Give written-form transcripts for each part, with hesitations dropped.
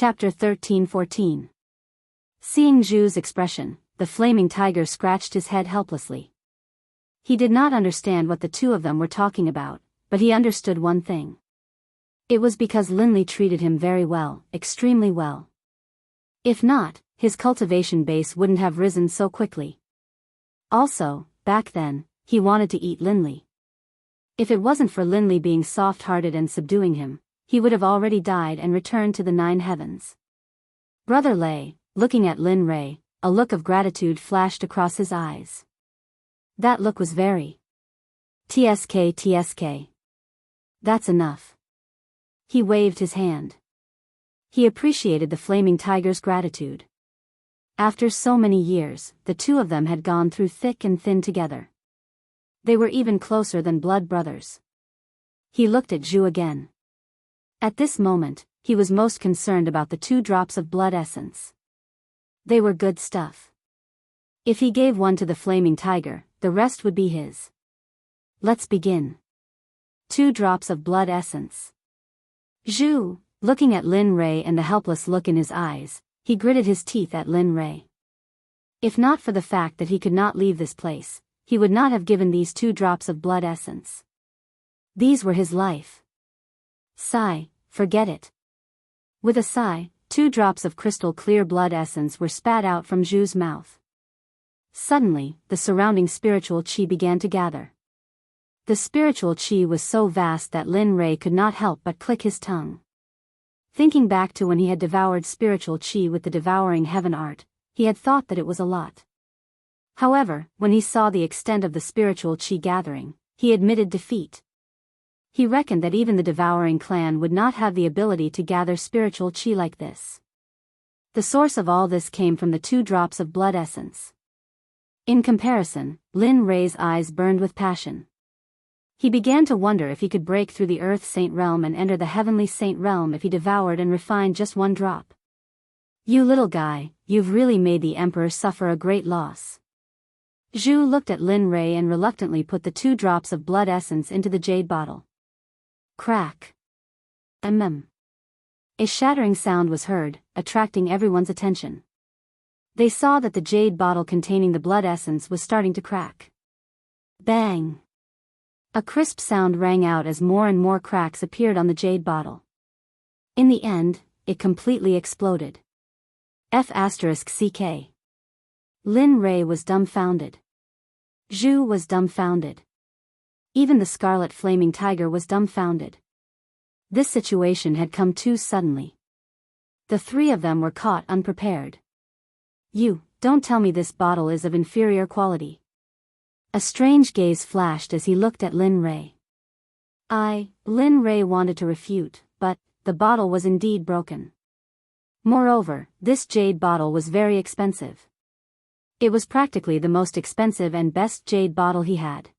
Chapter 13-14. Seeing Zhu's expression, the flaming tiger scratched his head helplessly. He did not understand what the two of them were talking about, but he understood one thing. It was because Linli treated him very well, extremely well. If not, his cultivation base wouldn't have risen so quickly. Also, back then, he wanted to eat Linli. If it wasn't for Linli being soft-hearted and subduing him, he would have already died and returned to the 9 heavens. Brother Lei, looking at Lin Rei, a look of gratitude flashed across his eyes. That look was very TSK. That's enough. He waved his hand. He appreciated the flaming tiger's gratitude. After so many years, the two of them had gone through thick and thin together. They were even closer than blood brothers. He looked at Zhu again. At this moment, he was most concerned about the 2 drops of blood essence. They were good stuff. If he gave one to the flaming tiger, the rest would be his. Let's begin. 2 drops of blood essence. Zhu, looking at Lin Rei and the helpless look in his eyes, he gritted his teeth at Lin Rei. If not for the fact that he could not leave this place, he would not have given these 2 drops of blood essence. These were his life. Sigh, forget it. With a sigh, 2 drops of crystal clear blood essence were spat out from Zhu's mouth. Suddenly, the surrounding spiritual qi began to gather. The spiritual qi was so vast that Lin Rei could not help but click his tongue. Thinking back to when he had devoured spiritual qi with the devouring heaven art, he had thought that it was a lot. However, when he saw the extent of the spiritual qi gathering, he admitted defeat. He reckoned that even the devouring clan would not have the ability to gather spiritual qi like this. The source of all this came from the 2 drops of blood essence. In comparison, Lin Rei's eyes burned with passion. He began to wonder if he could break through the Earth Saint Realm and enter the Heavenly Saint Realm if he devoured and refined just 1 drop. You little guy, you've really made the Emperor suffer a great loss. Zhu looked at Lin Rei and reluctantly put the 2 drops of blood essence into the jade bottle. Crack. A shattering sound was heard, attracting everyone's attention. They saw that the jade bottle containing the blood essence was starting to crack. Bang! A crisp sound rang out as more and more cracks appeared on the jade bottle. In the end, it completely exploded. F***ck. Lin Rei was dumbfounded. Zhu was dumbfounded. Even the scarlet flaming tiger was dumbfounded. This situation had come too suddenly. The 3 of them were caught unprepared. You, don't tell me this bottle is of inferior quality. A strange gaze flashed as he looked at Lin Rei. Lin Rei wanted to refute, but the bottle was indeed broken. Moreover, this jade bottle was very expensive. It was practically the most expensive and best jade bottle he had.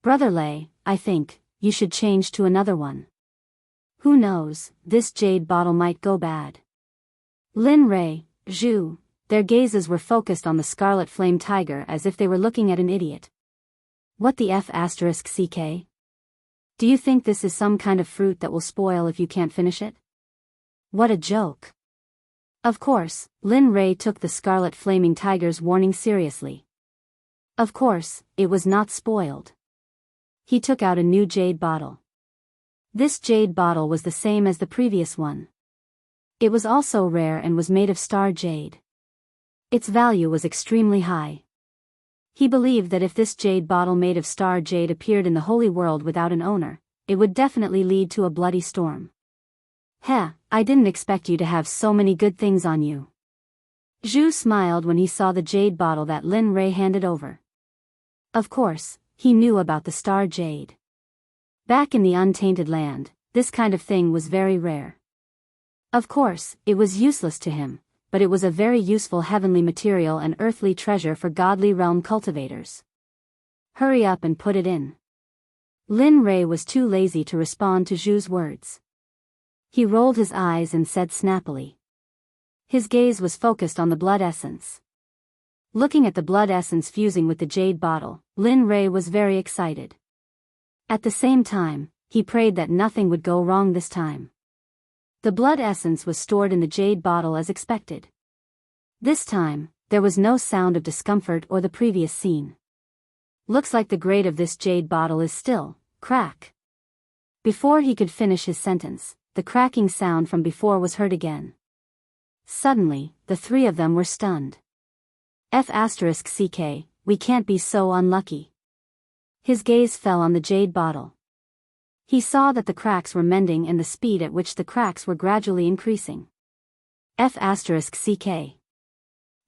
Brother Lei, I think you should change to another one. Who knows, this jade bottle might go bad. Lin Rei, Zhu, their gazes were focused on the scarlet flame tiger as if they were looking at an idiot. What the F***ck? Do you think this is some kind of fruit that will spoil if you can't finish it? What a joke. Of course, Lin Rei took the scarlet flaming tiger's warning seriously. Of course, it was not spoiled. He took out a new jade bottle. This jade bottle was the same as the previous one. It was also rare and was made of star jade. Its value was extremely high. He believed that if this jade bottle made of star jade appeared in the holy world without an owner, it would definitely lead to a bloody storm. I didn't expect you to have so many good things on you. Zhu smiled when he saw the jade bottle that Lin Rei handed over. Of course, he knew about the star jade. Back in the untainted land, this kind of thing was very rare. Of course, it was useless to him, but it was a very useful heavenly material and earthly treasure for godly realm cultivators. Hurry up and put it in. Lin Rei was too lazy to respond to Zhu's words. He rolled his eyes and said snappily. His gaze was focused on the blood essence. Looking at the blood essence fusing with the jade bottle, Lin Rei was very excited. At the same time, he prayed that nothing would go wrong this time. The blood essence was stored in the jade bottle as expected. This time, there was no sound of discomfort or the previous scene. Looks like the grade of this jade bottle is still, crack. Before he could finish his sentence, the cracking sound from before was heard again. Suddenly, the three of them were stunned. F***ck, we can't be so unlucky. His gaze fell on the jade bottle. He saw that the cracks were mending and the speed at which the cracks were gradually increasing. F***ck.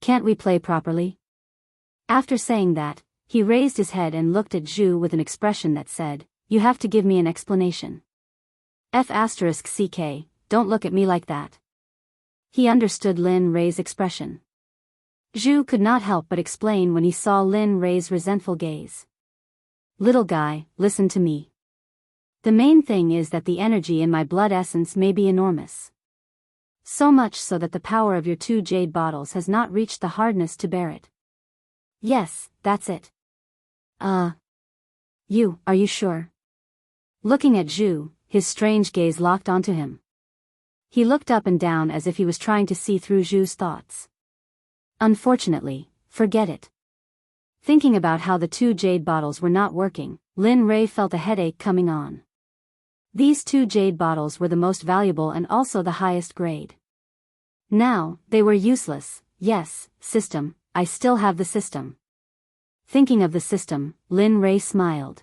Can't we play properly? After saying that, he raised his head and looked at Zhu with an expression that said, "You have to give me an explanation." F***ck, don't look at me like that. He understood Lin Rei's expression. Zhu could not help but explain when he saw Lin Rei's resentful gaze. Little guy, listen to me. The main thing is that the energy in my blood essence may be enormous. So much so that the power of your two jade bottles has not reached the hardness to bear it. Yes, that's it. Are you sure? Looking at Zhu, his strange gaze locked onto him. He looked up and down as if he was trying to see through Zhu's thoughts. Unfortunately, forget it. Thinking about how the two jade bottles were not working, Lin Rei felt a headache coming on. These two jade bottles were the most valuable and also the highest grade. Now, they were useless. Yes, system, I still have the system. Thinking of the system, Lin Rei smiled.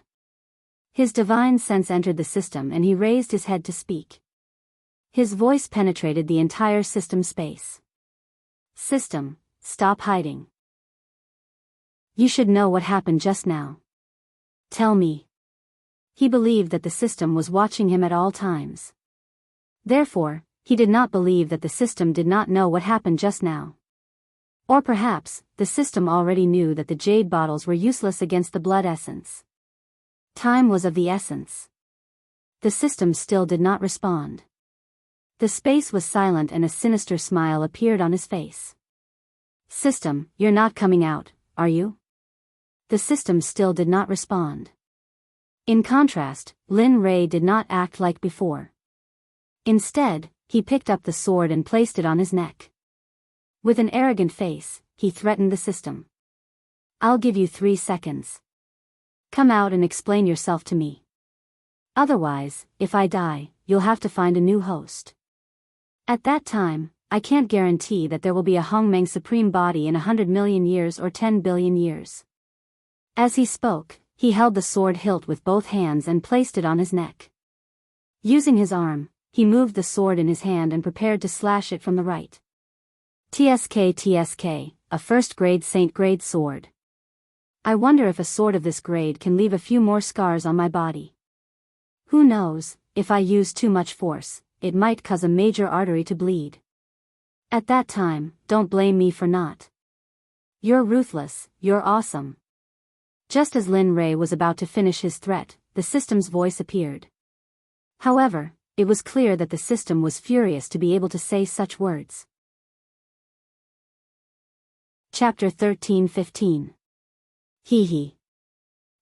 His divine sense entered the system and he raised his head to speak. His voice penetrated the entire system space. System, stop hiding. You should know what happened just now. Tell me. He believed that the system was watching him at all times. Therefore, he did not believe that the system did not know what happened just now. Or perhaps, the system already knew that the jade bottles were useless against the blood essence. Time was of the essence. The system still did not respond. The space was silent and a sinister smile appeared on his face. System, you're not coming out, are you? The system still did not respond. In contrast, Lin Rei did not act like before. Instead, he picked up the sword and placed it on his neck. With an arrogant face, he threatened the system. I'll give you 3 seconds. Come out and explain yourself to me. Otherwise, if I die, you'll have to find a new host. At that time, I can't guarantee that there will be a Hongmeng supreme body in 100 million years or 10 billion years. As he spoke, he held the sword hilt with both hands and placed it on his neck. Using his arm, he moved the sword in his hand and prepared to slash it from the right. TSK, a first-grade saint-grade sword. I wonder if a sword of this grade can leave a few more scars on my body. Who knows, if I use too much force, it might cause a major artery to bleed. At that time, don't blame me for not. You're ruthless, you're awesome. Just as Lin Rei was about to finish his threat, the system's voice appeared. However, it was clear that the system was furious to be able to say such words. Chapter 13-15. Hee.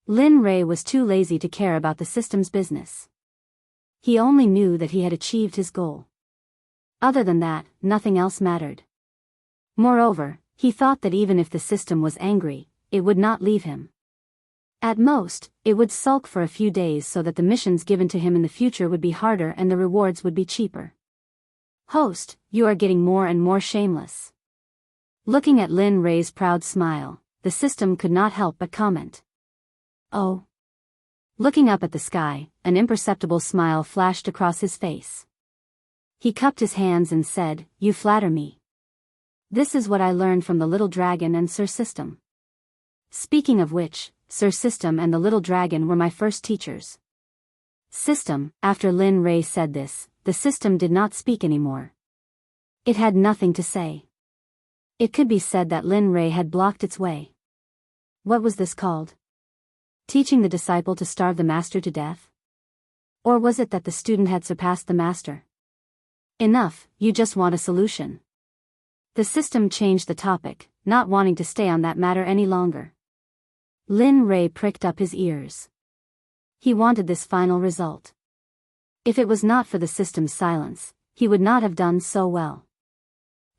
Lin Rei was too lazy to care about the system's business. He only knew that he had achieved his goal. Other than that, nothing else mattered. Moreover, he thought that even if the system was angry, it would not leave him. At most, it would sulk for a few days so that the missions given to him in the future would be harder and the rewards would be cheaper. Host, you are getting more and more shameless. Looking at Lin Rei's proud smile, the system could not help but comment. Oh. Looking up at the sky, an imperceptible smile flashed across his face. He cupped his hands and said, "You flatter me. This is what I learned from the little dragon and Sir System." Speaking of which, Sir System and the little dragon were my first teachers. System, after Lin Rei said this, the system did not speak anymore. It had nothing to say. It could be said that Lin Rei had blocked its way. What was this called? Teaching the disciple to starve the master to death? Or was it that the student had surpassed the master? Enough, you just want a solution. The system changed the topic, not wanting to stay on that matter any longer. Lin Rei pricked up his ears. He wanted this final result. If it was not for the system's silence, he would not have done so well.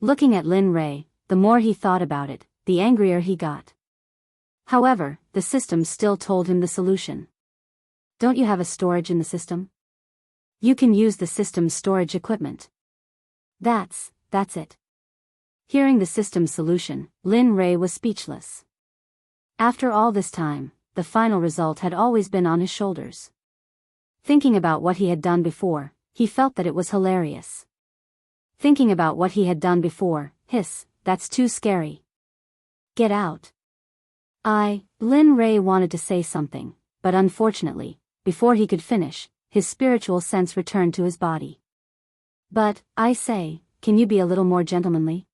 Looking at Lin Rei, the more he thought about it, the angrier he got. However, the system still told him the solution. Don't you have a storage in the system? You can use the system's storage equipment. That's it. Hearing the system's solution, Lin Rei was speechless. After all this time, the final result had always been on his shoulders. Thinking about what he had done before, he felt that it was hilarious. Thinking about what he had done before, that's too scary. Get out. Lin Rei wanted to say something, but unfortunately, before he could finish, his spiritual sense returned to his body. But, I say, can you be a little more gentlemanly?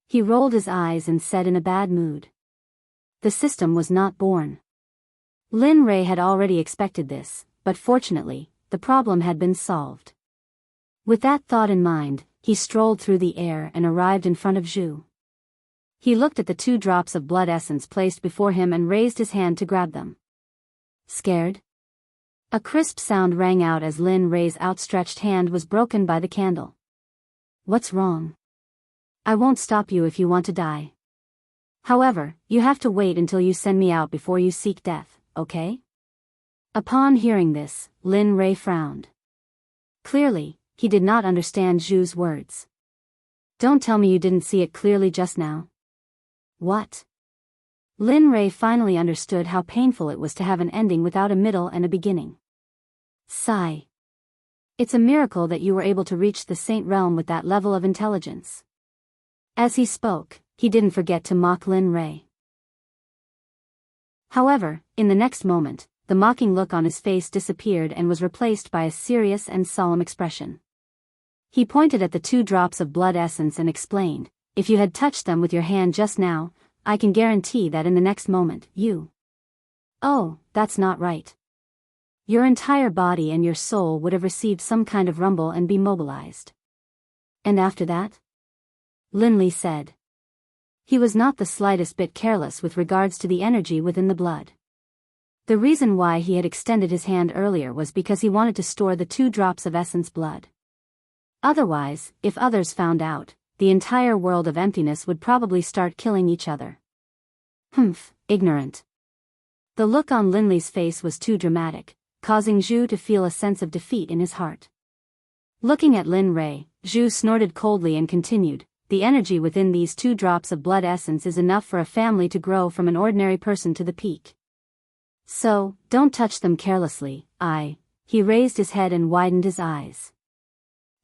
He rolled his eyes and said in a bad mood. The system was not born. Lin Rei had already expected this, but fortunately, the problem had been solved. With that thought in mind, he strolled through the air and arrived in front of Zhu. He looked at the 2 drops of blood essence placed before him and raised his hand to grab them. Scared? A crisp sound rang out as Lin Rei's outstretched hand was broken by the candle. What's wrong? I won't stop you if you want to die. However, you have to wait until you send me out before you seek death, okay? Upon hearing this, Lin Rei frowned. Clearly, he did not understand Zhu's words. Don't tell me you didn't see it clearly just now. What? Lin Rei finally understood how painful it was to have an ending without a middle and a beginning. Sigh. It's a miracle that you were able to reach the Saint realm with that level of intelligence. As he spoke, he didn't forget to mock Lin Rei. However, in the next moment, the mocking look on his face disappeared and was replaced by a serious and solemn expression. He pointed at the 2 drops of blood essence and explained, if you had touched them with your hand just now, I can guarantee that in the next moment, you... Oh, that's not right. Your entire body and your soul would have received some kind of rumble and be mobilized. And after that? Lin Li said. He was not the slightest bit careless with regards to the energy within the blood. The reason why he had extended his hand earlier was because he wanted to store the 2 drops of essence blood. Otherwise, if others found out, the entire world of emptiness would probably start killing each other. Ignorant. The look on Lin Li's face was too dramatic, causing Zhu to feel a sense of defeat in his heart. Looking at Lin Rei, Zhu snorted coldly and continued, the energy within these 2 drops of blood essence is enough for a family to grow from an ordinary person to the peak. So, don't touch them carelessly, He raised his head and widened his eyes.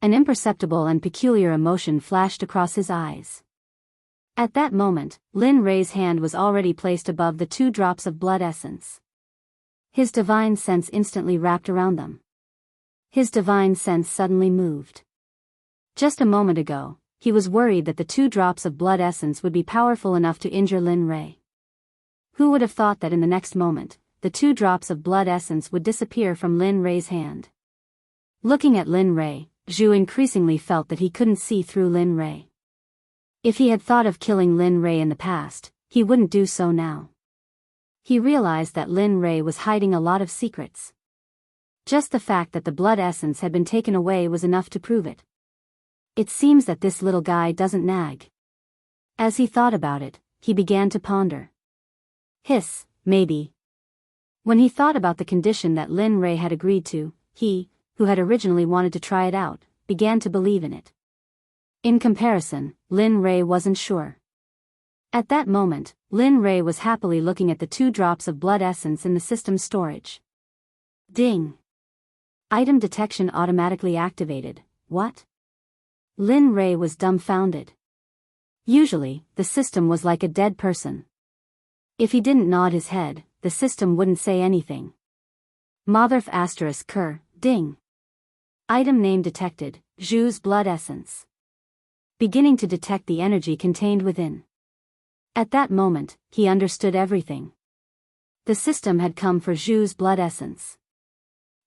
An imperceptible and peculiar emotion flashed across his eyes. At that moment, Lin Rei's hand was already placed above the 2 drops of blood essence. His divine sense instantly wrapped around them. His divine sense suddenly moved. Just a moment ago, he was worried that the 2 drops of blood essence would be powerful enough to injure Lin Rei. Who would have thought that in the next moment, the 2 drops of blood essence would disappear from Lin Rei's hand? Looking at Lin Rei, Zhu increasingly felt that he couldn't see through Lin Rei. If he had thought of killing Lin Rei in the past, he wouldn't do so now. He realized that Lin Rei was hiding a lot of secrets. Just the fact that the blood essence had been taken away was enough to prove it. It seems that this little guy doesn't nag. As he thought about it, he began to ponder. Maybe. When he thought about the condition that Lin Rei had agreed to, he, who had originally wanted to try it out, began to believe in it. In comparison, Lin Rei wasn't sure. At that moment, Lin Rei was happily looking at the 2 drops of blood essence in the system's storage. Ding! Item detection automatically activated. What? Lin Rei was dumbfounded. Usually, the system was like a dead person. If he didn't nod his head, the system wouldn't say anything. Motherf asterisk cur, ding. Item name detected, Zhu's blood essence. Beginning to detect the energy contained within. At that moment, he understood everything. The system had come for Zhu's blood essence.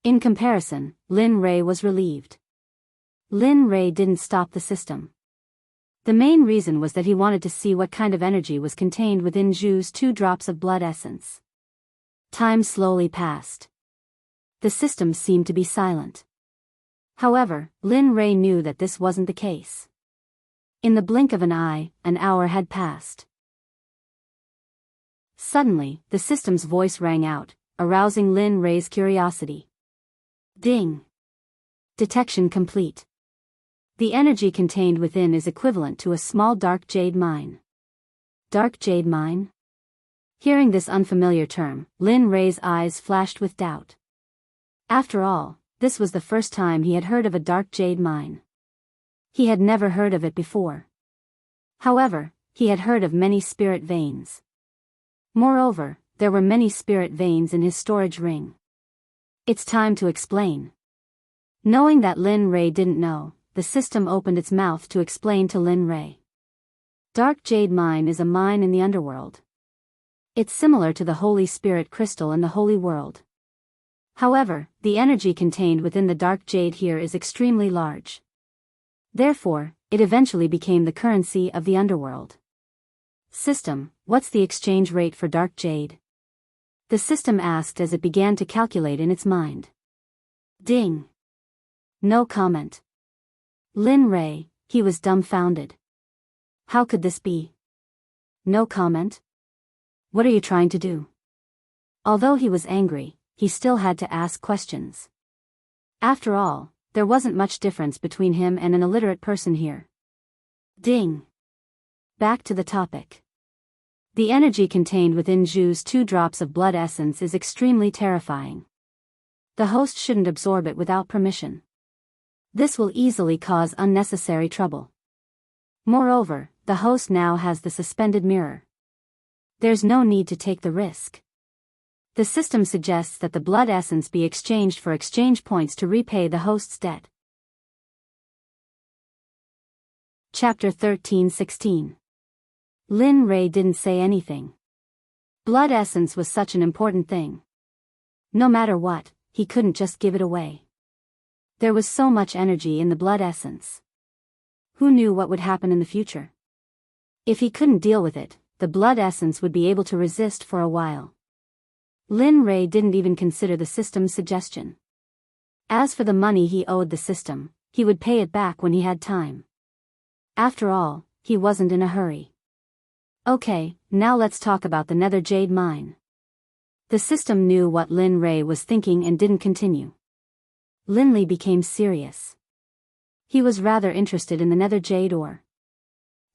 In comparison, Lin Rei was relieved. Lin Rei didn't stop the system. The main reason was that he wanted to see what kind of energy was contained within Zhu's 2 drops of blood essence. Time slowly passed. The system seemed to be silent. However, Lin Rei knew that this wasn't the case. In the blink of an eye, an hour had passed. Suddenly, the system's voice rang out, arousing Lin Rei's curiosity. Ding! Detection complete. The energy contained within is equivalent to a small dark jade mine. Dark jade mine? Hearing this unfamiliar term, Lin Rei's eyes flashed with doubt. After all, this was the first time he had heard of a dark jade mine. He had never heard of it before. However, he had heard of many spirit veins. Moreover, there were many spirit veins in his storage ring. It's time to explain. Knowing that Lin Rei didn't know, the system opened its mouth to explain to Lin Rei. Dark Jade Mine is a mine in the underworld. It's similar to the Holy Spirit Crystal in the Holy World. However, the energy contained within the Dark Jade here is extremely large. Therefore, it eventually became the currency of the underworld. System, what's the exchange rate for Dark Jade? The system asked as it began to calculate in its mind. Ding! No comment. Lin Rei, he was dumbfounded. How could this be? No comment? What are you trying to do? Although he was angry, he still had to ask questions. After all, there wasn't much difference between him and an illiterate person here. Ding! Back to the topic. The energy contained within Zhu's 2 drops of blood essence is extremely terrifying. The host shouldn't absorb it without permission. This will easily cause unnecessary trouble. Moreover, the host now has the suspended mirror. There's no need to take the risk. The system suggests that the blood essence be exchanged for exchange points to repay the host's debt. Chapter 13:16. Lin Rei didn't say anything. Blood essence was such an important thing. No matter what, he couldn't just give it away. There was so much energy in the blood essence. Who knew what would happen in the future? If he couldn't deal with it, the blood essence would be able to resist for a while. Lin Rei didn't even consider the system's suggestion. As for the money he owed the system, he would pay it back when he had time. After all, he wasn't in a hurry. Okay, now let's talk about the Nether Jade Mine. The system knew what Lin Rei was thinking and didn't continue. Lin Li became serious. He was rather interested in the Nether Jade ore.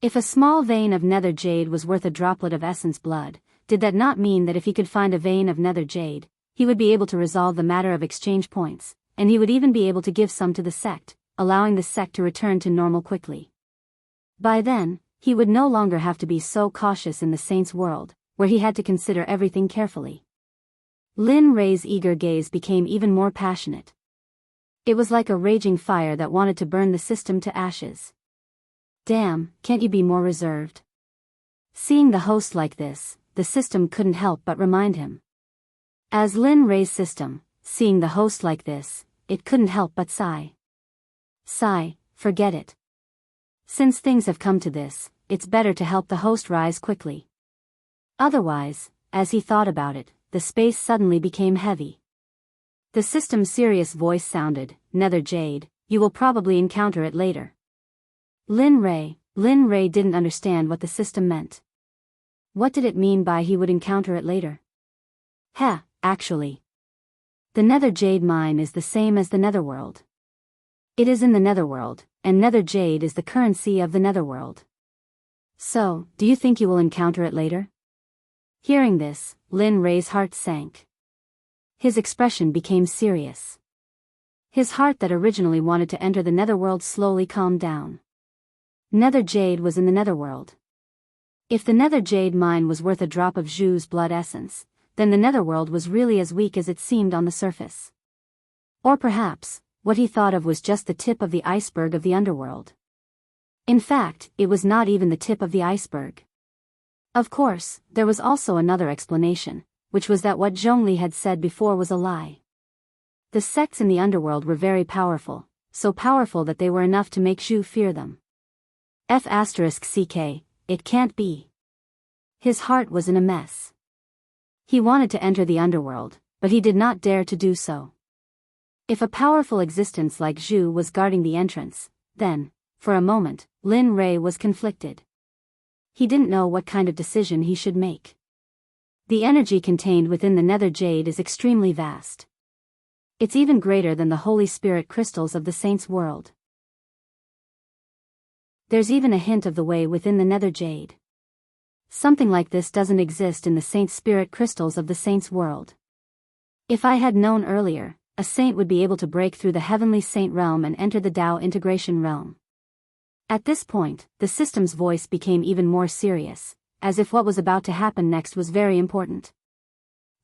If a small vein of Nether Jade was worth a droplet of essence blood, did that not mean that if he could find a vein of Nether Jade, he would be able to resolve the matter of exchange points, and he would even be able to give some to the sect, allowing the sect to return to normal quickly. By then, he would no longer have to be so cautious in the saints' world, where he had to consider everything carefully. Lin Rei's eager gaze became even more passionate. It was like a raging fire that wanted to burn the system to ashes. Damn, can't you be more reserved? Seeing the host like this, the system couldn't help but remind him. As Lin Rei's system, seeing the host like this, it couldn't help but sigh. Sigh, forget it. Since things have come to this, it's better to help the host rise quickly. Otherwise, as he thought about it, the space suddenly became heavy. The system's serious voice sounded, Nether Jade, you will probably encounter it later. Lin Rei didn't understand what the system meant. What did it mean by he would encounter it later? Actually. The Nether Jade Mine is the same as the Netherworld. It is in the Netherworld, and Nether Jade is the currency of the Netherworld. So, do you think you will encounter it later? Hearing this, Lin Rei's heart sank. His expression became serious. His heart that originally wanted to enter the Netherworld slowly calmed down. Nether Jade was in the Netherworld. If the Nether Jade Mine was worth a drop of Zhu's blood essence, then the Netherworld was really as weak as it seemed on the surface. Or perhaps, what he thought of was just the tip of the iceberg of the underworld. In fact, it was not even the tip of the iceberg. Of course, there was also another explanation, which was that what Zhongli had said before was a lie. The sects in the underworld were very powerful, so powerful that they were enough to make Zhu fear them. *CK, it can't be. His heart was in a mess. He wanted to enter the underworld, but he did not dare to do so. If a powerful existence like Zhu was guarding the entrance, then, for a moment, Lin Rei was conflicted. He didn't know what kind of decision he should make. The energy contained within the nether jade is extremely vast. It's even greater than the Holy Spirit crystals of the Saints' world. There's even a hint of the way within the nether jade. Something like this doesn't exist in the Saint Spirit crystals of the Saints' world. If I had known earlier, a saint would be able to break through the heavenly saint realm and enter the Tao integration realm. At this point, the system's voice became even more serious, as if what was about to happen next was very important.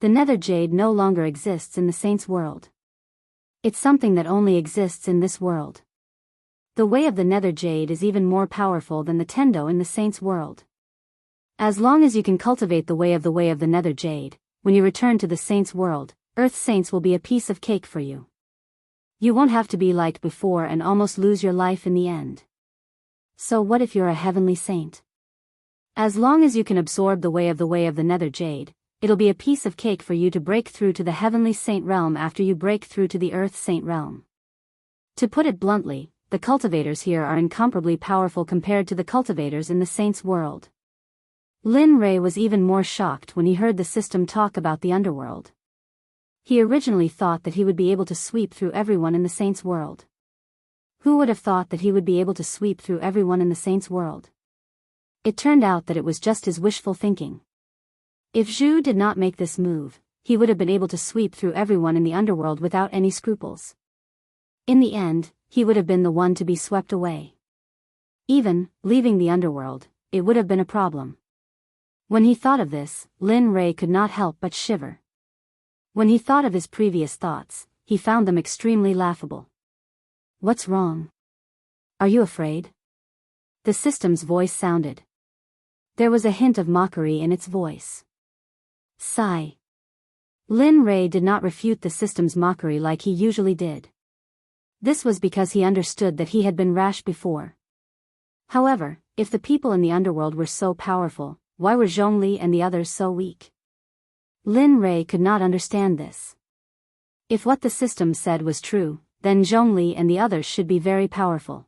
The nether jade no longer exists in the saint's world. It's something that only exists in this world. The way of the nether jade is even more powerful than the Tendo in the saint's world. As long as you can cultivate the way of the nether jade, when you return to the saint's world, Earth saints will be a piece of cake for you. You won't have to be like before and almost lose your life in the end. So what if you're a heavenly saint? As long as you can absorb the way of the nether jade, it'll be a piece of cake for you to break through to the heavenly saint realm after you break through to the earth saint realm. To put it bluntly, the cultivators here are incomparably powerful compared to the cultivators in the saint's world. Lin Rei was even more shocked when he heard the system talk about the underworld. He originally thought that he would be able to sweep through everyone in the saint's world. Who would have thought that he would be able to sweep through everyone in the saint's world? It turned out that it was just his wishful thinking. If Zhu did not make this move, he would have been able to sweep through everyone in the underworld without any scruples. In the end, he would have been the one to be swept away. Even, leaving the underworld, it would have been a problem. When he thought of this, Lin Rei could not help but shiver. When he thought of his previous thoughts, he found them extremely laughable. What's wrong? Are you afraid? The system's voice sounded. There was a hint of mockery in its voice. Sigh. Lin Rei did not refute the system's mockery like he usually did. This was because he understood that he had been rash before. However, if the people in the underworld were so powerful, why were Zhongli and the others so weak? Lin Rei could not understand this. If what the system said was true, then Zhongli and the others should be very powerful.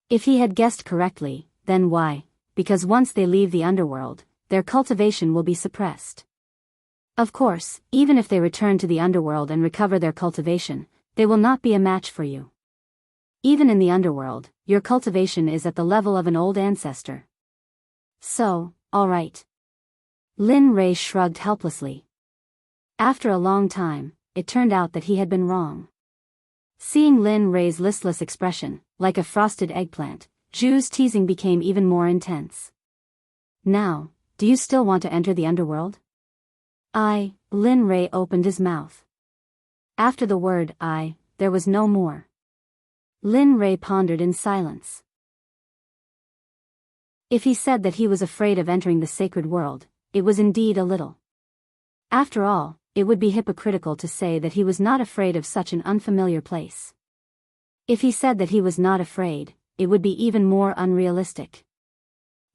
If he had guessed correctly, then why? Because once they leave the underworld, their cultivation will be suppressed. Of course, even if they return to the underworld and recover their cultivation, they will not be a match for you. Even in the underworld, your cultivation is at the level of an old ancestor. So, all right. Lin Rei shrugged helplessly. After a long time, it turned out that he had been wrong. Seeing Lin Rei's listless expression, like a frosted eggplant, Zhu's teasing became even more intense. Now, do you still want to enter the underworld? Lin Rei opened his mouth. After the word there was no more. Lin Rei pondered in silence. If he said that he was afraid of entering the sacred world, it was indeed a little. After all, it would be hypocritical to say that he was not afraid of such an unfamiliar place. If he said that he was not afraid, it would be even more unrealistic.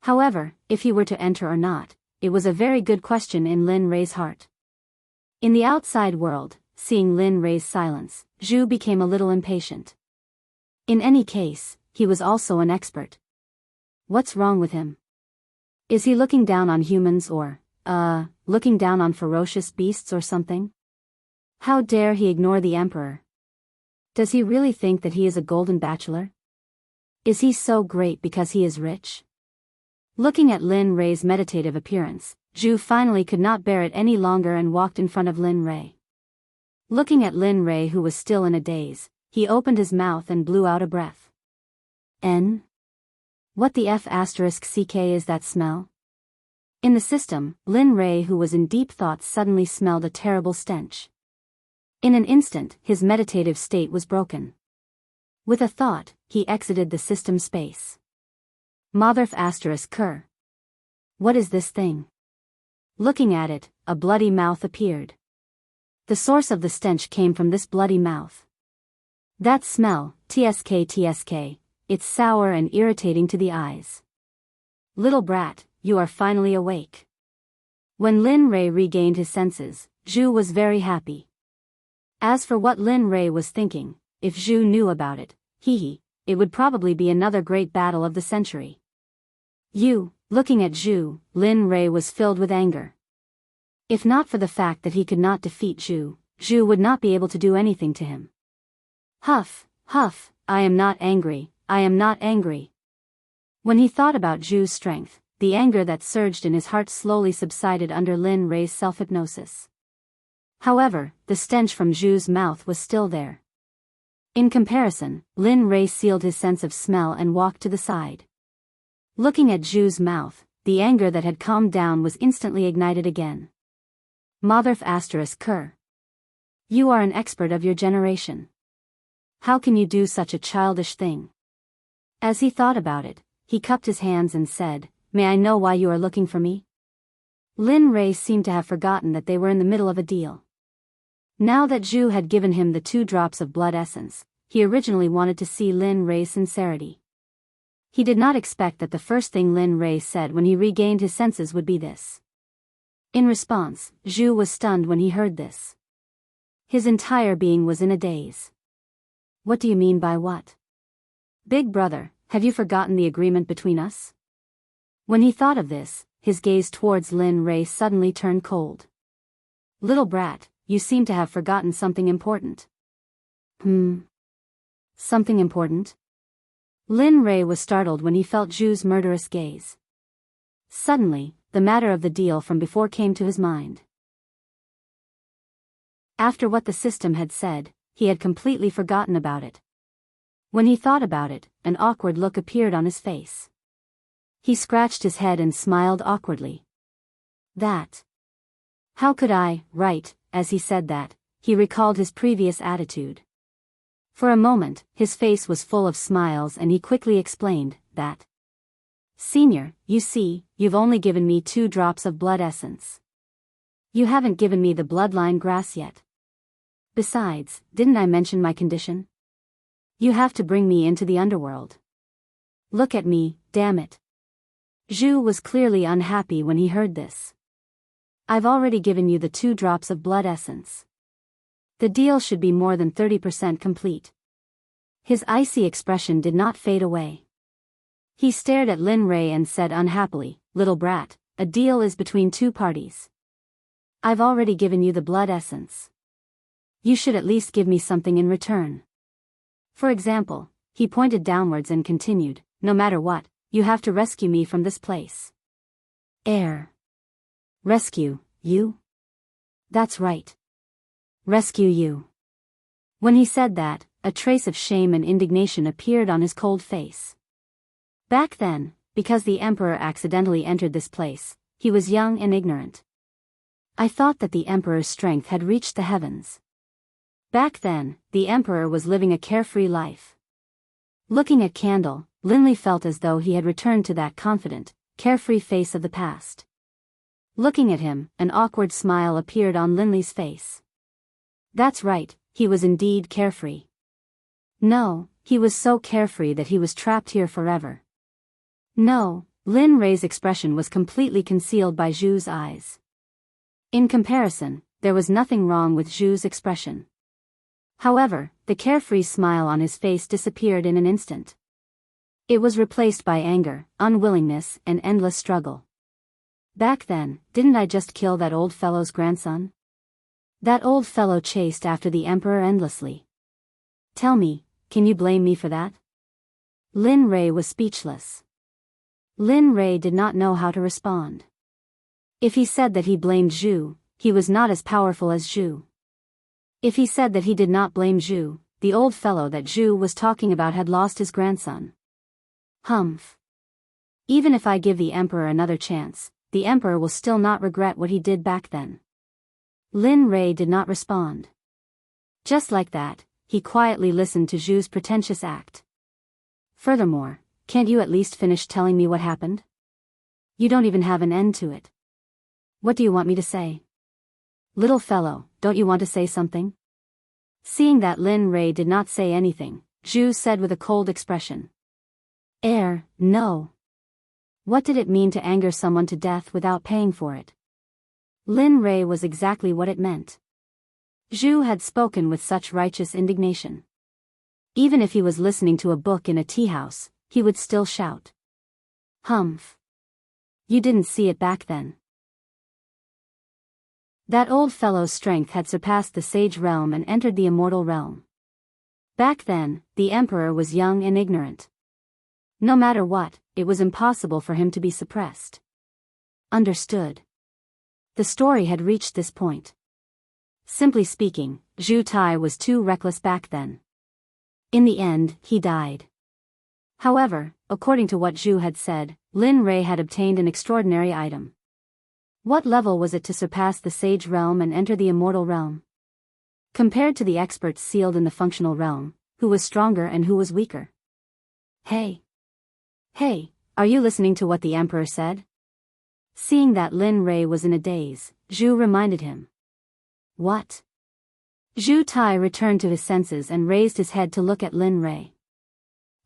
However, if he were to enter or not, it was a very good question in Lin Rei's heart. In the outside world, seeing Lin Rei's silence, Zhu became a little impatient. In any case, he was also an expert. What's wrong with him? Is he looking down on humans or, looking down on ferocious beasts or something? How dare he ignore the emperor? Does he really think that he is a golden bachelor? Is he so great because he is rich? Looking at Lin Rei's meditative appearance, Zhu finally could not bear it any longer and walked in front of Lin Rei. Looking at Lin Rei, who was still in a daze, he opened his mouth and blew out a breath. What the F***ck is that smell? In the system, Lin Rei, who was in deep thoughts, suddenly smelled a terrible stench. In an instant, his meditative state was broken. With a thought, he exited the system space. Motherf***ker. What is this thing? Looking at it, a bloody mouth appeared. The source of the stench came from this bloody mouth. That smell, tsk, it's sour and irritating to the eyes. Little brat, you are finally awake. When Lin Rei regained his senses, Zhu was very happy. As for what Lin Rei was thinking, if Zhu knew about it, it would probably be another great battle of the century. Looking at Zhu, Lin Rei was filled with anger. If not for the fact that he could not defeat Zhu would not be able to do anything to him. Huff, huff, I am not angry, I am not angry. When he thought about Zhu's strength, the anger that surged in his heart slowly subsided under Lin Rei's self-hypnosis. However, the stench from Zhu's mouth was still there. In comparison, Lin Rei sealed his sense of smell and walked to the side. Looking at Zhu's mouth, the anger that had calmed down was instantly ignited again. Motherf *****. You are an expert of your generation. How can you do such a childish thing? As he thought about it, he cupped his hands and said, May I know why you are looking for me? Lin Rei seemed to have forgotten that they were in the middle of a deal. Now that Zhu had given him the 2 drops of blood essence, he originally wanted to see Lin Rei's sincerity. He did not expect that the first thing Lin Rei said when he regained his senses would be this. In response, Zhu was stunned when he heard this. His entire being was in a daze. What do you mean by what? Big brother, have you forgotten the agreement between us? When he thought of this, his gaze towards Lin Rei suddenly turned cold. Little brat, you seem to have forgotten something important. Something important? Lin Rei was startled when he felt Zhu's murderous gaze. Suddenly, the matter of the deal from before came to his mind. After what the system had said, he had completely forgotten about it. When he thought about it, an awkward look appeared on his face. He scratched his head and smiled awkwardly. That. How could I, right, as he said that, he recalled his previous attitude. For a moment, his face was full of smiles and he quickly explained, that. Senior, you see, you've only given me 2 drops of blood essence. You haven't given me the bloodline grass yet. Besides, didn't I mention my condition? You have to bring me into the underworld. Look at me, damn it. Zhu was clearly unhappy when he heard this. I've already given you the 2 drops of blood essence. The deal should be more than 30% complete. His icy expression did not fade away. He stared at Lin Rei and said unhappily, Little brat, a deal is between 2 parties. I've already given you the blood essence. You should at least give me something in return. For example, he pointed downwards and continued, no matter what, you have to rescue me from this place. Rescue, you? That's right. Rescue you. When he said that, a trace of shame and indignation appeared on his cold face. Back then, because the emperor accidentally entered this place, he was young and ignorant. I thought that the emperor's strength had reached the heavens. Back then, the emperor was living a carefree life. Looking at Candle, Linley felt as though he had returned to that confident, carefree face of the past. Looking at him, an awkward smile appeared on Linley's face. That's right, he was indeed carefree. No, he was so carefree that he was trapped here forever. No, Lin Rei's expression was completely concealed by Zhu's eyes. In comparison, there was nothing wrong with Zhu's expression. However, the carefree smile on his face disappeared in an instant. It was replaced by anger, unwillingness, and endless struggle. Back then, didn't I just kill that old fellow's grandson? That old fellow chased after the emperor endlessly. Tell me, can you blame me for that? Lin Rei was speechless. Lin Rei did not know how to respond. If he said that he blamed Zhu, he was not as powerful as Zhu. If he said that he did not blame Zhu, the old fellow that Zhu was talking about had lost his grandson. Humph. Even if I give the emperor another chance, the emperor will still not regret what he did back then. Lin Rei did not respond. Just like that, he quietly listened to Zhu's pretentious act. Furthermore, can't you at least finish telling me what happened? You don't even have an end to it. What do you want me to say? Little fellow, don't you want to say something? Seeing that Lin Rei did not say anything, Zhu said with a cold expression. No. What did it mean to anger someone to death without paying for it? Lin Rei was exactly what it meant. Zhu had spoken with such righteous indignation. Even if he was listening to a book in a tea house, he would still shout. Humph. You didn't see it back then. That old fellow's strength had surpassed the sage realm and entered the immortal realm. Back then, the emperor was young and ignorant. No matter what, it was impossible for him to be suppressed. Understood. The story had reached this point. Simply speaking, Zhu Tai was too reckless back then. In the end, he died. However, according to what Zhu had said, Lin Rei had obtained an extraordinary item. What level was it to surpass the sage realm and enter the immortal realm? Compared to the experts sealed in the functional realm, who was stronger and who was weaker? Hey, are you listening to what the emperor said? Seeing that Lin Rei was in a daze, Zhu reminded him. What? Zhu Tai returned to his senses and raised his head to look at Lin Rei.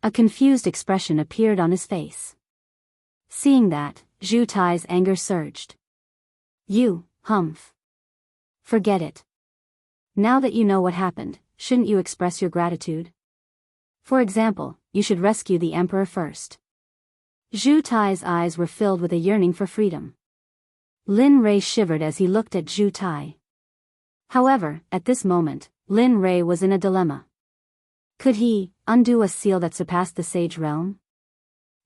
A confused expression appeared on his face. Seeing that, Zhu Tai's anger surged. You, humph. Forget it. Now that you know what happened, shouldn't you express your gratitude? For example, you should rescue the emperor first. Zhu Tai's eyes were filled with a yearning for freedom. Lin Rei shivered as he looked at Zhu Tai. However, at this moment, Lin Rei was in a dilemma. Could he undo a seal that surpassed the sage realm?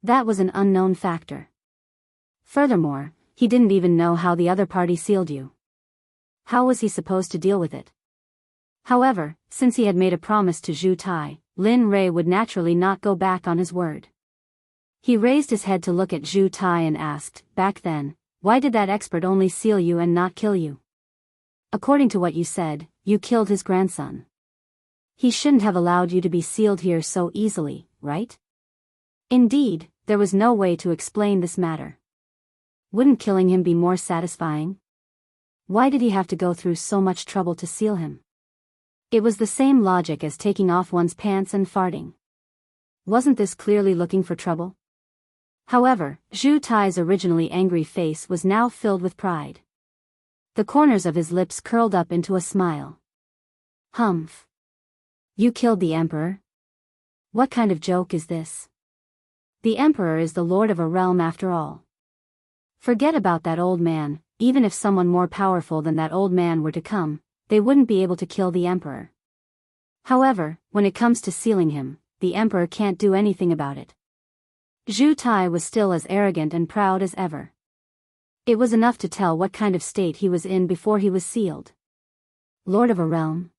That was an unknown factor. Furthermore, he didn't even know how the other party sealed you. How was he supposed to deal with it? However, since he had made a promise to Zhu Tai, Lin Rei would naturally not go back on his word. He raised his head to look at Zhu Tai and asked, back then, why did that expert only seal you and not kill you? According to what you said, you killed his grandson. He shouldn't have allowed you to be sealed here so easily, right? Indeed, there was no way to explain this matter. Wouldn't killing him be more satisfying? Why did he have to go through so much trouble to seal him? It was the same logic as taking off one's pants and farting. Wasn't this clearly looking for trouble? However, Zhu Tai's originally angry face was now filled with pride. The corners of his lips curled up into a smile. Humph. You killed the emperor? What kind of joke is this? The emperor is the lord of a realm after all. Forget about that old man. Even if someone more powerful than that old man were to come, they wouldn't be able to kill the emperor. However, when it comes to sealing him, the emperor can't do anything about it. Zhu Tai was still as arrogant and proud as ever. It was enough to tell what kind of state he was in before he was sealed. Lord of a realm?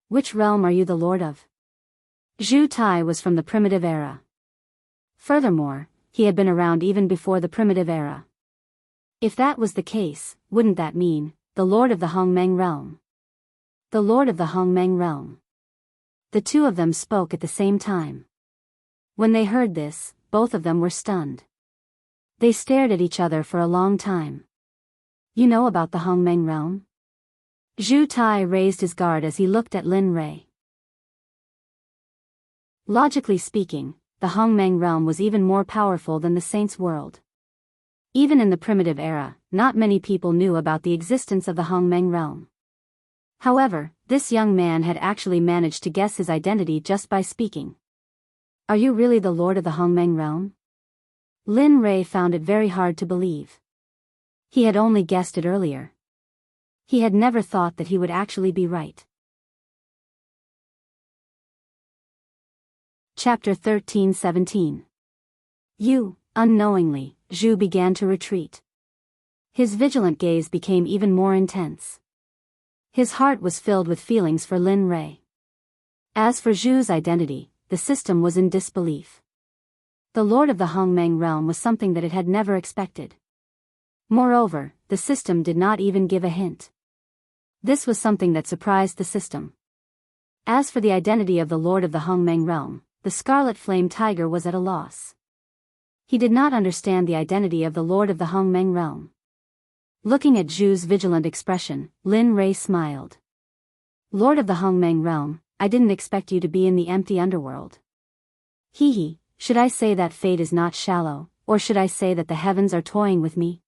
Which realm are you the lord of? Zhu Tai was from the primitive era. Furthermore, he had been around even before the primitive era. If that was the case, wouldn't that mean, the lord of the Hongmeng realm? The lord of the Hongmeng realm. The two of them spoke at the same time. When they heard this, both of them were stunned. They stared at each other for a long time. You know about the Hongmeng realm? Zhu Tai raised his guard as he looked at Lin Rei. Logically speaking, the Hongmeng realm was even more powerful than the Saints' world. Even in the primitive era, not many people knew about the existence of the Hongmeng realm. However, this young man had actually managed to guess his identity just by speaking. Are you really the lord of the Hongmeng realm? Lin Rei found it very hard to believe. He had only guessed it earlier. He had never thought that he would actually be right. Chapter 13-17. Unknowingly, Zhu began to retreat. His vigilant gaze became even more intense. His heart was filled with feelings for Lin Rei. As for Zhu's identity, the system was in disbelief. The lord of the Hongmeng realm was something that it had never expected. Moreover, the system did not even give a hint. This was something that surprised the system. As for the identity of the lord of the Hongmeng realm, the Scarlet Flame Tiger was at a loss. He did not understand the identity of the lord of the Hongmeng realm. Looking at Zhu's vigilant expression, Lin Rei smiled. Lord of the Hongmeng realm, I didn't expect you to be in the empty underworld. Hee, should I say that fate is not shallow, or should I say that the heavens are toying with me?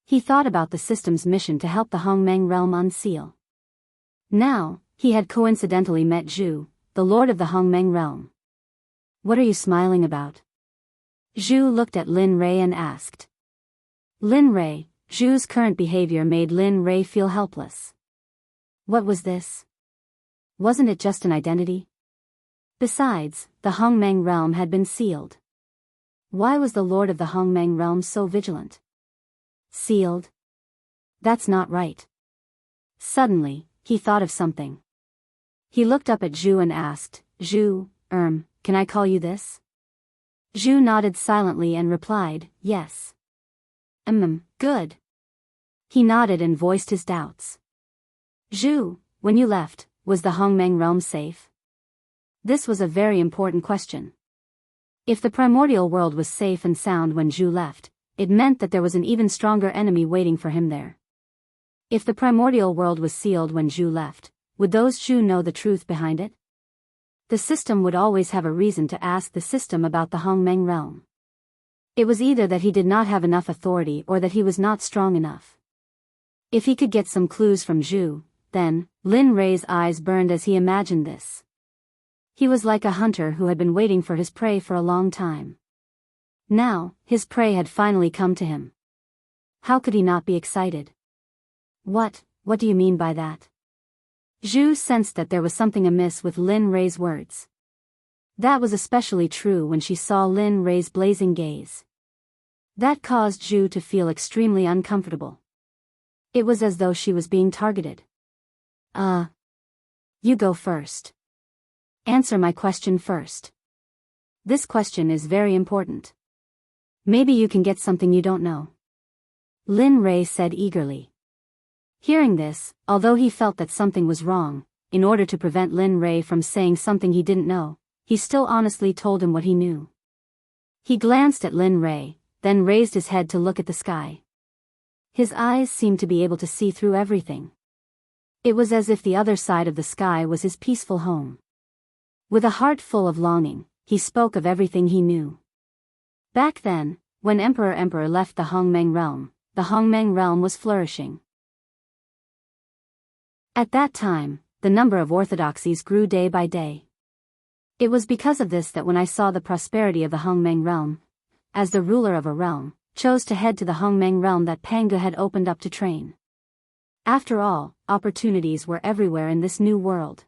He thought about the system's mission to help the Hongmeng realm unseal. Now, he had coincidentally met Zhu, the lord of the Hongmeng realm. What are you smiling about? Zhu looked at Lin Rei and asked. Lin Rei, Zhu's current behavior made Lin Rei feel helpless. What was this? Wasn't it just an identity? Besides, the Hongmeng realm had been sealed. Why was the lord of the Hongmeng realm so vigilant? Sealed? That's not right. Suddenly, he thought of something. He looked up at Zhu and asked, Zhu, can I call you this? Zhu nodded silently and replied, yes. Good. He nodded and voiced his doubts. Zhu, when you left, was the Hongmeng realm safe? This was a very important question. If the primordial world was safe and sound when Zhu left, it meant that there was an even stronger enemy waiting for him there. If the primordial world was sealed when Zhu left, would those Zhu know the truth behind it? The system would always have a reason to ask the system about the Hongmeng realm. It was either that he did not have enough authority or that he was not strong enough. If he could get some clues from Zhu, then, Lin Rei's eyes burned as he imagined this. He was like a hunter who had been waiting for his prey for a long time. Now, his prey had finally come to him. How could he not be excited? What do you mean by that? Zhu sensed that there was something amiss with Lin Rei's words. That was especially true when she saw Lin Rei's blazing gaze. That caused Zhu to feel extremely uncomfortable. It was as though she was being targeted. You go first. Answer my question first. This question is very important. Maybe you can get something you don't know. Lin Rei said eagerly. Hearing this, although he felt that something was wrong, in order to prevent Lin Rei from saying something he didn't know, he still honestly told him what he knew. He glanced at Lin Rei, then raised his head to look at the sky. His eyes seemed to be able to see through everything. It was as if the other side of the sky was his peaceful home. With a heart full of longing, he spoke of everything he knew. Back then, when Emperor left the Hongmeng realm was flourishing. At that time, the number of orthodoxies grew day by day. It was because of this that when I saw the prosperity of the Hongmeng realm, as the ruler of a realm, chose to head to the Hongmeng realm that Pangu had opened up to train. After all, opportunities were everywhere in this new world.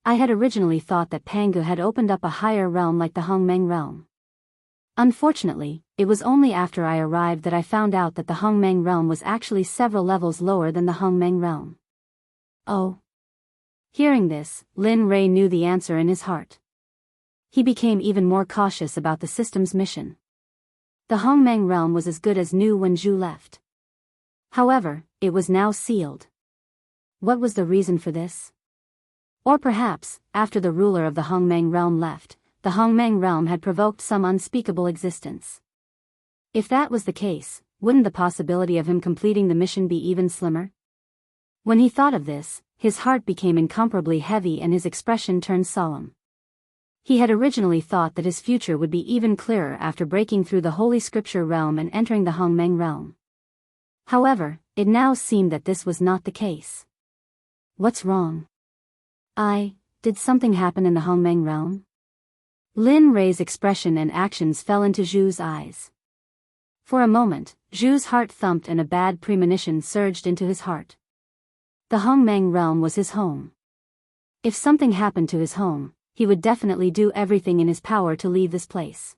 I had originally thought that Pangu had opened up a higher realm like the Hongmeng realm. Unfortunately, it was only after I arrived that I found out that the Hongmeng realm was actually several levels lower than the Hongmeng realm. Oh. Hearing this, Lin Rei knew the answer in his heart. He became even more cautious about the system's mission. The Hongmeng realm was as good as new when Zhu left. However, it was now sealed. What was the reason for this? Or perhaps, after the ruler of the Hongmeng realm left, the Hongmeng realm had provoked some unspeakable existence. If that was the case, wouldn't the possibility of him completing the mission be even slimmer? When he thought of this, his heart became incomparably heavy and his expression turned solemn. He had originally thought that his future would be even clearer after breaking through the Holy Scripture realm and entering the Hongmeng realm. However, it now seemed that this was not the case. What's wrong? Did something happen in the Hongmeng realm? Lin Rei's expression and actions fell into Zhu's eyes. For a moment, Zhu's heart thumped and a bad premonition surged into his heart. The Hongmeng realm was his home. If something happened to his home, he would definitely do everything in his power to leave this place.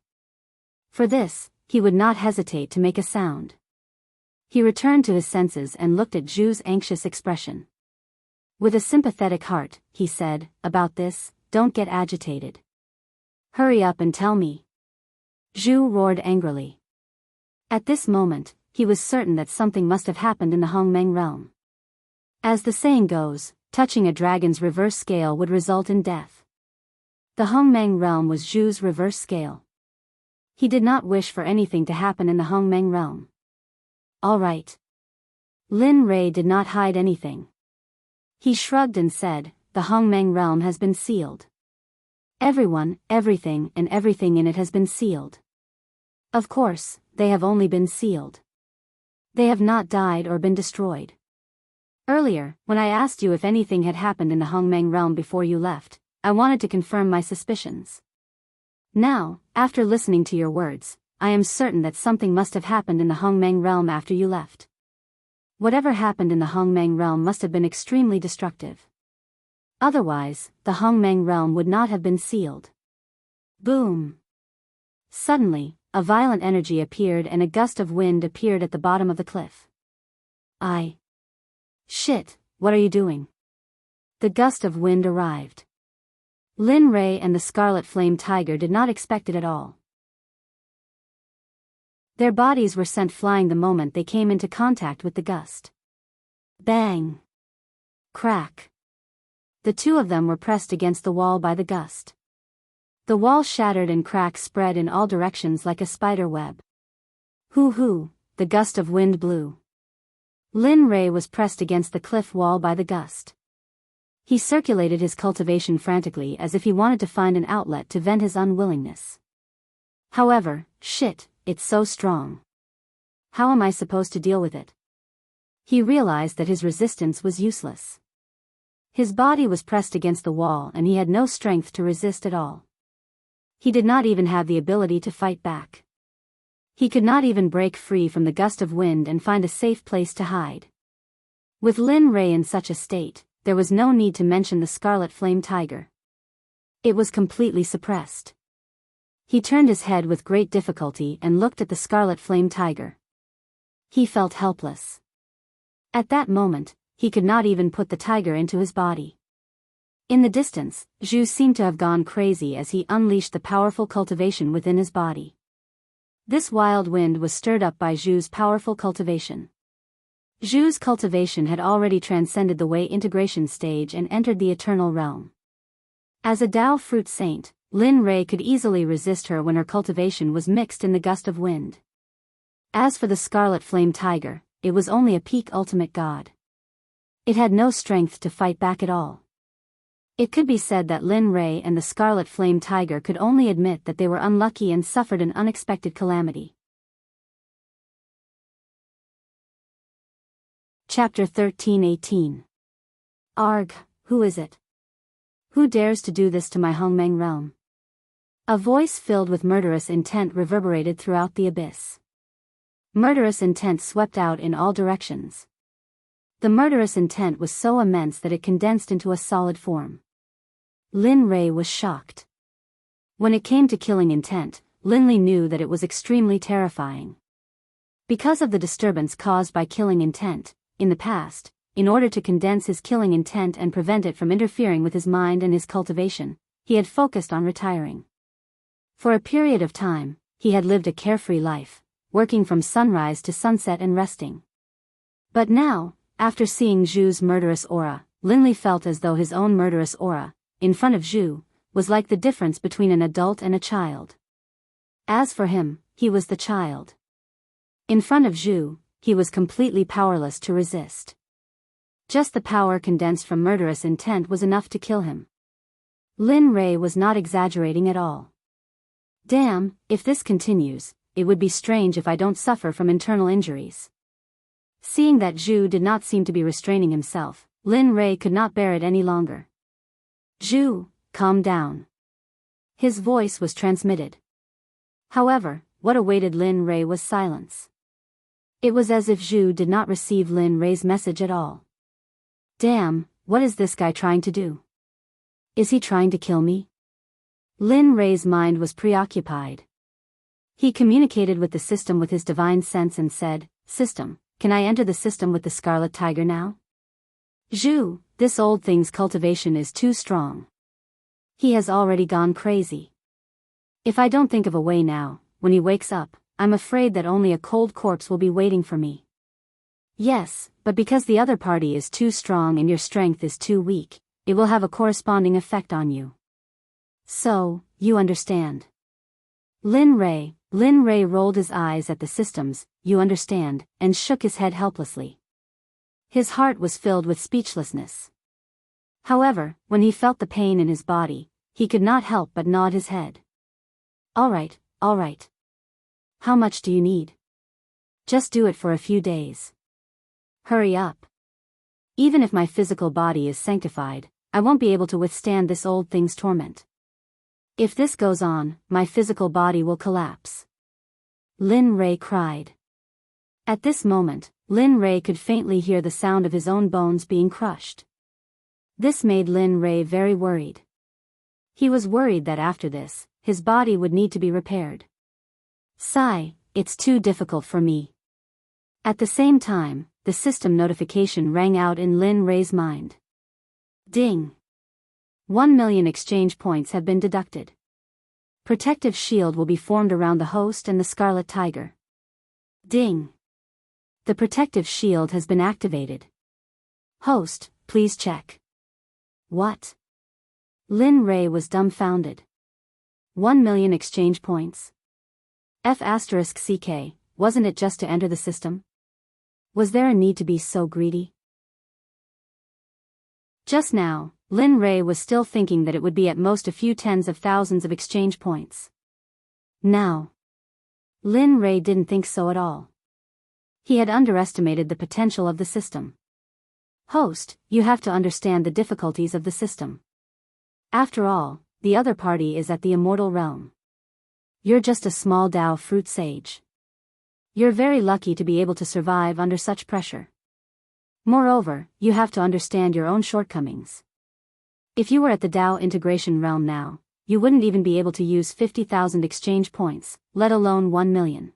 For this, he would not hesitate to make a sound. He returned to his senses and looked at Zhu's anxious expression. With a sympathetic heart, he said, "About this, don't get agitated. Hurry up and tell me." Zhu roared angrily. At this moment, he was certain that something must have happened in the Hongmeng realm. As the saying goes, touching a dragon's reverse scale would result in death. The Hongmeng realm was Zhu's reverse scale. He did not wish for anything to happen in the Hongmeng realm. All right. Lin Rei did not hide anything. He shrugged and said, "The Hongmeng realm has been sealed. Everyone, everything, and everything in it has been sealed. Of course, they have only been sealed. They have not died or been destroyed. Earlier, when I asked you if anything had happened in the Hongmeng realm before you left, I wanted to confirm my suspicions. Now, after listening to your words, I am certain that something must have happened in the Hongmeng realm after you left. Whatever happened in the Hongmeng realm must have been extremely destructive. Otherwise, the Hongmeng realm would not have been sealed. Boom! Suddenly, a violent energy appeared and a gust of wind appeared at the bottom of the cliff. Shit, what are you doing? The gust of wind arrived. Lin Rei and the Scarlet Flame Tiger did not expect it at all. Their bodies were sent flying the moment they came into contact with the gust. Bang! Crack! The two of them were pressed against the wall by the gust. The wall shattered and cracks spread in all directions like a spider web. Hoo-hoo, the gust of wind blew. Lin Rei was pressed against the cliff wall by the gust. He circulated his cultivation frantically as if he wanted to find an outlet to vent his unwillingness. However, shit, it's so strong. How am I supposed to deal with it? He realized that his resistance was useless. His body was pressed against the wall and he had no strength to resist at all. He did not even have the ability to fight back. He could not even break free from the gust of wind and find a safe place to hide. With Lin Rei in such a state, there was no need to mention the Scarlet Flame Tiger. It was completely suppressed. He turned his head with great difficulty and looked at the Scarlet Flame Tiger. He felt helpless. At that moment, he could not even put the tiger into his body. In the distance, Zhu seemed to have gone crazy as he unleashed the powerful cultivation within his body. This wild wind was stirred up by Zhu's powerful cultivation. Zhu's cultivation had already transcended the Wei integration stage and entered the eternal realm. As a Dao fruit saint, Lin Rei could easily resist her when her cultivation was mixed in the gust of wind. As for the Scarlet Flame Tiger, it was only a peak ultimate god. It had no strength to fight back at all. It could be said that Lin Rei and the Scarlet Flame Tiger could only admit that they were unlucky and suffered an unexpected calamity. Chapter 13:18. Arg, who is it? Who dares to do this to my Hongmeng realm? A voice filled with murderous intent reverberated throughout the abyss. Murderous intent swept out in all directions. The murderous intent was so immense that it condensed into a solid form. Lin Rei was shocked. When it came to killing intent, Lin Li knew that it was extremely terrifying. Because of the disturbance caused by killing intent, in the past, in order to condense his killing intent and prevent it from interfering with his mind and his cultivation, he had focused on retiring. For a period of time, he had lived a carefree life, working from sunrise to sunset and resting. But now, after seeing Zhu's murderous aura, Lin Li felt as though his own murderous aura, in front of Zhu, was like the difference between an adult and a child. As for him, he was the child. In front of Zhu, he was completely powerless to resist. Just the power condensed from murderous intent was enough to kill him. Lin Rei was not exaggerating at all. Damn, if this continues, it would be strange if I don't suffer from internal injuries. Seeing that Zhu did not seem to be restraining himself, Lin Rei could not bear it any longer. Zhu, calm down. His voice was transmitted. However, what awaited Lin Rei was silence. It was as if Zhu did not receive Lin Rei's message at all. Damn, what is this guy trying to do? Is he trying to kill me? Lin Rei's mind was preoccupied. He communicated with the system with his divine sense and said, "System, can I enter the system with the Scarlet Tiger now?" Zhu, this old thing's cultivation is too strong. He has already gone crazy. If I don't think of a way now, when he wakes up, I'm afraid that only a cold corpse will be waiting for me. Yes, but because the other party is too strong and your strength is too weak, it will have a corresponding effect on you. So, you understand. Lin Rei rolled his eyes at the systems, "You understand," and shook his head helplessly. His heart was filled with speechlessness. However, when he felt the pain in his body, he could not help but nod his head. All right. How much do you need? Just do it for a few days. Hurry up. Even if my physical body is sanctified, I won't be able to withstand this old thing's torment. If this goes on, my physical body will collapse. Lin Rei cried. At this moment, Lin Rei could faintly hear the sound of his own bones being crushed. This made Lin Rei very worried. He was worried that after this, his body would need to be repaired. Sigh, it's too difficult for me. At the same time, the system notification rang out in Lin Rei's mind. Ding! 1 million exchange points have been deducted. Protective shield will be formed around the host and the Scarlet Tiger. Ding! The protective shield has been activated. Host, please check. What? Lin Rei was dumbfounded. 1 million exchange points. F***CK, wasn't it just to enter the system? Was there a need to be so greedy? Just now, Lin Rei was still thinking that it would be at most a few tens of thousands of exchange points. Now, Lin Rei didn't think so at all. He had underestimated the potential of the system. Host, you have to understand the difficulties of the system. After all, the other party is at the immortal realm. You're just a small Dao fruit sage. You're very lucky to be able to survive under such pressure. Moreover, you have to understand your own shortcomings. If you were at the Dao integration realm now, you wouldn't even be able to use 50,000 exchange points, let alone 1 million.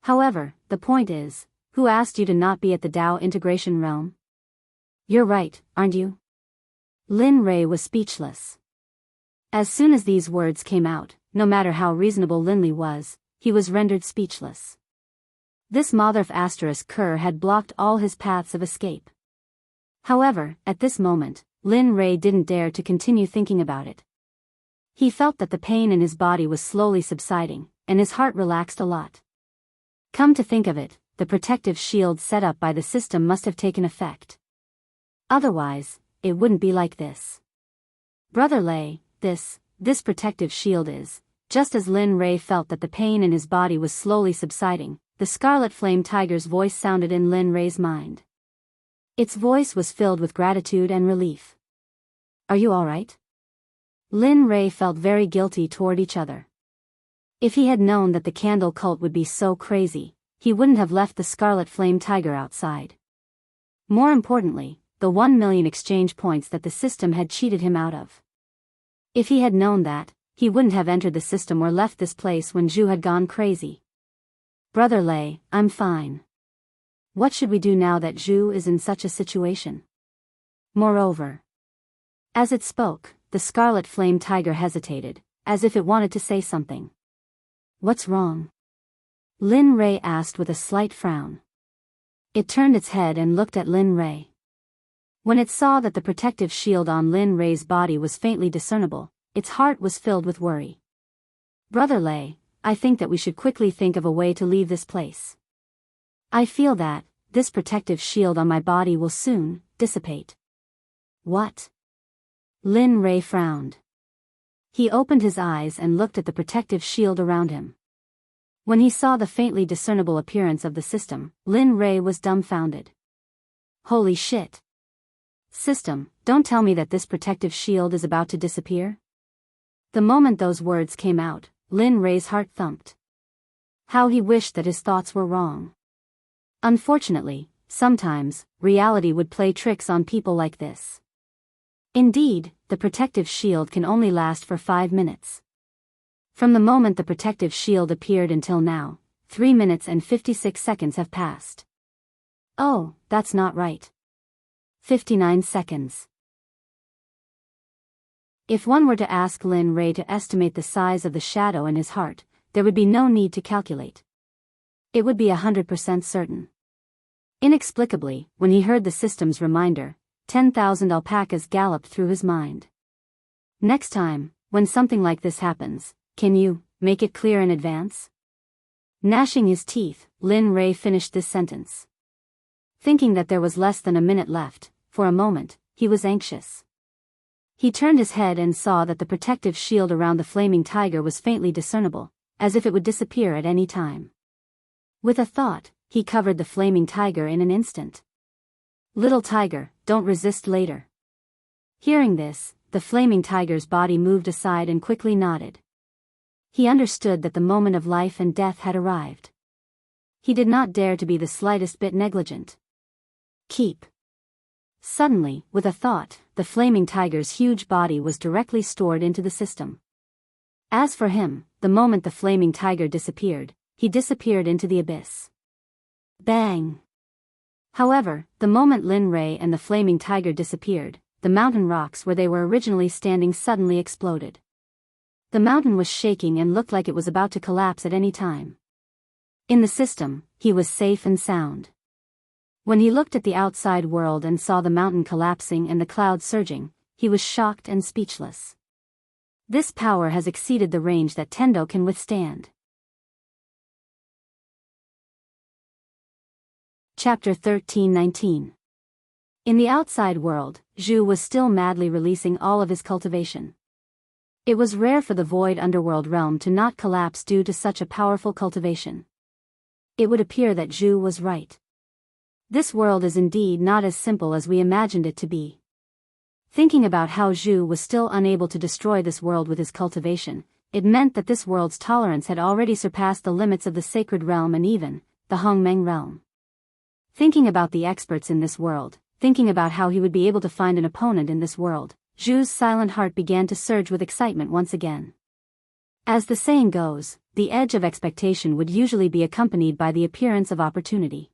However, the point is, who asked you to not be at the Dao integration realm? You're right, aren't you? Lin Rei was speechless. As soon as these words came out, no matter how reasonable Lin Li was, he was rendered speechless. This Motherf Kerr had blocked all his paths of escape. However, at this moment, Lin Rei didn't dare to continue thinking about it. He felt that the pain in his body was slowly subsiding, and his heart relaxed a lot. Come to think of it, the protective shield set up by the system must have taken effect. Otherwise, it wouldn't be like this. Brother Lei, this protective shield is, just as Lin Rei felt that the pain in his body was slowly subsiding, the Scarlet Flame Tiger's voice sounded in Lin Rei's mind. Its voice was filled with gratitude and relief. Are you alright? Lin Rei felt very guilty toward each other. If he had known that the candle cult would be so crazy, he wouldn't have left the Scarlet Flame Tiger outside. More importantly, the 1 million exchange points that the system had cheated him out of. If he had known that, he wouldn't have entered the system or left this place when Zhu had gone crazy. Brother Lei, I'm fine. What should we do now that Zhu is in such a situation? Moreover, as it spoke, the Scarlet Flame Tiger hesitated, as if it wanted to say something. What's wrong? Lin Rei asked with a slight frown. It turned its head and looked at Lin Rei. When it saw that the protective shield on Lin Rei's body was faintly discernible, its heart was filled with worry. Brother Lei, I think that we should quickly think of a way to leave this place. I feel that this protective shield on my body will soon dissipate. What? Lin Rei frowned. He opened his eyes and looked at the protective shield around him. When he saw the faintly discernible appearance of the system, Lin Rei was dumbfounded. Holy shit! System, don't tell me that this protective shield is about to disappear? The moment those words came out, Lin Rei's heart thumped. How he wished that his thoughts were wrong. Unfortunately, sometimes, reality would play tricks on people like this. Indeed, the protective shield can only last for 5 minutes. From the moment the protective shield appeared until now, 3 minutes and 56 seconds have passed. Oh, that's not right. 59 seconds. If one were to ask Lin Rei to estimate the size of the shadow in his heart, there would be no need to calculate. It would be 100% certain. Inexplicably, when he heard the system's reminder, 10,000 alpacas galloped through his mind. Next time, when something like this happens, can you make it clear in advance? Gnashing his teeth, Lin Rei finished this sentence. Thinking that there was less than a minute left, for a moment, he was anxious. He turned his head and saw that the protective shield around the flaming tiger was faintly discernible, as if it would disappear at any time. With a thought, he covered the flaming tiger in an instant. Little tiger, don't resist later. Hearing this, the flaming tiger's body moved aside and quickly nodded. He understood that the moment of life and death had arrived. He did not dare to be the slightest bit negligent. Keep. Suddenly, with a thought, the flaming tiger's huge body was directly stored into the system. As for him, the moment the flaming tiger disappeared, he disappeared into the abyss. Bang! However, the moment Lin Rei and the flaming tiger disappeared, the mountain rocks where they were originally standing suddenly exploded. The mountain was shaking and looked like it was about to collapse at any time. In the system, he was safe and sound. When he looked at the outside world and saw the mountain collapsing and the clouds surging, he was shocked and speechless. This power has exceeded the range that Tendo can withstand. Chapter 13-19. In the outside world, Zhu was still madly releasing all of his cultivation. It was rare for the void underworld realm to not collapse due to such a powerful cultivation. It would appear that Zhu was right. This world is indeed not as simple as we imagined it to be. Thinking about how Zhu was still unable to destroy this world with his cultivation, it meant that this world's tolerance had already surpassed the limits of the sacred realm and even the Hongmeng realm. Thinking about the experts in this world, thinking about how he would be able to find an opponent in this world, Zhu's silent heart began to surge with excitement once again. As the saying goes, the edge of expectation would usually be accompanied by the appearance of opportunity.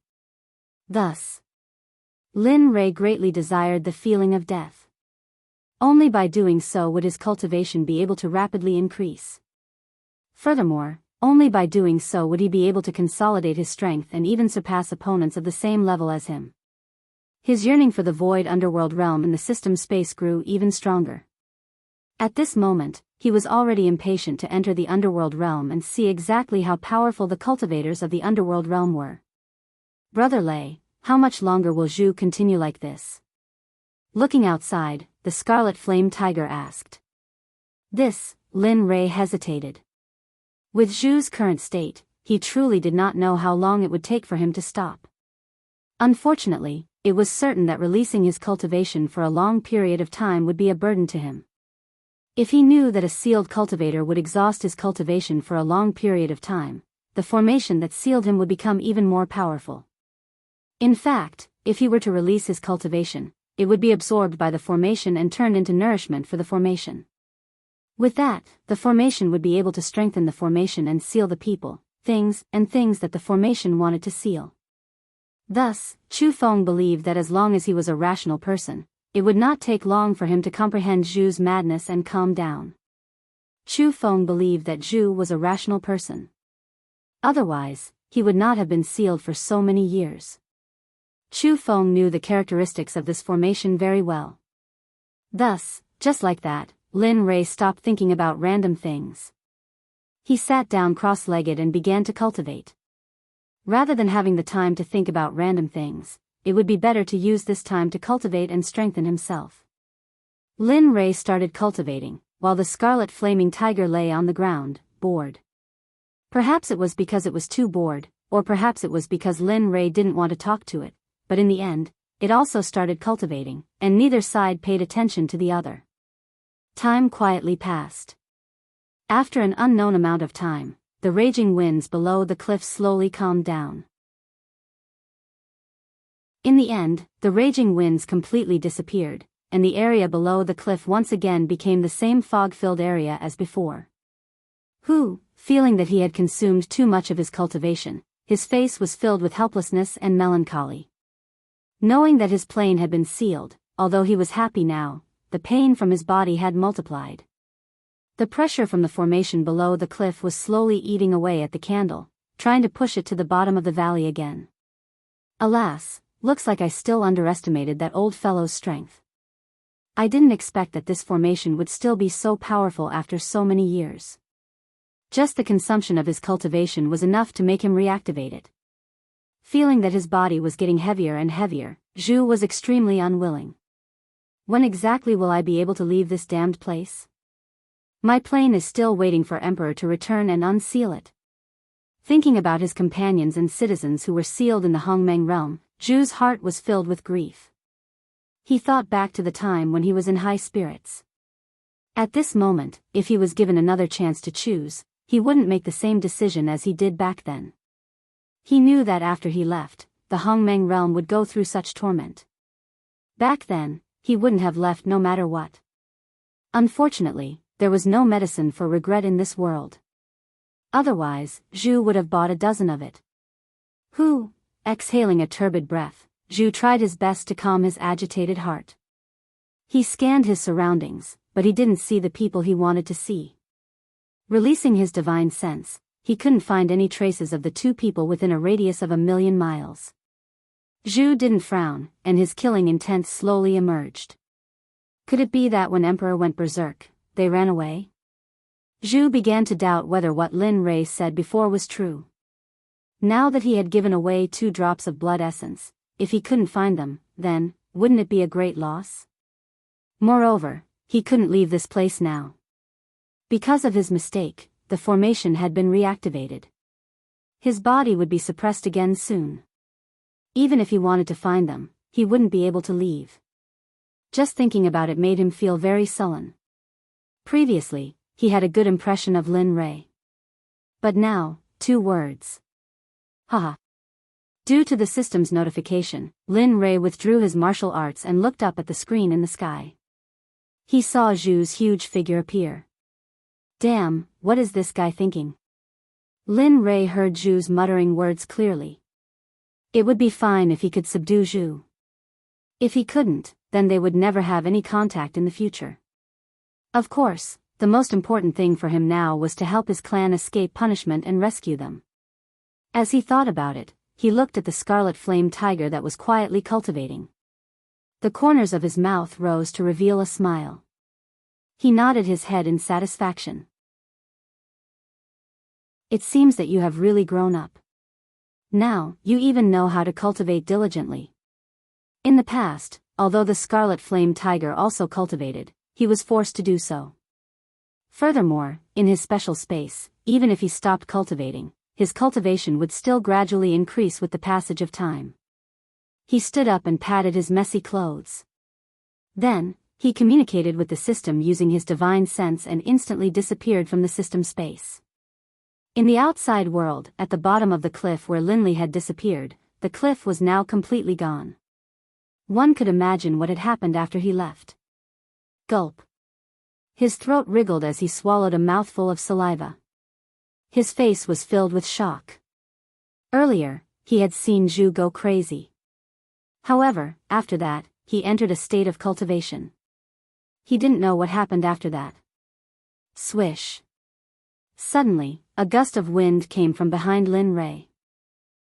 Thus, Lin Rei greatly desired the feeling of death. Only by doing so would his cultivation be able to rapidly increase. Furthermore, only by doing so would he be able to consolidate his strength and even surpass opponents of the same level as him. His yearning for the void underworld realm in the system space grew even stronger. At this moment, he was already impatient to enter the underworld realm and see exactly how powerful the cultivators of the underworld realm were. Brother Lei, how much longer will Zhu continue like this? Looking outside, the scarlet flame tiger asked. This, Lin Rei hesitated. With Zhu's current state, he truly did not know how long it would take for him to stop. Unfortunately, it was certain that releasing his cultivation for a long period of time would be a burden to him. If he knew that a sealed cultivator would exhaust his cultivation for a long period of time, the formation that sealed him would become even more powerful. In fact, if he were to release his cultivation, it would be absorbed by the formation and turned into nourishment for the formation. With that, the formation would be able to strengthen the formation and seal the people, things that the formation wanted to seal. Thus, Chu Feng believed that as long as he was a rational person, it would not take long for him to comprehend Zhu's madness and calm down. Chu Feng believed that Zhu was a rational person. Otherwise, he would not have been sealed for so many years. Chu Feng knew the characteristics of this formation very well. Thus, just like that, Lin Rei stopped thinking about random things. He sat down cross-legged and began to cultivate. Rather than having the time to think about random things, it would be better to use this time to cultivate and strengthen himself. Lin Rei started cultivating, while the scarlet flaming tiger lay on the ground, bored. Perhaps it was because it was too bored, or perhaps it was because Lin Rei didn't want to talk to it, but in the end, it also started cultivating, and neither side paid attention to the other. Time quietly passed. After an unknown amount of time, the raging winds below the cliff slowly calmed down. In the end, the raging winds completely disappeared, and the area below the cliff once again became the same fog-filled area as before. Hu, feeling that he had consumed too much of his cultivation, his face was filled with helplessness and melancholy. Knowing that his plane had been sealed, although he was happy now, the pain from his body had multiplied. The pressure from the formation below the cliff was slowly eating away at the candle, trying to push it to the bottom of the valley again. Alas, looks like I still underestimated that old fellow's strength. I didn't expect that this formation would still be so powerful after so many years. Just the consumption of his cultivation was enough to make him reactivate it. Feeling that his body was getting heavier and heavier, Zhu was extremely unwilling. When exactly will I be able to leave this damned place? My plane is still waiting for Emperor to return and unseal it. Thinking about his companions and citizens who were sealed in the Hongmeng realm, Zhu's heart was filled with grief. He thought back to the time when he was in high spirits. At this moment, if he was given another chance to choose, he wouldn't make the same decision as he did back then. He knew that after he left, the Hongmeng realm would go through such torment. Back then, he wouldn't have left no matter what. Unfortunately, there was no medicine for regret in this world. Otherwise, Zhu would have bought a dozen of it. Exhaling a turbid breath, Zhu tried his best to calm his agitated heart. He scanned his surroundings, but he didn't see the people he wanted to see. Releasing his divine sense, he couldn't find any traces of the two people within a radius of 1,000,000 miles. Zhu didn't frown, and his killing intent slowly emerged. Could it be that when Emperor went berserk, they ran away? Zhu began to doubt whether what Lin Rei said before was true. Now that he had given away 2 drops of blood essence, if he couldn't find them, then, wouldn't it be a great loss? Moreover, he couldn't leave this place now. Because of his mistake, the formation had been reactivated. His body would be suppressed again soon. Even if he wanted to find them, he wouldn't be able to leave. Just thinking about it made him feel very sullen. Previously, he had a good impression of Lin Rei. But now, 2 words. Haha. Due to the system's notification, Lin Rei withdrew his martial arts and looked up at the screen in the sky. He saw Zhu's huge figure appear. Damn, what is this guy thinking? Lin Rei heard Zhu's muttering words clearly. It would be fine if he could subdue Zhu. If he couldn't, then they would never have any contact in the future. Of course, the most important thing for him now was to help his clan escape punishment and rescue them. As he thought about it, he looked at the scarlet flame tiger that was quietly cultivating. The corners of his mouth rose to reveal a smile. He nodded his head in satisfaction. It seems that you have really grown up. Now, you even know how to cultivate diligently. In the past, although the scarlet flame tiger also cultivated, he was forced to do so. Furthermore, in his special space, even if he stopped cultivating, his cultivation would still gradually increase with the passage of time. He stood up and patted his messy clothes. Then, he communicated with the system using his divine sense and instantly disappeared from the system space. In the outside world, at the bottom of the cliff where Linley had disappeared, the cliff was now completely gone. One could imagine what had happened after he left. Gulp. His throat wriggled as he swallowed a mouthful of saliva. His face was filled with shock. Earlier, he had seen Zhu go crazy. However, after that, he entered a state of cultivation. He didn't know what happened after that. Swish. Suddenly, a gust of wind came from behind Lin Rei.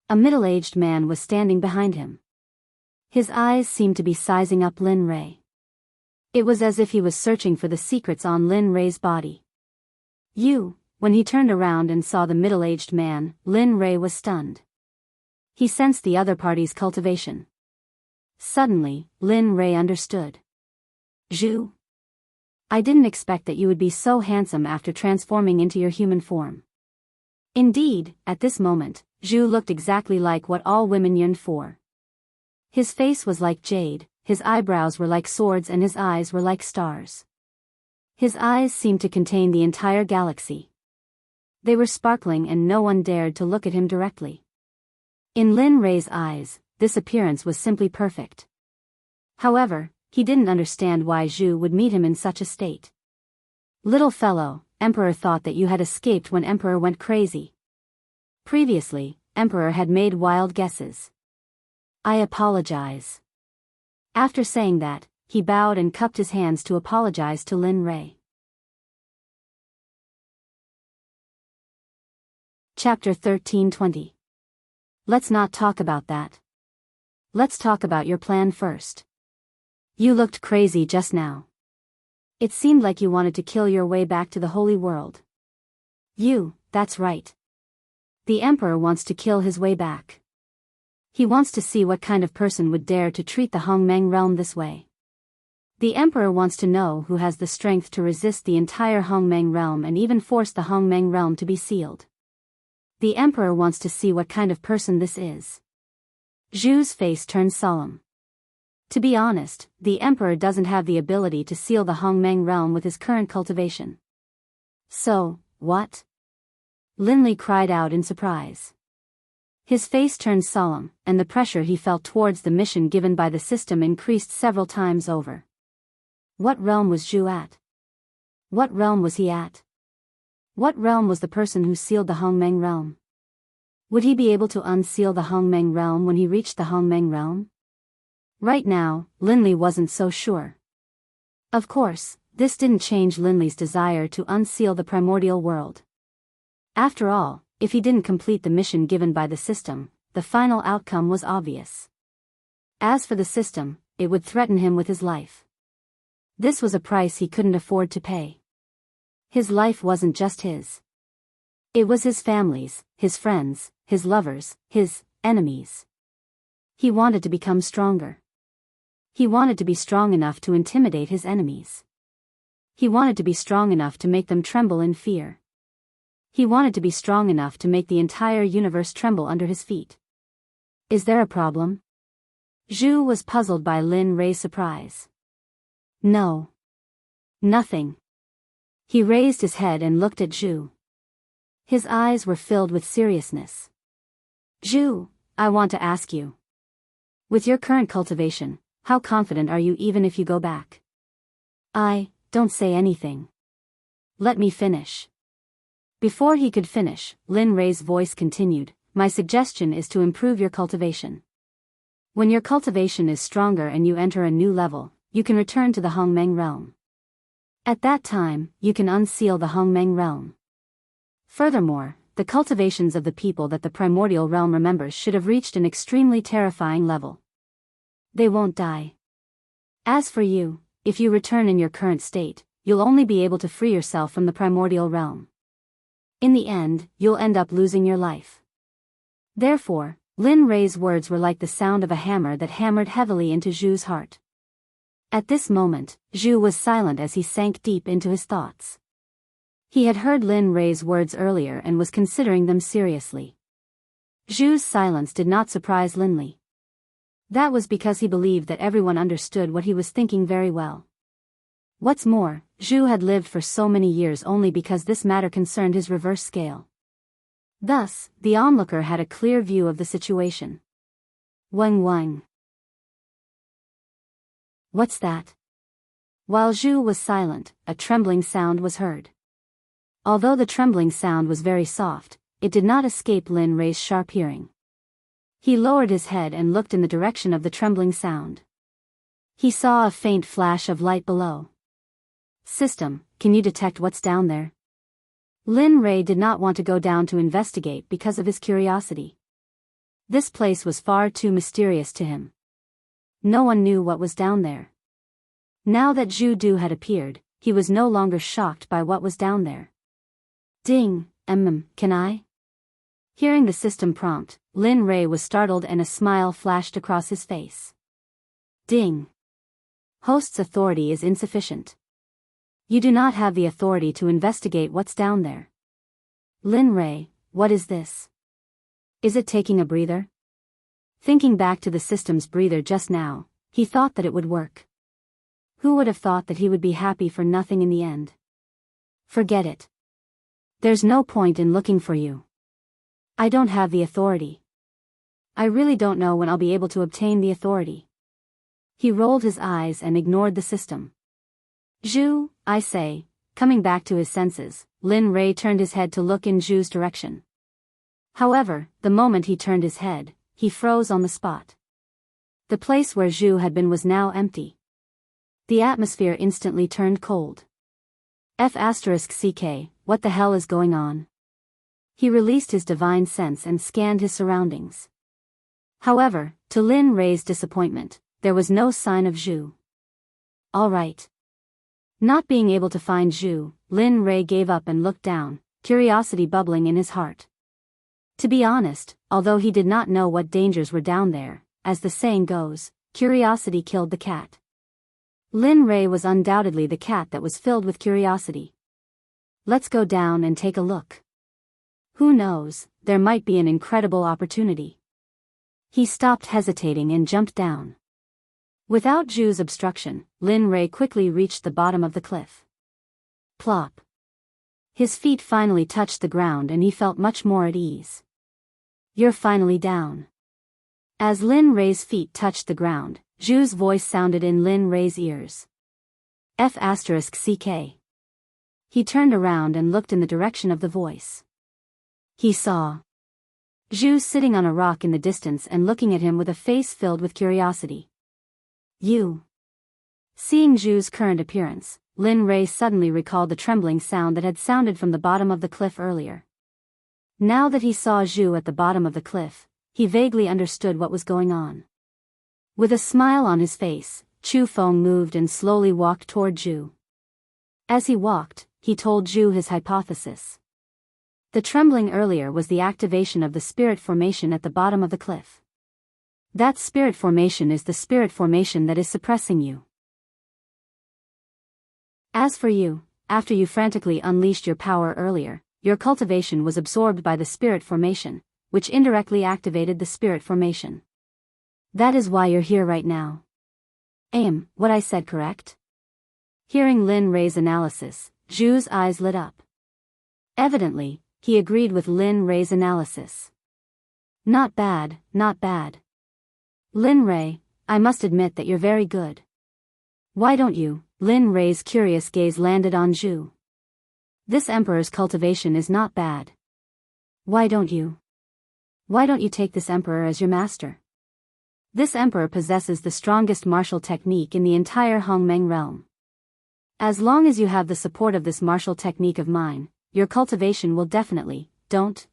A middle-aged man was standing behind him. His eyes seemed to be sizing up Lin Rei. It was as if he was searching for the secrets on Lin Rei's body. When he turned around and saw the middle-aged man, Lin Rei was stunned. He sensed the other party's cultivation. Suddenly, Lin Rei understood. Zhu? I didn't expect that you would be so handsome after transforming into your human form. Indeed, at this moment, Zhu looked exactly like what all women yearned for. His face was like jade, his eyebrows were like swords and his eyes were like stars. His eyes seemed to contain the entire galaxy. They were sparkling and no one dared to look at him directly. In Lin Rei's eyes, this appearance was simply perfect. However, he didn't understand why Zhu would meet him in such a state. Little fellow, Emperor thought that you had escaped when Emperor went crazy. Previously, Emperor had made wild guesses. I apologize. After saying that, he bowed and cupped his hands to apologize to Lin Rei. Chapter 1320. Let's not talk about that. Let's talk about your plan first. You looked crazy just now. It seemed like you wanted to kill your way back to the holy world. That's right. The Emperor wants to kill his way back. He wants to see what kind of person would dare to treat the Hongmeng realm this way. The Emperor wants to know who has the strength to resist the entire Hongmeng realm and even force the Hongmeng realm to be sealed. The Emperor wants to see what kind of person this is. Zhu's face turned solemn. To be honest, the Emperor doesn't have the ability to seal the Hongmeng realm with his current cultivation. So, what? Linley cried out in surprise. His face turned solemn, and the pressure he felt towards the mission given by the system increased several times over. What realm was Zhu at? What realm was he at? What realm was the person who sealed the Hongmeng realm? Would he be able to unseal the Hongmeng realm when he reached the Hongmeng realm? Right now, Linley wasn't so sure. Of course, this didn't change Linley's desire to unseal the primordial world. After all, if he didn't complete the mission given by the system, the final outcome was obvious. As for the system, it would threaten him with his life. This was a price he couldn't afford to pay. His life wasn't just his. It was his family's, his friends, his lovers, his enemies. He wanted to become stronger. He wanted to be strong enough to intimidate his enemies. He wanted to be strong enough to make them tremble in fear. He wanted to be strong enough to make the entire universe tremble under his feet. Is there a problem? Zhu was puzzled by Lin Rei's surprise. No. Nothing. He raised his head and looked at Zhu. His eyes were filled with seriousness. Zhu, I want to ask you. With your current cultivation, how confident are you even if you go back? Don't say anything. Let me finish. Before he could finish, Lin Rei's voice continued, my suggestion is to improve your cultivation. When your cultivation is stronger and you enter a new level, you can return to the Hongmeng realm. At that time, you can unseal the Hongmeng realm. Furthermore, the cultivations of the people that the primordial realm remembers should have reached an extremely terrifying level. They won't die. As for you, if you return in your current state, you'll only be able to free yourself from the primordial realm. In the end, you'll end up losing your life. Therefore, Lin Rei's words were like the sound of a hammer that hammered heavily into Zhu's heart. At this moment, Zhu was silent as he sank deep into his thoughts. He had heard Lin Rei's words earlier and was considering them seriously. Zhu's silence did not surprise Linley. That was because he believed that everyone understood what he was thinking very well. What's more, Zhu had lived for so many years only because this matter concerned his reverse scale. Thus, the onlooker had a clear view of the situation. Wang Wang. What's that? While Zhu was silent, a trembling sound was heard. Although the trembling sound was very soft, it did not escape Lin Rei's sharp hearing. He lowered his head and looked in the direction of the trembling sound. He saw a faint flash of light below. System, can you detect what's down there? Lin Rei did not want to go down to investigate because of his curiosity. This place was far too mysterious to him. No one knew what was down there. Now that Zhu Du had appeared, he was no longer shocked by what was down there. Ding, can I? Hearing the system prompt, Lin Rei was startled and a smile flashed across his face. Ding. Host's authority is insufficient. You do not have the authority to investigate what's down there. Lin Rei, what is this? Is it taking a breather? Thinking back to the system's breather just now, he thought that it would work. Who would have thought that he would be happy for nothing in the end? Forget it. There's no point in looking for you. I don't have the authority. I really don't know when I'll be able to obtain the authority. He rolled his eyes and ignored the system. Zhu, I say, coming back to his senses, Lin Rei turned his head to look in Zhu's direction. However, the moment he turned his head, he froze on the spot. The place where Zhu had been was now empty. The atmosphere instantly turned cold. F***ck, what the hell is going on? He released his divine sense and scanned his surroundings. However, to Lin Rei's disappointment, there was no sign of Zhu. All right. Not being able to find Zhu, Lin Rei gave up and looked down, curiosity bubbling in his heart. To be honest, although he did not know what dangers were down there, as the saying goes, curiosity killed the cat. Lin Rei was undoubtedly the cat that was filled with curiosity. Let's go down and take a look. Who knows, there might be an incredible opportunity. He stopped hesitating and jumped down. Without Zhu's obstruction, Lin Rei quickly reached the bottom of the cliff. Plop. His feet finally touched the ground and he felt much more at ease. You're finally down. As Lin Rei's feet touched the ground, Zhu's voice sounded in Lin Rei's ears. F***CK. He turned around and looked in the direction of the voice. He saw Zhu sitting on a rock in the distance and looking at him with a face filled with curiosity. You. Seeing Zhu's current appearance, Lin Rei suddenly recalled the trembling sound that had sounded from the bottom of the cliff earlier. Now that he saw Zhu at the bottom of the cliff, he vaguely understood what was going on. With a smile on his face, Chu Feng moved and slowly walked toward Zhu. As he walked, he told Zhu his hypothesis. The trembling earlier was the activation of the spirit formation at the bottom of the cliff. That spirit formation is the spirit formation that is suppressing you. As for you, after you frantically unleashed your power earlier, your cultivation was absorbed by the spirit formation, which indirectly activated the spirit formation. That is why you're here right now. What I said correct? Hearing Lin Rei's analysis, Zhu's eyes lit up. Evidently, he agreed with Lin Rei's analysis. Not bad, not bad. Lin Rei, I must admit that you're very good. Why don't you? Lin Rei's curious gaze landed on Zhu. This emperor's cultivation is not bad. Why don't you? Why don't you take this emperor as your master? This emperor possesses the strongest martial technique in the entire Hongmeng realm. As long as you have the support of this martial technique of mine, your cultivation will definitely, don't.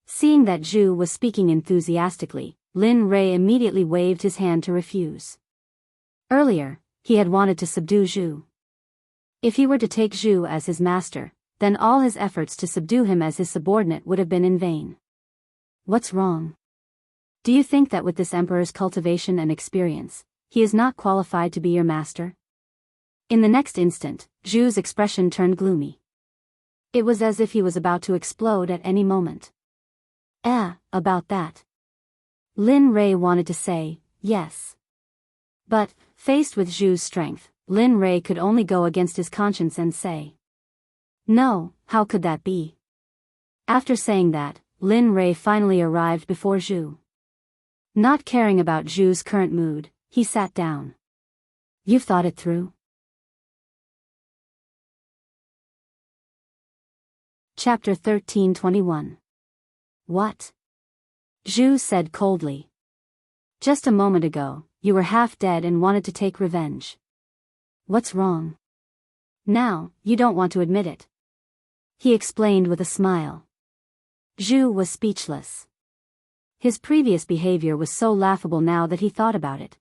Seeing that Zhu was speaking enthusiastically, Lin Rei immediately waved his hand to refuse. Earlier, he had wanted to subdue Zhu. If he were to take Zhu as his master, then all his efforts to subdue him as his subordinate would have been in vain. What's wrong? Do you think that with this emperor's cultivation and experience, he is not qualified to be your master? In the next instant, Zhu's expression turned gloomy. It was as if he was about to explode at any moment. About that. Lin Rei wanted to say, yes. But, faced with Zhu's strength, Lin Rei could only go against his conscience and say, no, how could that be? After saying that, Lin Rei finally arrived before Zhu. Not caring about Zhu's current mood, he sat down. You've thought it through? Chapter 1321. What? Zhu said coldly. Just a moment ago, you were half dead and wanted to take revenge. What's wrong? Now, you don't want to admit it. He explained with a smile. Zhu was speechless. His previous behavior was so laughable now that he thought about it.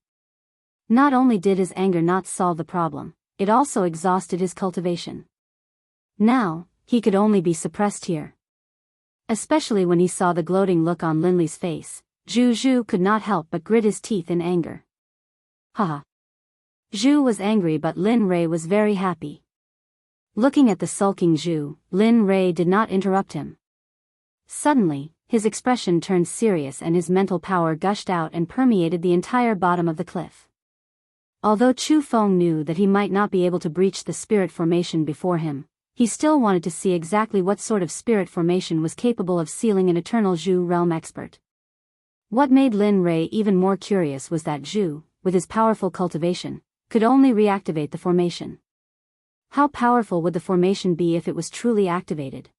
Not only did his anger not solve the problem, it also exhausted his cultivation. Now, he could only be suppressed here. Especially when he saw the gloating look on Linley's face, Zhu could not help but grit his teeth in anger. Haha. Zhu was angry but Lin Rei was very happy. Looking at the sulking Zhu, Lin Rei did not interrupt him. Suddenly, his expression turned serious and his mental power gushed out and permeated the entire bottom of the cliff. Although Chu Feng knew that he might not be able to breach the spirit formation before him, he still wanted to see exactly what sort of spirit formation was capable of sealing an eternal Zhu realm expert. What made Lin Rei even more curious was that Zhu, with his powerful cultivation, could only reactivate the formation. How powerful would the formation be if it was truly activated?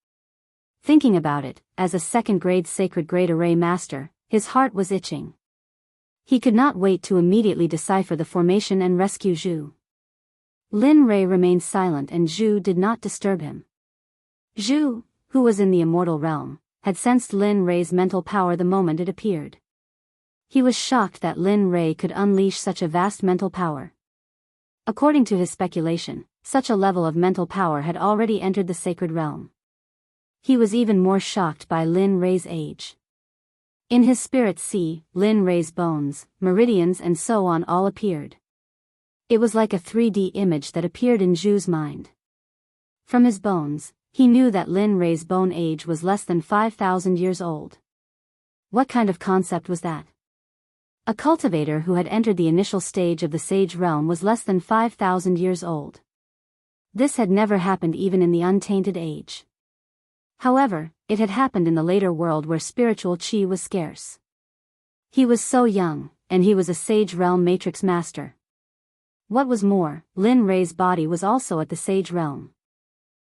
Thinking about it, as a second-grade sacred grade array master, his heart was itching. He could not wait to immediately decipher the formation and rescue Zhu. Lin Rei remained silent and Zhu did not disturb him. Zhu, who was in the immortal realm, had sensed Lin Rei's mental power the moment it appeared. He was shocked that Lin Rei could unleash such a vast mental power. According to his speculation, such a level of mental power had already entered the sacred realm. He was even more shocked by Lin Rei's age. In his spirit sea, Lin Rei's bones, meridians and so on all appeared. It was like a 3D image that appeared in Zhu's mind. From his bones, he knew that Lin Rei's bone age was less than 5,000 years old. What kind of concept was that? A cultivator who had entered the initial stage of the sage realm was less than 5,000 years old. This had never happened even in the untainted age. However, it had happened in the later world where spiritual chi was scarce. He was so young, and he was a sage realm matrix master. What was more, Lin Rei's body was also at the sage realm.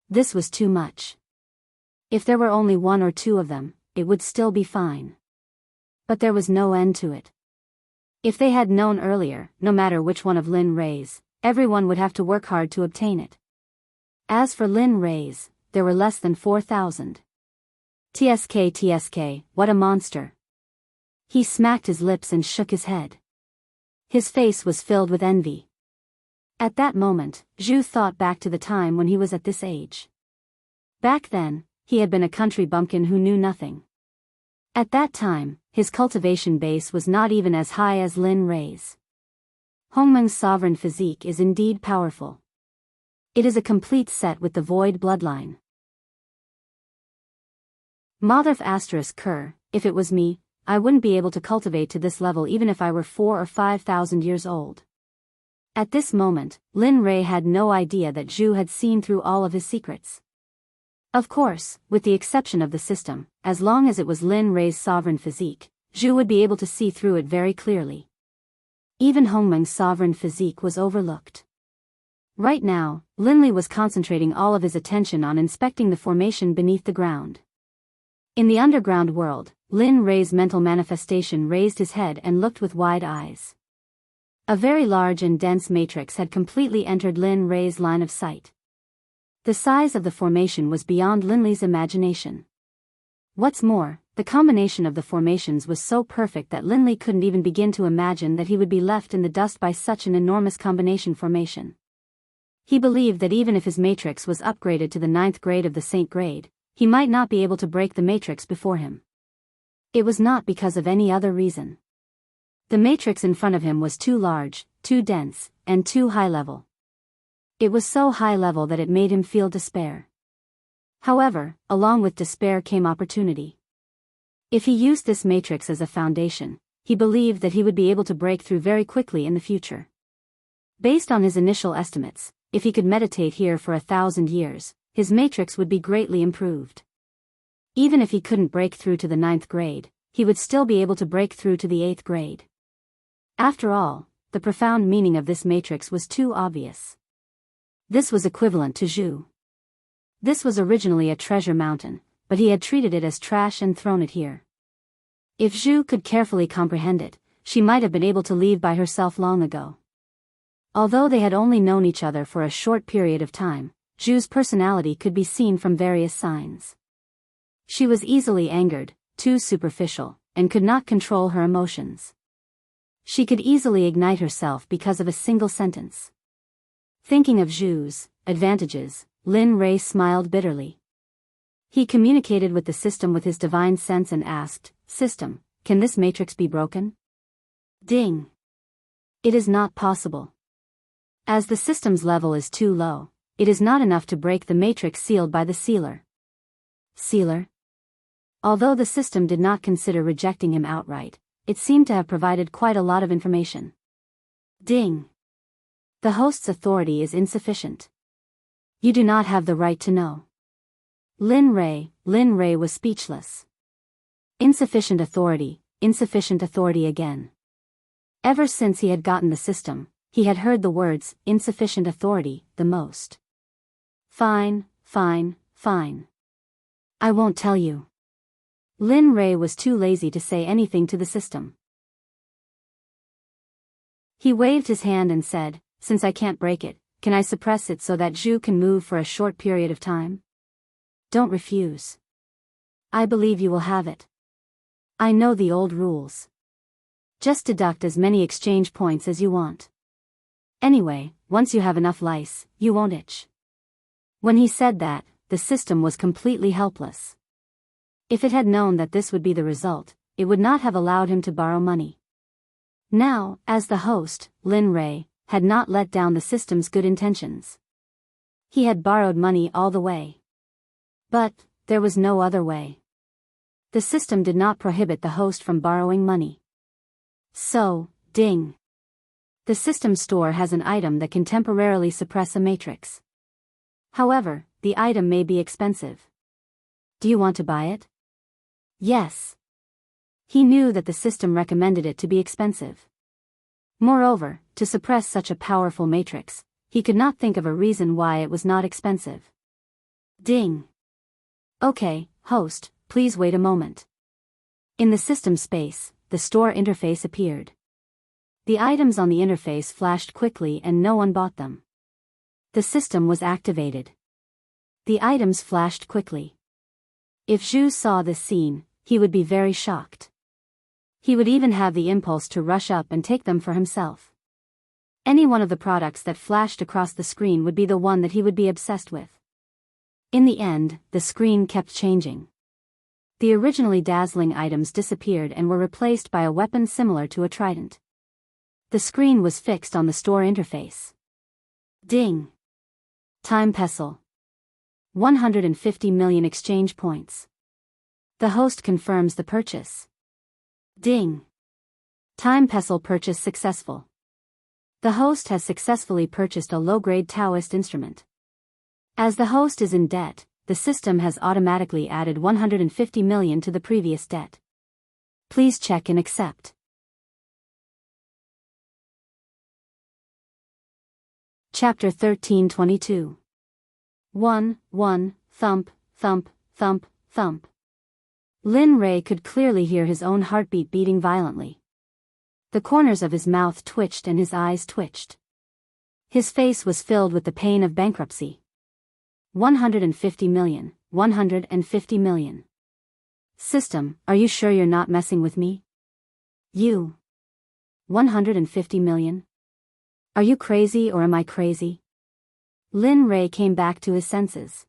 This was too much. If there were only one or two of them, it would still be fine. But there was no end to it. If they had known earlier, no matter which one of Lin Rei's, everyone would have to work hard to obtain it. As for Lin Rei's, there were less than 4,000. TSK, what a monster. He smacked his lips and shook his head. His face was filled with envy. At that moment, Zhu thought back to the time when he was at this age. Back then, he had been a country bumpkin who knew nothing. At that time, his cultivation base was not even as high as Lin Rei's. Hongmeng's sovereign physique is indeed powerful. It is a complete set with the void bloodline. Motherf asterisk Ker, if it was me, I wouldn't be able to cultivate to this level even if I were 4 or 5,000 years old. At this moment, Lin Rei had no idea that Zhu had seen through all of his secrets. Of course, with the exception of the system, as long as it was Lin Rei's sovereign physique, Zhu would be able to see through it very clearly. Even Hongmeng's sovereign physique was overlooked. Right now, Linli was concentrating all of his attention on inspecting the formation beneath the ground. In the underground world, Lin Rei's mental manifestation raised his head and looked with wide eyes. A very large and dense matrix had completely entered Lin Rei's line of sight. The size of the formation was beyond Linli's imagination. What's more, the combination of the formations was so perfect that Linli couldn't even begin to imagine that he would be left in the dust by such an enormous combination formation. He believed that even if his matrix was upgraded to the 9th grade of the Saint grade, he might not be able to break the matrix before him. It was not because of any other reason. The matrix in front of him was too large, too dense, and too high level. It was so high level that it made him feel despair. However, along with despair came opportunity. If he used this matrix as a foundation, he believed that he would be able to break through very quickly in the future. Based on his initial estimates, if he could meditate here for 1,000 years, his matrix would be greatly improved. Even if he couldn't break through to the 9th grade, he would still be able to break through to the 8th grade. After all, the profound meaning of this matrix was too obvious. This was equivalent to Zhu. This was originally a treasure mountain, but he had treated it as trash and thrown it here. If Zhu could carefully comprehend it, she might have been able to leave by herself long ago. Although they had only known each other for a short period of time, Zhu's personality could be seen from various signs. She was easily angered, too superficial, and could not control her emotions. She could easily ignite herself because of a single sentence. Thinking of Zhu's advantages, Lin Rei smiled bitterly. He communicated with the system with his divine sense and asked, "System, can this matrix be broken?" Ding! It is not possible. As the system's level is too low, it is not enough to break the matrix sealed by the sealer. Sealer? Although the system did not consider rejecting him outright, it seemed to have provided quite a lot of information. Ding! The host's authority is insufficient. You do not have the right to know. Lin Rei was speechless. Insufficient authority again. Ever since he had gotten the system, he had heard the words, insufficient authority, the most. Fine. I won't tell you. Lin Rei was too lazy to say anything to the system. He waved his hand and said, "Since I can't break it, can I suppress it so that Zhu can move for a short period of time? Don't refuse. I believe you will have it. I know the old rules. Just deduct as many exchange points as you want. Anyway, once you have enough lice, you won't itch." When he said that, the system was completely helpless. If it had known that this would be the result, it would not have allowed him to borrow money. Now, as the host, Lin Rei had not let down the system's good intentions. He had borrowed money all the way. But there was no other way. The system did not prohibit the host from borrowing money. So, ding. The system store has an item that can temporarily suppress a matrix. However, the item may be expensive. Do you want to buy it? Yes. He knew that the system recommended it to be expensive. Moreover, to suppress such a powerful matrix, he could not think of a reason why it was not expensive. Ding. Okay, host, please wait a moment. In the system space, the store interface appeared. The items on the interface flashed quickly and no one bought them. The system was activated. The items flashed quickly. If Zhu saw this scene, he would be very shocked. He would even have the impulse to rush up and take them for himself. Any one of the products that flashed across the screen would be the one that he would be obsessed with. In the end, the screen kept changing. The originally dazzling items disappeared and were replaced by a weapon similar to a trident. The screen was fixed on the store interface. Ding. Time pestle. 150 million exchange points. The host confirms the purchase. Ding. Time pestle purchase successful. The host has successfully purchased a low-grade Taoist instrument. As the host is in debt, the system has automatically added 150 million to the previous debt. Please check and accept. Chapter 13:22. 1, thump, thump, thump, thump. Lin Rei could clearly hear his own heartbeat beating violently. The corners of his mouth twitched and his eyes twitched. His face was filled with the pain of bankruptcy. 150 million, 150 million. System, are you sure you're not messing with me? You. 150 million? Are you crazy or am I crazy? Lin Rei came back to his senses.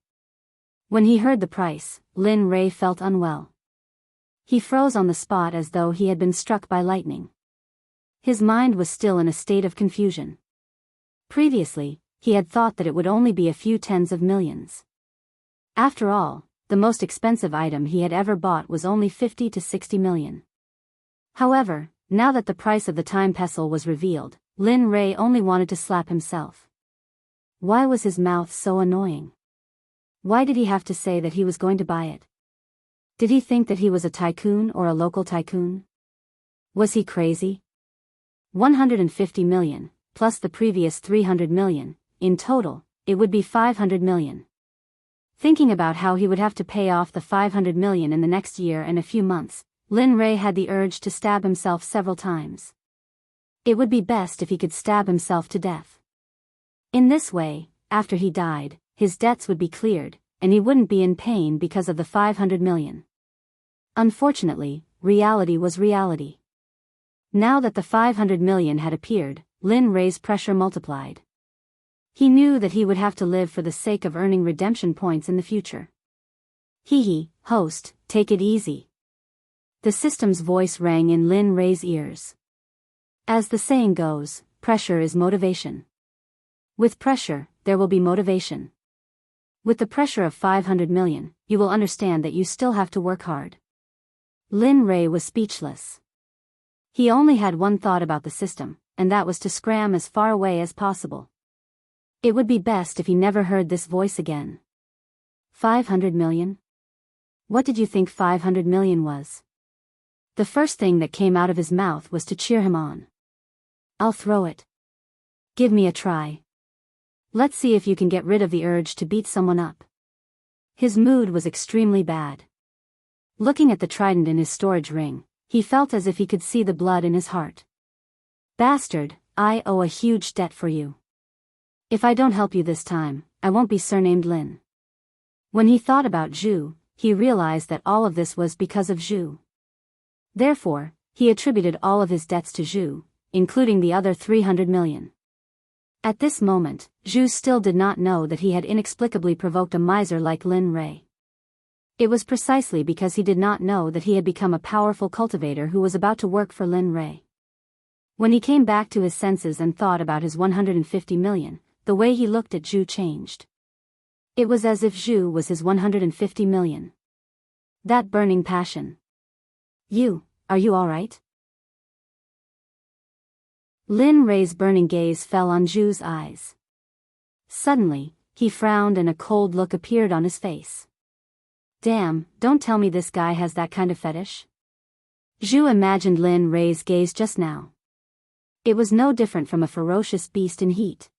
When he heard the price, Lin Rei felt unwell. He froze on the spot as though he had been struck by lightning. His mind was still in a state of confusion. Previously, he had thought that it would only be a few tens of millions. After all, the most expensive item he had ever bought was only 50 to 60 million. However, now that the price of the time pestle was revealed, Lin Rei only wanted to slap himself. Why was his mouth so annoying? Why did he have to say that he was going to buy it? Did he think that he was a tycoon or a local tycoon? Was he crazy? 150 million, plus the previous 300 million, in total, it would be 500 million. Thinking about how he would have to pay off the 500 million in the next year and a few months, Lin Rei had the urge to stab himself several times. It would be best if he could stab himself to death. In this way, after he died, his debts would be cleared, and he wouldn't be in pain because of the 500 million. Unfortunately, reality was reality. Now that the 500 million had appeared, Lin Rei's pressure multiplied. He knew that he would have to live for the sake of earning redemption points in the future. Hee, host, take it easy. The system's voice rang in Lin Rei's ears. As the saying goes, pressure is motivation. With pressure, there will be motivation. With the pressure of 500 million, you will understand that you still have to work hard. Lin Rei was speechless. He only had one thought about the system, and that was to scram as far away as possible. It would be best if he never heard this voice again. 500 million? What did you think 500 million was? The first thing that came out of his mouth was to cheer him on. I'll throw it. Give me a try. Let's see if you can get rid of the urge to beat someone up. His mood was extremely bad. Looking at the trident in his storage ring, he felt as if he could see the blood in his heart. Bastard, I owe a huge debt for you. If I don't help you this time, I won't be surnamed Lin. When he thought about Zhu, he realized that all of this was because of Zhu. Therefore, he attributed all of his debts to Zhu, including the other 300 million. At this moment, Zhu still did not know that he had inexplicably provoked a miser like Lin Rei. It was precisely because he did not know that he had become a powerful cultivator who was about to work for Lin Rei. When he came back to his senses and thought about his 150 million, the way he looked at Zhu changed. It was as if Zhu was his 150 million. That burning passion. Are you all right? Lin Rei's burning gaze fell on Zhu's eyes. Suddenly, he frowned and a cold look appeared on his face. Damn, don't tell me this guy has that kind of fetish. Zhu imagined Lin Rei's gaze just now. It was no different from a ferocious beast in heat.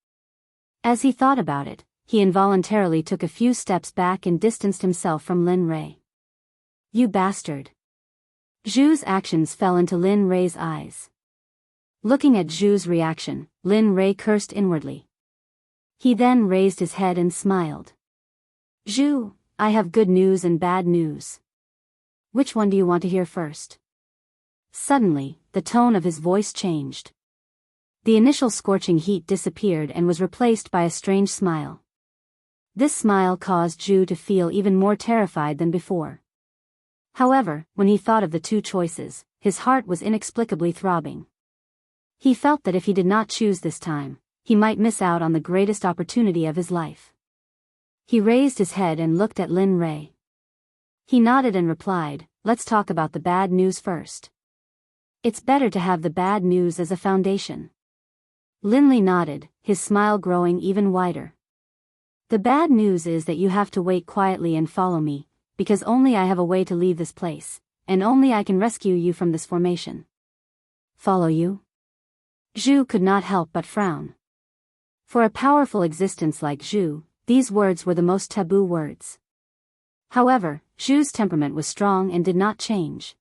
As he thought about it, he involuntarily took a few steps back and distanced himself from Lin Rei. You bastard. Zhu's actions fell into Lin Rei's eyes. Looking at Zhu's reaction, Lin Rei cursed inwardly. He then raised his head and smiled. Zhu, I have good news and bad news. Which one do you want to hear first? Suddenly, the tone of his voice changed. The initial scorching heat disappeared and was replaced by a strange smile. This smile caused Zhu to feel even more terrified than before. However, when he thought of the two choices, his heart was inexplicably throbbing. He felt that if he did not choose this time, he might miss out on the greatest opportunity of his life. He raised his head and looked at Lin Rei. He nodded and replied, let's talk about the bad news first. It's better to have the bad news as a foundation. Lin Li nodded, his smile growing even wider. The bad news is that you have to wait quietly and follow me, because only I have a way to leave this place, and only I can rescue you from this formation. Follow you? Zhu could not help but frown. For a powerful existence like Zhu, these words were the most taboo words. However, Zhu's temperament was strong and did not change.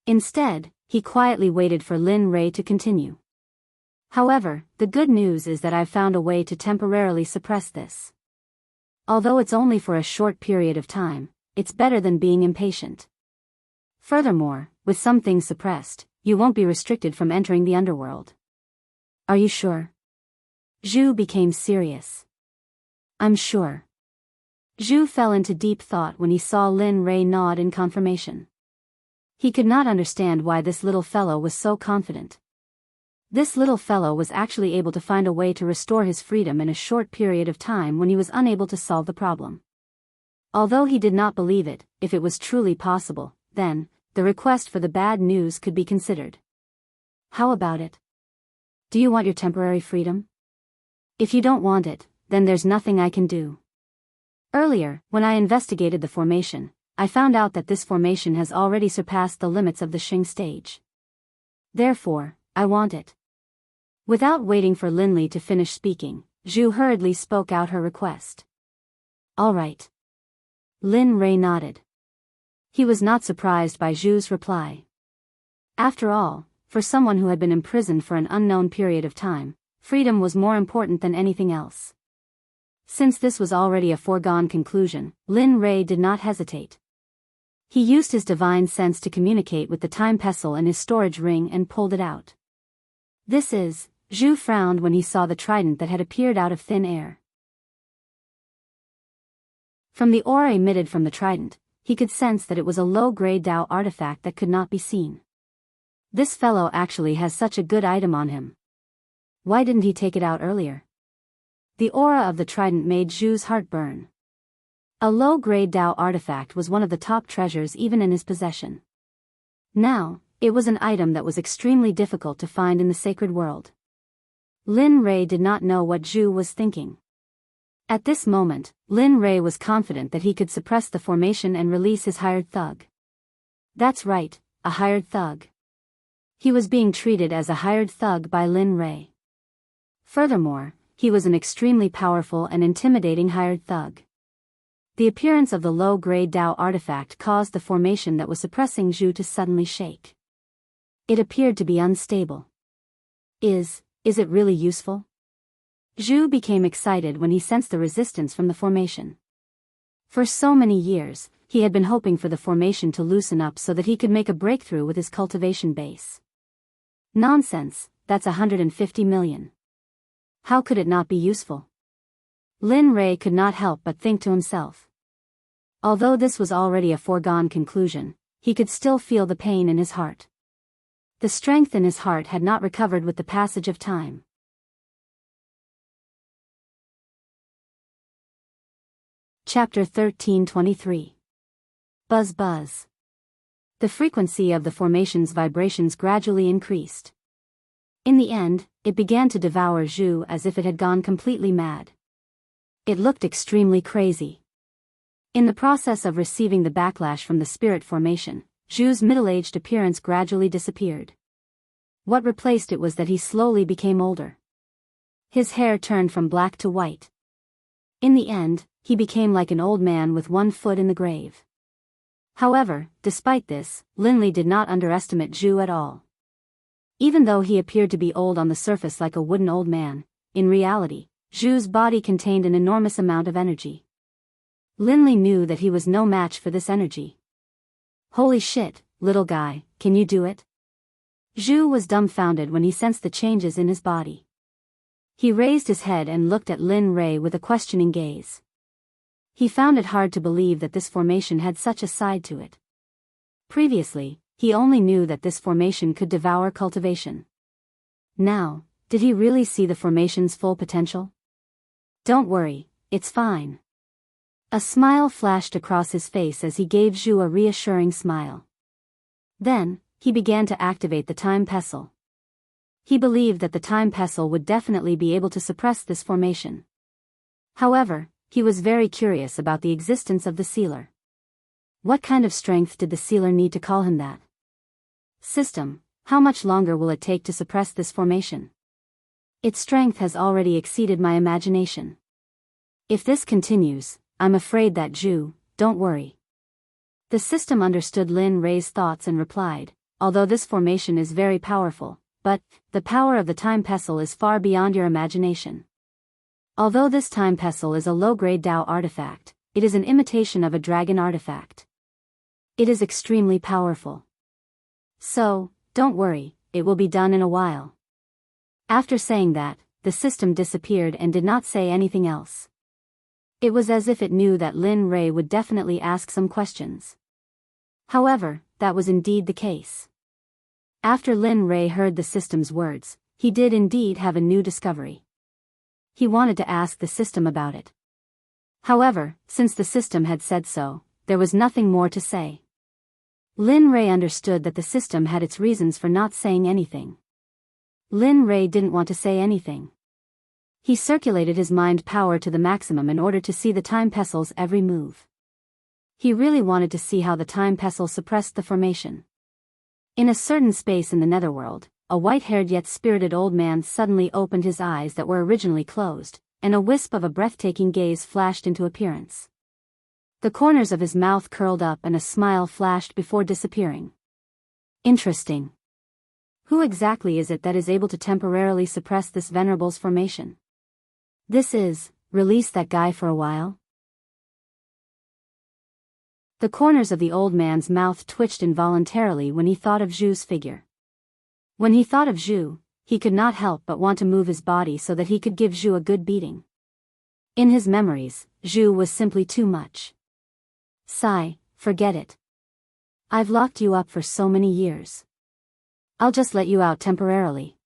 Instead, he quietly waited for Lin Rei to continue. However, the good news is that I've found a way to temporarily suppress this. Although it's only for a short period of time, it's better than being impatient. Furthermore, with some things suppressed, you won't be restricted from entering the underworld. Are you sure? Zhu became serious. I'm sure. Zhu fell into deep thought when he saw Lin Rei nod in confirmation. He could not understand why this little fellow was so confident. This little fellow was actually able to find a way to restore his freedom in a short period of time when he was unable to solve the problem. Although he did not believe it, if it was truly possible, then, the request for the bad news could be considered. How about it? Do you want your temporary freedom? If you don't want it, then there's nothing I can do. Earlier, when I investigated the formation, I found out that this formation has already surpassed the limits of the Xing stage. Therefore, I want it. Without waiting for Lin Li to finish speaking, Zhu hurriedly spoke out her request. All right. Lin Rei nodded. He was not surprised by Zhu's reply. After all, for someone who had been imprisoned for an unknown period of time, freedom was more important than anything else. Since this was already a foregone conclusion, Lin Rei did not hesitate. He used his divine sense to communicate with the time pestle in his storage ring and pulled it out. This is, Zhu frowned when he saw the trident that had appeared out of thin air. From the aura emitted from the trident, he could sense that it was a low-grade Dao artifact that could not be seen. This fellow actually has such a good item on him. Why didn't he take it out earlier? The aura of the trident made Zhu's heart burn. A low-grade Dao artifact was one of the top treasures even in his possession. Now, it was an item that was extremely difficult to find in the sacred world. Lin Rei did not know what Zhu was thinking. At this moment, Lin Rei was confident that he could suppress the formation and release his hired thug. That's right, a hired thug. He was being treated as a hired thug by Lin Rei. Furthermore, he was an extremely powerful and intimidating hired thug. The appearance of the low-grade Dao artifact caused the formation that was suppressing Zhu to suddenly shake. It appeared to be unstable. Is it really useful? Zhu became excited when he sensed the resistance from the formation. For so many years, he had been hoping for the formation to loosen up so that he could make a breakthrough with his cultivation base. Nonsense, that's 150 million. How could it not be useful? Lin Rei could not help but think to himself. Although this was already a foregone conclusion, he could still feel the pain in his heart. The strength in his heart had not recovered with the passage of time. Chapter 1323. Buzz Buzz. The frequency of the formation's vibrations gradually increased. In the end, it began to devour Zhu as if it had gone completely mad. It looked extremely crazy. In the process of receiving the backlash from the spirit formation, Zhu's middle-aged appearance gradually disappeared. What replaced it was that he slowly became older. His hair turned from black to white. In the end, he became like an old man with one foot in the grave. However, despite this, Linley did not underestimate Zhu at all. Even though he appeared to be old on the surface like a wooden old man, in reality, Zhu's body contained an enormous amount of energy. Linley knew that he was no match for this energy. Holy shit, little guy, can you do it? Zhu was dumbfounded when he sensed the changes in his body. He raised his head and looked at Lin Ray with a questioning gaze. He found it hard to believe that this formation had such a side to it. Previously, he only knew that this formation could devour cultivation. Now, did he really see the formation's full potential? Don't worry, it's fine. A smile flashed across his face as he gave Zhu a reassuring smile. Then, he began to activate the time pestle. He believed that the time pestle would definitely be able to suppress this formation. However, he was very curious about the existence of the sealer. What kind of strength did the sealer need to call him that? System, how much longer will it take to suppress this formation? Its strength has already exceeded my imagination. If this continues, I'm afraid that Zhu, don't worry. The system understood Lin Ray's thoughts and replied, although this formation is very powerful, but the power of the time pestle is far beyond your imagination. Although this time pestle is a low-grade Dao artifact, it is an imitation of a dragon artifact. It is extremely powerful. So, don't worry, it will be done in a while. After saying that, the system disappeared and did not say anything else. It was as if it knew that Lin Ray would definitely ask some questions. However, that was indeed the case. After Lin Ray heard the system's words, he did indeed have a new discovery. He wanted to ask the system about it. However, since the system had said so, there was nothing more to say. Lin Ray understood that the system had its reasons for not saying anything. Lin Ray didn't want to say anything. He circulated his mind power to the maximum in order to see the time pestle's every move. He really wanted to see how the time pestle suppressed the formation. In a certain space in the netherworld, a white-haired yet spirited old man suddenly opened his eyes that were originally closed, and a wisp of a breathtaking gaze flashed into appearance. The corners of his mouth curled up and a smile flashed before disappearing. Interesting. Who exactly is it that is able to temporarily suppress this venerable's formation? This is, release that guy for a while? The corners of the old man's mouth twitched involuntarily when he thought of Zhu's figure. When he thought of Zhu, he could not help but want to move his body so that he could give Zhu a good beating. In his memories, Zhu was simply too much. Sigh, forget it. I've locked you up for so many years. I'll just let you out temporarily.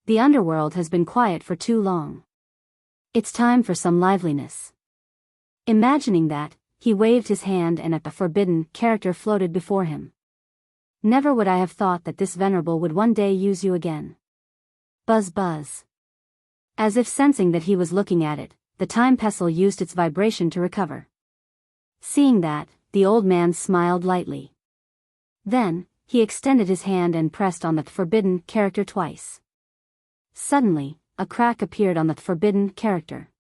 The underworld has been quiet for too long. It's time for some liveliness. Imagining that, he waved his hand and a forbidden character floated before him. Never would I have thought that this venerable would one day use you again. Buzz buzz. As if sensing that he was looking at it, the time pestle used its vibration to recover. Seeing that, the old man smiled lightly. Then, he extended his hand and pressed on the forbidden character twice. Suddenly, a crack appeared on the forbidden character.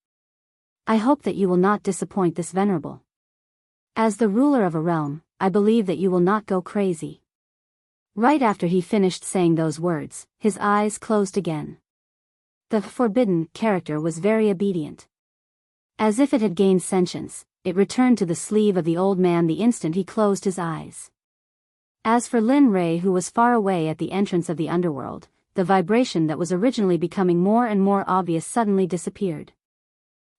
I hope that you will not disappoint this venerable. As the ruler of a realm, I believe that you will not go crazy. Right after he finished saying those words, his eyes closed again. The forbidden character was very obedient. As if it had gained sentience, it returned to the sleeve of the old man the instant he closed his eyes. As for Lin Ray, who was far away at the entrance of the underworld, the vibration that was originally becoming more and more obvious suddenly disappeared.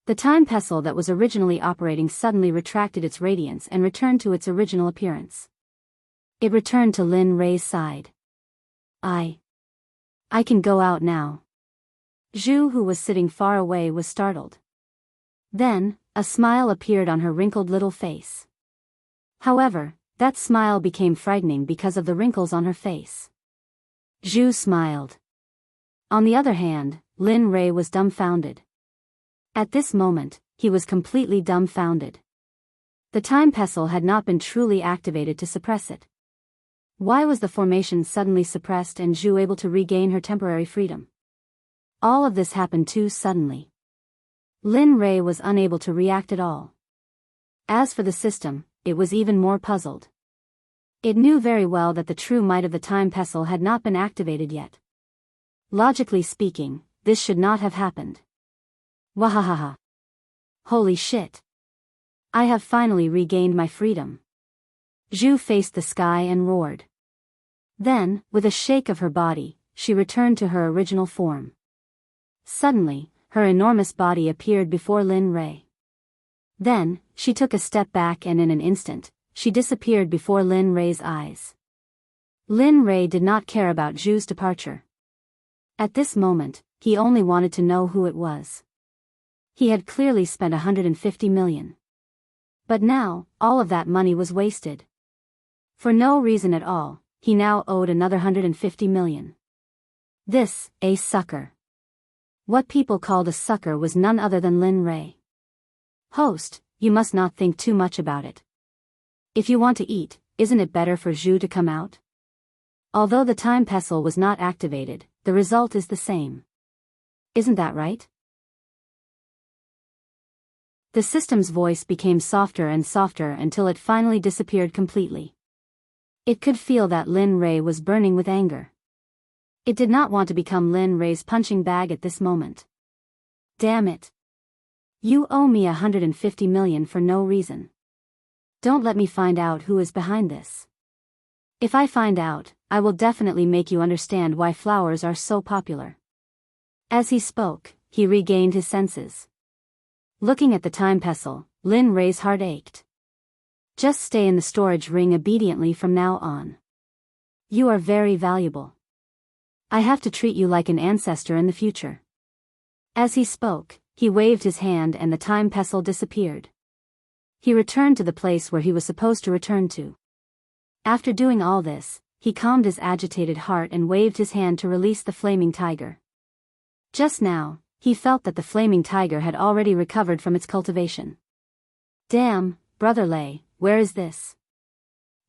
The time pestle that was originally operating suddenly retracted its radiance and returned to its original appearance. It returned to Lin Ray's side. I can go out now. Zhu, who was sitting far away, was startled. Then, a smile appeared on her wrinkled little face. However, that smile became frightening because of the wrinkles on her face. Zhu smiled. On the other hand, Lin Rei was dumbfounded. At this moment, he was completely dumbfounded. The time pestle had not been truly activated to suppress it. Why was the formation suddenly suppressed and Zhu able to regain her temporary freedom? All of this happened too suddenly. Lin Rei was unable to react at all. As for the system, it was even more puzzled. It knew very well that the true might of the time pestle had not been activated yet. Logically speaking, this should not have happened. Wahahaha. Holy shit. I have finally regained my freedom. Zhu faced the sky and roared. Then, with a shake of her body, she returned to her original form. Suddenly, her enormous body appeared before Lin Rei. Then, she took a step back and in an instant, she disappeared before Lin Rei's eyes. Lin Rei did not care about Zhu's departure. At this moment, he only wanted to know who it was. He had clearly spent 150 million. But now, all of that money was wasted. For no reason at all, he now owed another 150 million. This, a sucker. What people called a sucker was none other than Lin Rei. Host, you must not think too much about it. If you want to eat, isn't it better for Zhu to come out? Although the time pestle was not activated, the result is the same. Isn't that right? The system's voice became softer and softer until it finally disappeared completely. It could feel that Lin Rei was burning with anger. It did not want to become Lin Rei's punching bag at this moment. Damn it. You owe me 150 million for no reason. Don't let me find out who is behind this. If I find out, I will definitely make you understand why flowers are so popular. As he spoke, he regained his senses. Looking at the time pestle, Lin Rei's heart ached. Just stay in the storage ring obediently from now on. You are very valuable. I have to treat you like an ancestor in the future. As he spoke, he waved his hand and the time pestle disappeared. He returned to the place where he was supposed to return to. After doing all this, he calmed his agitated heart and waved his hand to release the flaming tiger. Just now, he felt that the flaming tiger had already recovered from its cultivation. Damn, Brother Lei, where is this?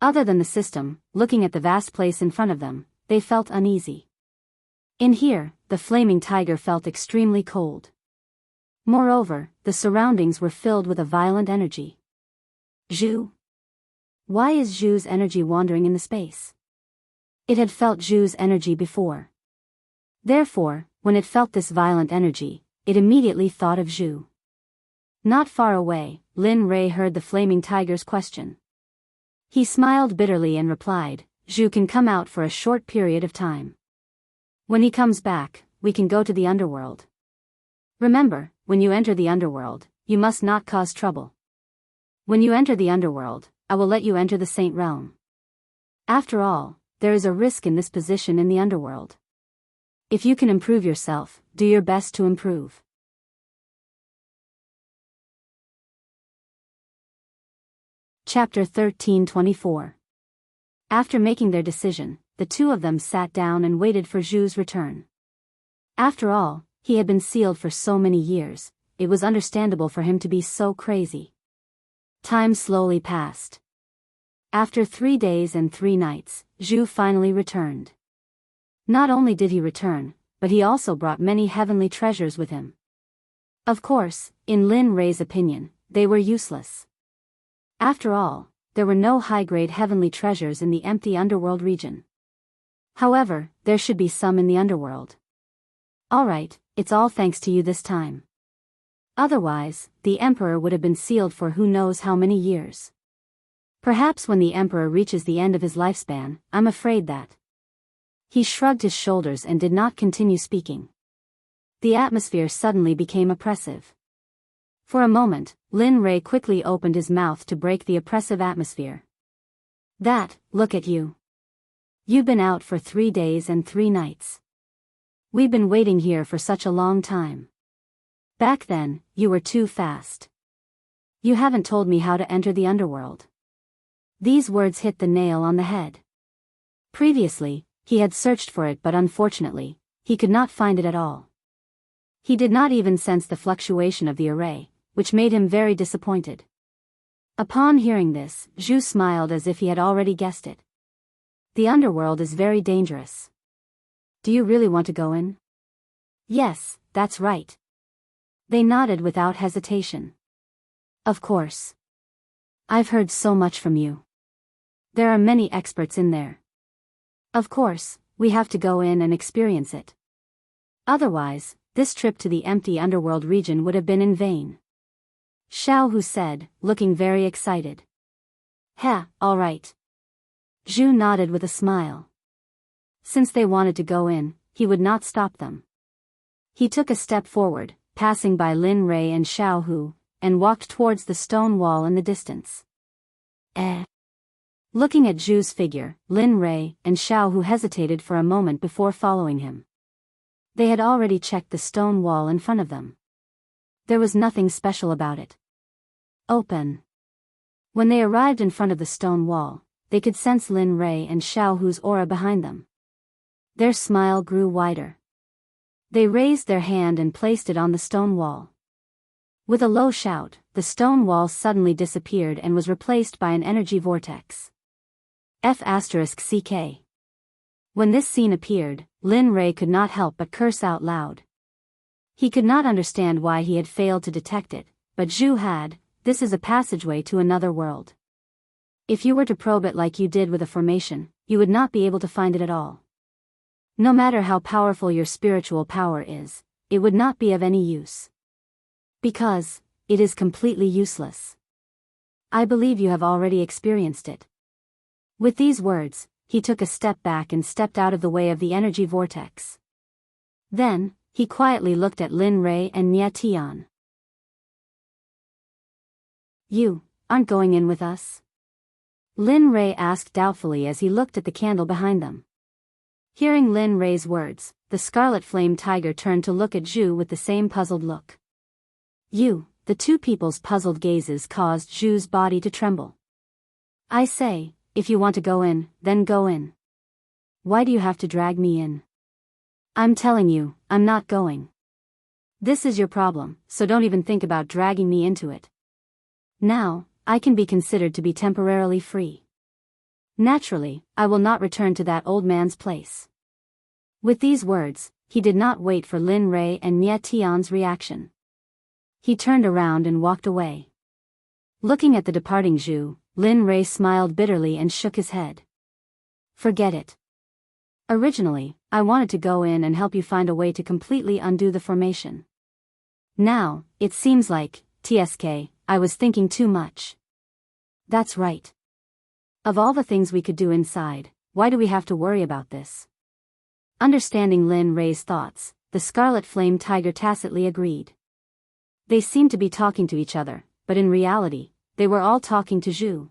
Other than the system, looking at the vast place in front of them, they felt uneasy. In here, the flaming tiger felt extremely cold. Moreover, the surroundings were filled with a violent energy. Zhu? Why is Zhu's energy wandering in the space? It had felt Zhu's energy before. Therefore, when it felt this violent energy, it immediately thought of Zhu. Not far away, Lin Rei heard the flaming tiger's question. He smiled bitterly and replied, Zhu can come out for a short period of time. When he comes back, we can go to the underworld. Remember, when you enter the underworld, you must not cause trouble. When you enter the underworld, I will let you enter the Saint Realm. After all, there is a risk in this position in the underworld. If you can improve yourself, do your best to improve. Chapter 13:24. After making their decision, the two of them sat down and waited for Zhu's return. After all, he had been sealed for so many years, it was understandable for him to be so crazy. Time slowly passed. After 3 days and 3 nights, Zhu finally returned. Not only did he return, but he also brought many heavenly treasures with him. Of course, in Lin Rei's opinion, they were useless. After all, there were no high-grade heavenly treasures in the empty underworld region. However, there should be some in the underworld. Alright, it's all thanks to you this time. Otherwise, the Emperor would have been sealed for who knows how many years. Perhaps when the Emperor reaches the end of his lifespan, I'm afraid that. He shrugged his shoulders and did not continue speaking. The atmosphere suddenly became oppressive. For a moment, Lin Rei quickly opened his mouth to break the oppressive atmosphere. Look at you. You've been out for 3 days and 3 nights. We've been waiting here for such a long time. Back then, you were too fast. You haven't told me how to enter the underworld. These words hit the nail on the head. Previously, he had searched for it but unfortunately, he could not find it at all. He did not even sense the fluctuation of the array, which made him very disappointed. Upon hearing this, Zhu smiled as if he had already guessed it. The underworld is very dangerous. Do you really want to go in? Yes, that's right. They nodded without hesitation. Of course. I've heard so much from you. There are many experts in there. Of course, we have to go in and experience it. Otherwise, this trip to the empty underworld region would have been in vain. Xiaohu said, looking very excited. Heh, all right. Zhu nodded with a smile. Since they wanted to go in, he would not stop them. He took a step forward, passing by Lin Rei and Xiaohu, and walked towards the stone wall in the distance. Looking at Zhu's figure, Lin Rei and Xiaohu hesitated for a moment before following him. They had already checked the stone wall in front of them. There was nothing special about it. Open. When they arrived in front of the stone wall, they could sense Lin Rei and Xiaohu's aura behind them. Their smile grew wider. They raised their hand and placed it on the stone wall. With a low shout, the stone wall suddenly disappeared and was replaced by an energy vortex. F***CK. When this scene appeared, Lin Rei could not help but curse out loud. He could not understand why he had failed to detect it, but Zhu had. This is a passageway to another world. If you were to probe it like you did with a formation, you would not be able to find it at all. No matter how powerful your spiritual power is, it would not be of any use. Because, it is completely useless. I believe you have already experienced it. With these words, he took a step back and stepped out of the way of the energy vortex. Then, he quietly looked at Lin Rei and Nye Tian. You aren't going in with us? Lin Rei asked doubtfully as he looked at the candle behind them. Hearing Lin Rei's words, the scarlet flame tiger turned to look at Zhu with the same puzzled look. The two people's puzzled gazes caused Zhu's body to tremble. I say, if you want to go in, then go in. Why do you have to drag me in? I'm telling you, I'm not going. This is your problem, so don't even think about dragging me into it. Now, I can be considered to be temporarily free. Naturally, I will not return to that old man's place. With these words, he did not wait for Lin Rei and Nye Tian's reaction. He turned around and walked away. Looking at the departing Zhu, Lin Rei smiled bitterly and shook his head. Forget it. Originally, I wanted to go in and help you find a way to completely undo the formation. Now, it seems like, TSK, I was thinking too much. That's right. Of all the things we could do inside, why do we have to worry about this? Understanding Lin Rei's thoughts, the scarlet flame tiger tacitly agreed. They seemed to be talking to each other, but in reality, they were all talking to Zhu.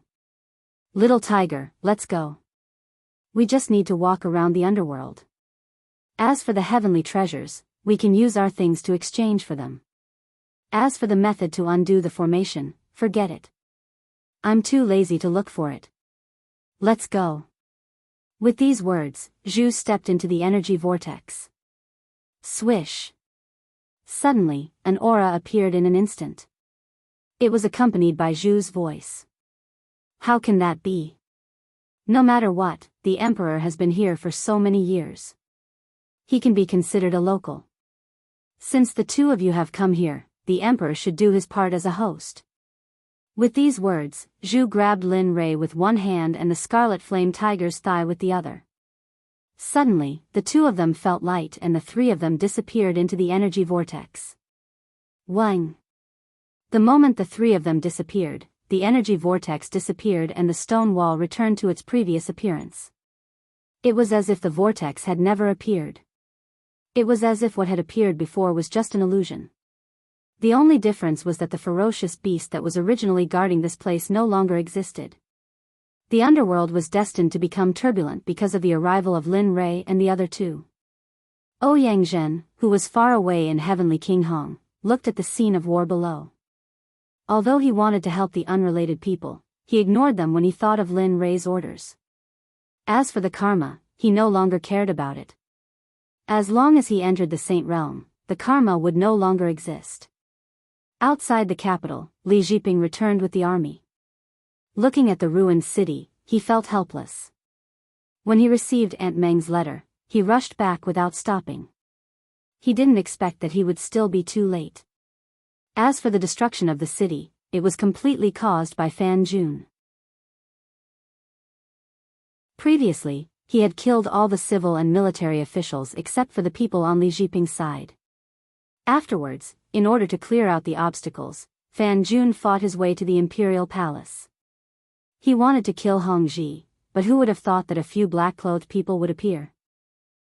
Little tiger, let's go. We just need to walk around the underworld. As for the heavenly treasures, we can use our things to exchange for them. As for the method to undo the formation, forget it. I'm too lazy to look for it. Let's go. With these words, Zhu stepped into the energy vortex. Swish. Suddenly, an aura appeared in an instant. It was accompanied by Zhu's voice. How can that be? No matter what, the emperor has been here for so many years. He can be considered a local. Since the two of you have come here, the emperor should do his part as a host. With these words, Zhu grabbed Lin Rei with one hand and the scarlet flame tiger's thigh with the other. Suddenly, the two of them felt light and the three of them disappeared into the energy vortex. Wang. The moment the three of them disappeared, the energy vortex disappeared and the stone wall returned to its previous appearance. It was as if the vortex had never appeared. It was as if what had appeared before was just an illusion. The only difference was that the ferocious beast that was originally guarding this place no longer existed. The underworld was destined to become turbulent because of the arrival of Lin Rei and the other two. Ouyang Zhen, who was far away in heavenly King Hong, looked at the scene of war below. Although he wanted to help the unrelated people, he ignored them when he thought of Lin Rei's orders. As for the karma, he no longer cared about it. As long as he entered the Saint Realm, the karma would no longer exist. Outside the capital, Li Jiping returned with the army. Looking at the ruined city, he felt helpless. When he received Aunt Meng's letter, he rushed back without stopping. He didn't expect that he would still be too late. As for the destruction of the city, it was completely caused by Fan Jun. Previously, he had killed all the civil and military officials except for the people on Li Jiping's side. Afterwards, in order to clear out the obstacles, Fan Jun fought his way to the imperial palace. He wanted to kill Hong Ji, but who would have thought that a few black-clothed people would appear?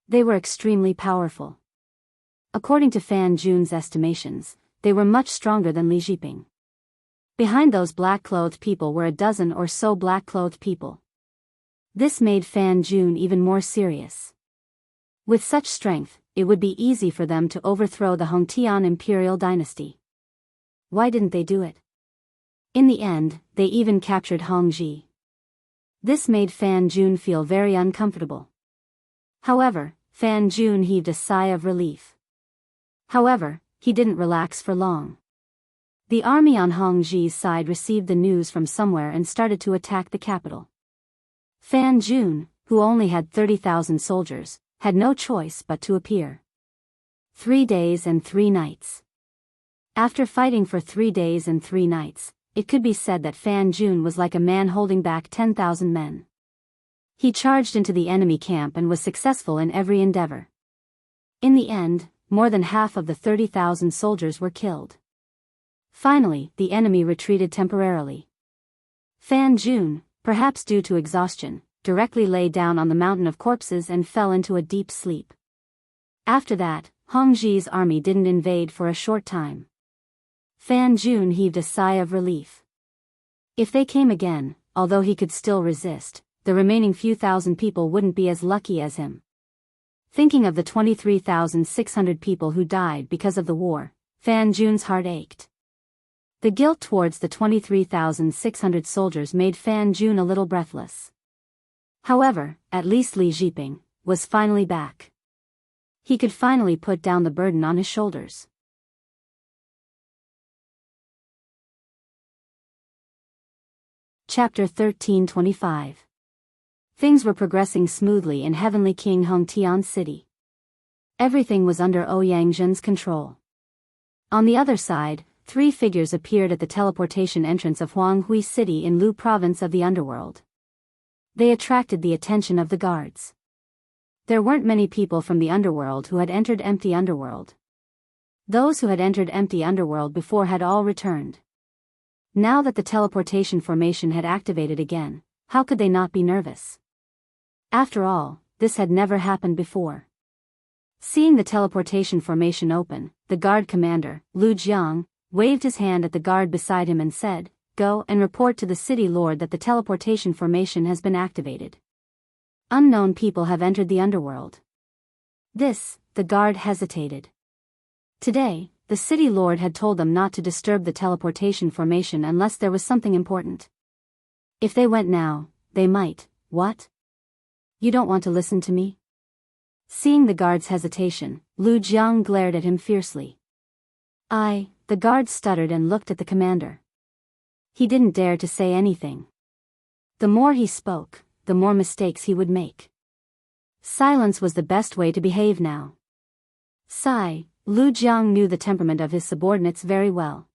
They were extremely powerful. According to Fan Jun's estimations, they were much stronger than Li Jiping. Behind those black-clothed people were a dozen or so black-clothed people. This made Fan Jun even more serious. With such strength, it would be easy for them to overthrow the Hongtian imperial dynasty. Why didn't they do it? In the end, they even captured Hong Ji. This made Fan Jun feel very uncomfortable. However, Fan Jun heaved a sigh of relief. However, he didn't relax for long. The army on Hong Ji's side received the news from somewhere and started to attack the capital. Fan Jun, who only had 30,000 soldiers, had no choice but to appear. 3 days and 3 nights. After fighting for 3 days and 3 nights, it could be said that Fan Jun was like a man holding back 10,000 men. He charged into the enemy camp and was successful in every endeavor. In the end, more than half of the 30,000 soldiers were killed. Finally, the enemy retreated temporarily. Fan Jun, perhaps due to exhaustion, directly lay down on the mountain of corpses and fell into a deep sleep. After that, Hong Ji's army didn't invade for a short time. Fan Jun heaved a sigh of relief. If they came again, although he could still resist, the remaining few thousand people wouldn't be as lucky as him. Thinking of the 23,600 people who died because of the war, Fan Jun's heart ached. The guilt towards the 23,600 soldiers made Fan Jun a little breathless. However, at least Li Jiping was finally back. He could finally put down the burden on his shoulders. Chapter 1325. Things were progressing smoothly in Heavenly King Hongtian City. Everything was under Ouyang Zhen's control. On the other side, 3 figures appeared at the teleportation entrance of Huanghui City in Lu Province of the Underworld. They attracted the attention of the guards. There weren't many people from the underworld who had entered Empty Underworld. Those who had entered Empty Underworld before had all returned. Now that the teleportation formation had activated again, how could they not be nervous? After all, this had never happened before. Seeing the teleportation formation open, the guard commander, Lu Jiang, waved his hand at the guard beside him and said, "Go and report to the city lord that the teleportation formation has been activated. Unknown people have entered the underworld." The guard hesitated. Today, the city lord had told them not to disturb the teleportation formation unless there was something important. If they went now, they might. What? You don't want to listen to me? Seeing the guard's hesitation, Lu Jiang glared at him fiercely. The guard stuttered and looked at the commander. He didn't dare to say anything. The more he spoke, the more mistakes he would make. Silence was the best way to behave now. Lu Jiang knew the temperament of his subordinates very well.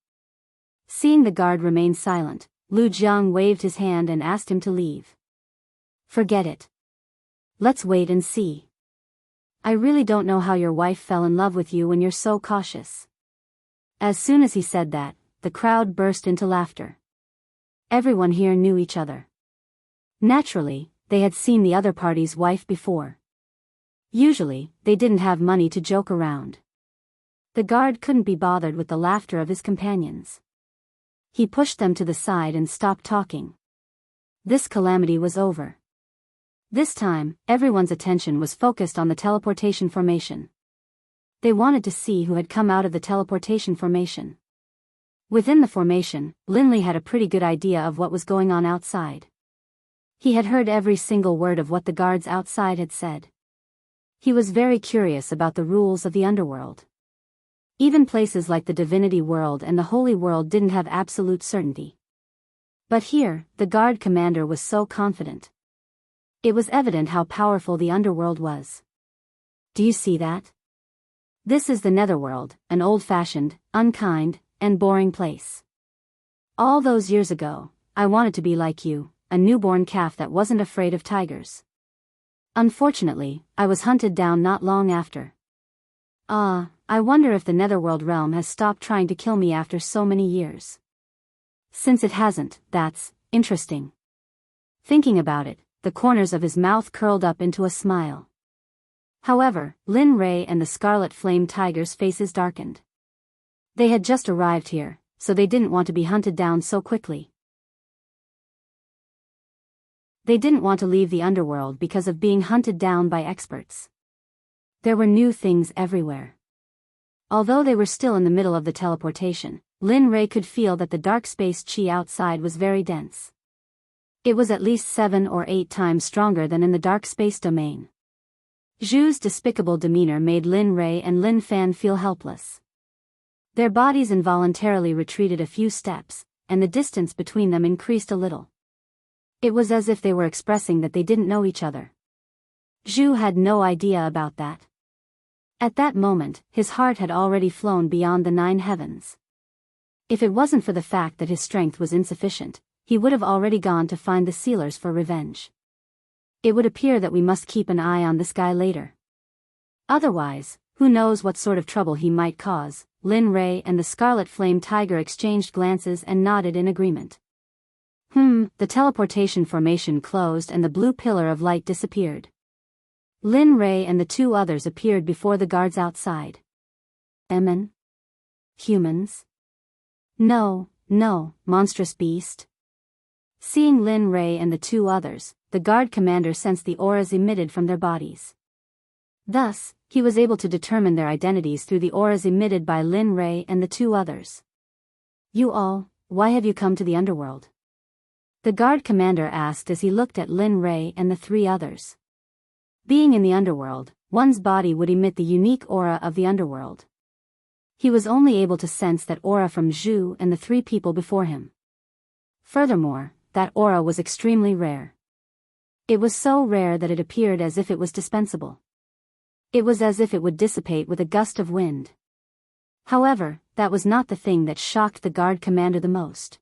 Seeing the guard remain silent, Lu Jiang waved his hand and asked him to leave. "Forget it. Let's wait and see. I really don't know how your wife fell in love with you when you're so cautious." As soon as he said that, the crowd burst into laughter. Everyone here knew each other. Naturally, they had seen the other party's wife before. Usually, they didn't have money to joke around. The guard couldn't be bothered with the laughter of his companions. He pushed them to the side and stopped talking. This calamity was over. This time, everyone's attention was focused on the teleportation formation. They wanted to see who had come out of the teleportation formation. Within the formation, Linley had a pretty good idea of what was going on outside. He had heard every single word of what the guards outside had said. He was very curious about the rules of the underworld. Even places like the divinity world and the holy world didn't have absolute certainty. But here, the guard commander was so confident. It was evident how powerful the underworld was. Do you see that? This is the netherworld, an old-fashioned, unkind, and boring place. All those years ago, I wanted to be like you, a newborn calf that wasn't afraid of tigers. Unfortunately, I was hunted down not long after. I wonder if the netherworld realm has stopped trying to kill me after so many years. Since it hasn't, that's interesting. Thinking about it, the corners of his mouth curled up into a smile. However, Lin Rei and the Scarlet Flame Tiger's faces darkened. They had just arrived here, so they didn't want to be hunted down so quickly. They didn't want to leave the underworld because of being hunted down by experts. There were new things everywhere. Although they were still in the middle of the teleportation, Lin Rei could feel that the dark space chi outside was very dense. It was at least 7 or 8 times stronger than in the dark space domain. Zhu's despicable demeanor made Lin Rei and Lin Fan feel helpless. Their bodies involuntarily retreated a few steps, and the distance between them increased a little. It was as if they were expressing that they didn't know each other. Zhu had no idea about that. At that moment, his heart had already flown beyond the 9 heavens. If it wasn't for the fact that his strength was insufficient, he would have already gone to find the sealers for revenge. It would appear that we must keep an eye on this guy later. Otherwise, who knows what sort of trouble he might cause. Lin Rei and the Scarlet Flame Tiger exchanged glances and nodded in agreement. The teleportation formation closed and the blue pillar of light disappeared. Lin Rei and the 2 others appeared before the guards outside. Emin? Humans? No, monstrous beast. Seeing Lin Rei and the 2 others, the guard commander sensed the auras emitted from their bodies. Thus, he was able to determine their identities through the auras emitted by Lin Rei and the 2 others. You all, why have you come to the underworld? The guard commander asked as he looked at Lin Rei and the 3 others. Being in the underworld, one's body would emit the unique aura of the underworld. He was only able to sense that aura from Zhu and the 3 people before him. Furthermore, that aura was extremely rare. It was so rare that it appeared as if it was dispensable. It was as if it would dissipate with a gust of wind. However, that was not the thing that shocked the guard commander the most.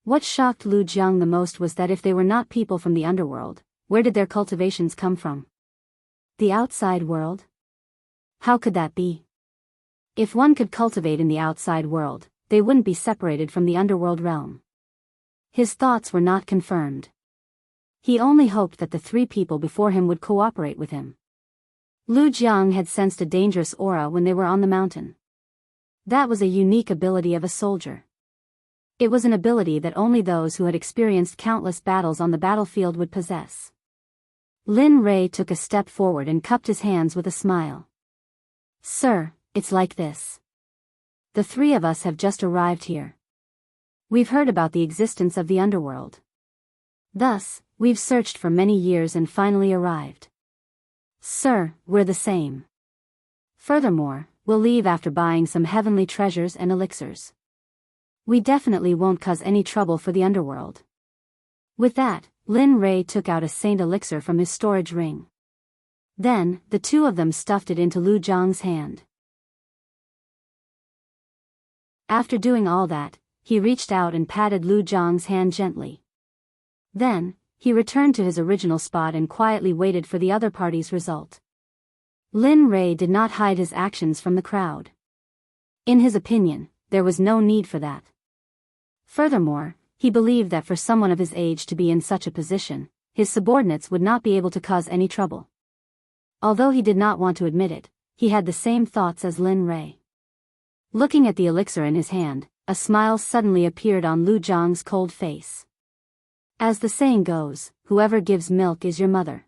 What shocked Lu Jiang the most was that if they were not people from the underworld, where did their cultivations come from? The outside world? How could that be? If one could cultivate in the outside world, they wouldn't be separated from the underworld realm. His thoughts were not confirmed. He only hoped that the 3 people before him would cooperate with him. Lu Jiang had sensed a dangerous aura when they were on the mountain. That was a unique ability of a soldier. It was an ability that only those who had experienced countless battles on the battlefield would possess. Lin Rei took a step forward and cupped his hands with a smile. Sir, it's like this. The 3 of us have just arrived here. We've heard about the existence of the underworld. Thus, we've searched for many years and finally arrived. Sir, we're the same. Furthermore, we'll leave after buying some heavenly treasures and elixirs. We definitely won't cause any trouble for the underworld. With that, Lin Rei took out a saint elixir from his storage ring. Then, the 2 of them stuffed it into Lu Jiang's hand. After doing all that, he reached out and patted Lu Jiang's hand gently. Then, he returned to his original spot and quietly waited for the other party's result. Lin Rei did not hide his actions from the crowd. In his opinion, there was no need for that. Furthermore, he believed that for someone of his age to be in such a position, his subordinates would not be able to cause any trouble. Although he did not want to admit it, he had the same thoughts as Lin Rei. Looking at the elixir in his hand, a smile suddenly appeared on Lu Jiang's cold face. As the saying goes, whoever gives milk is your mother.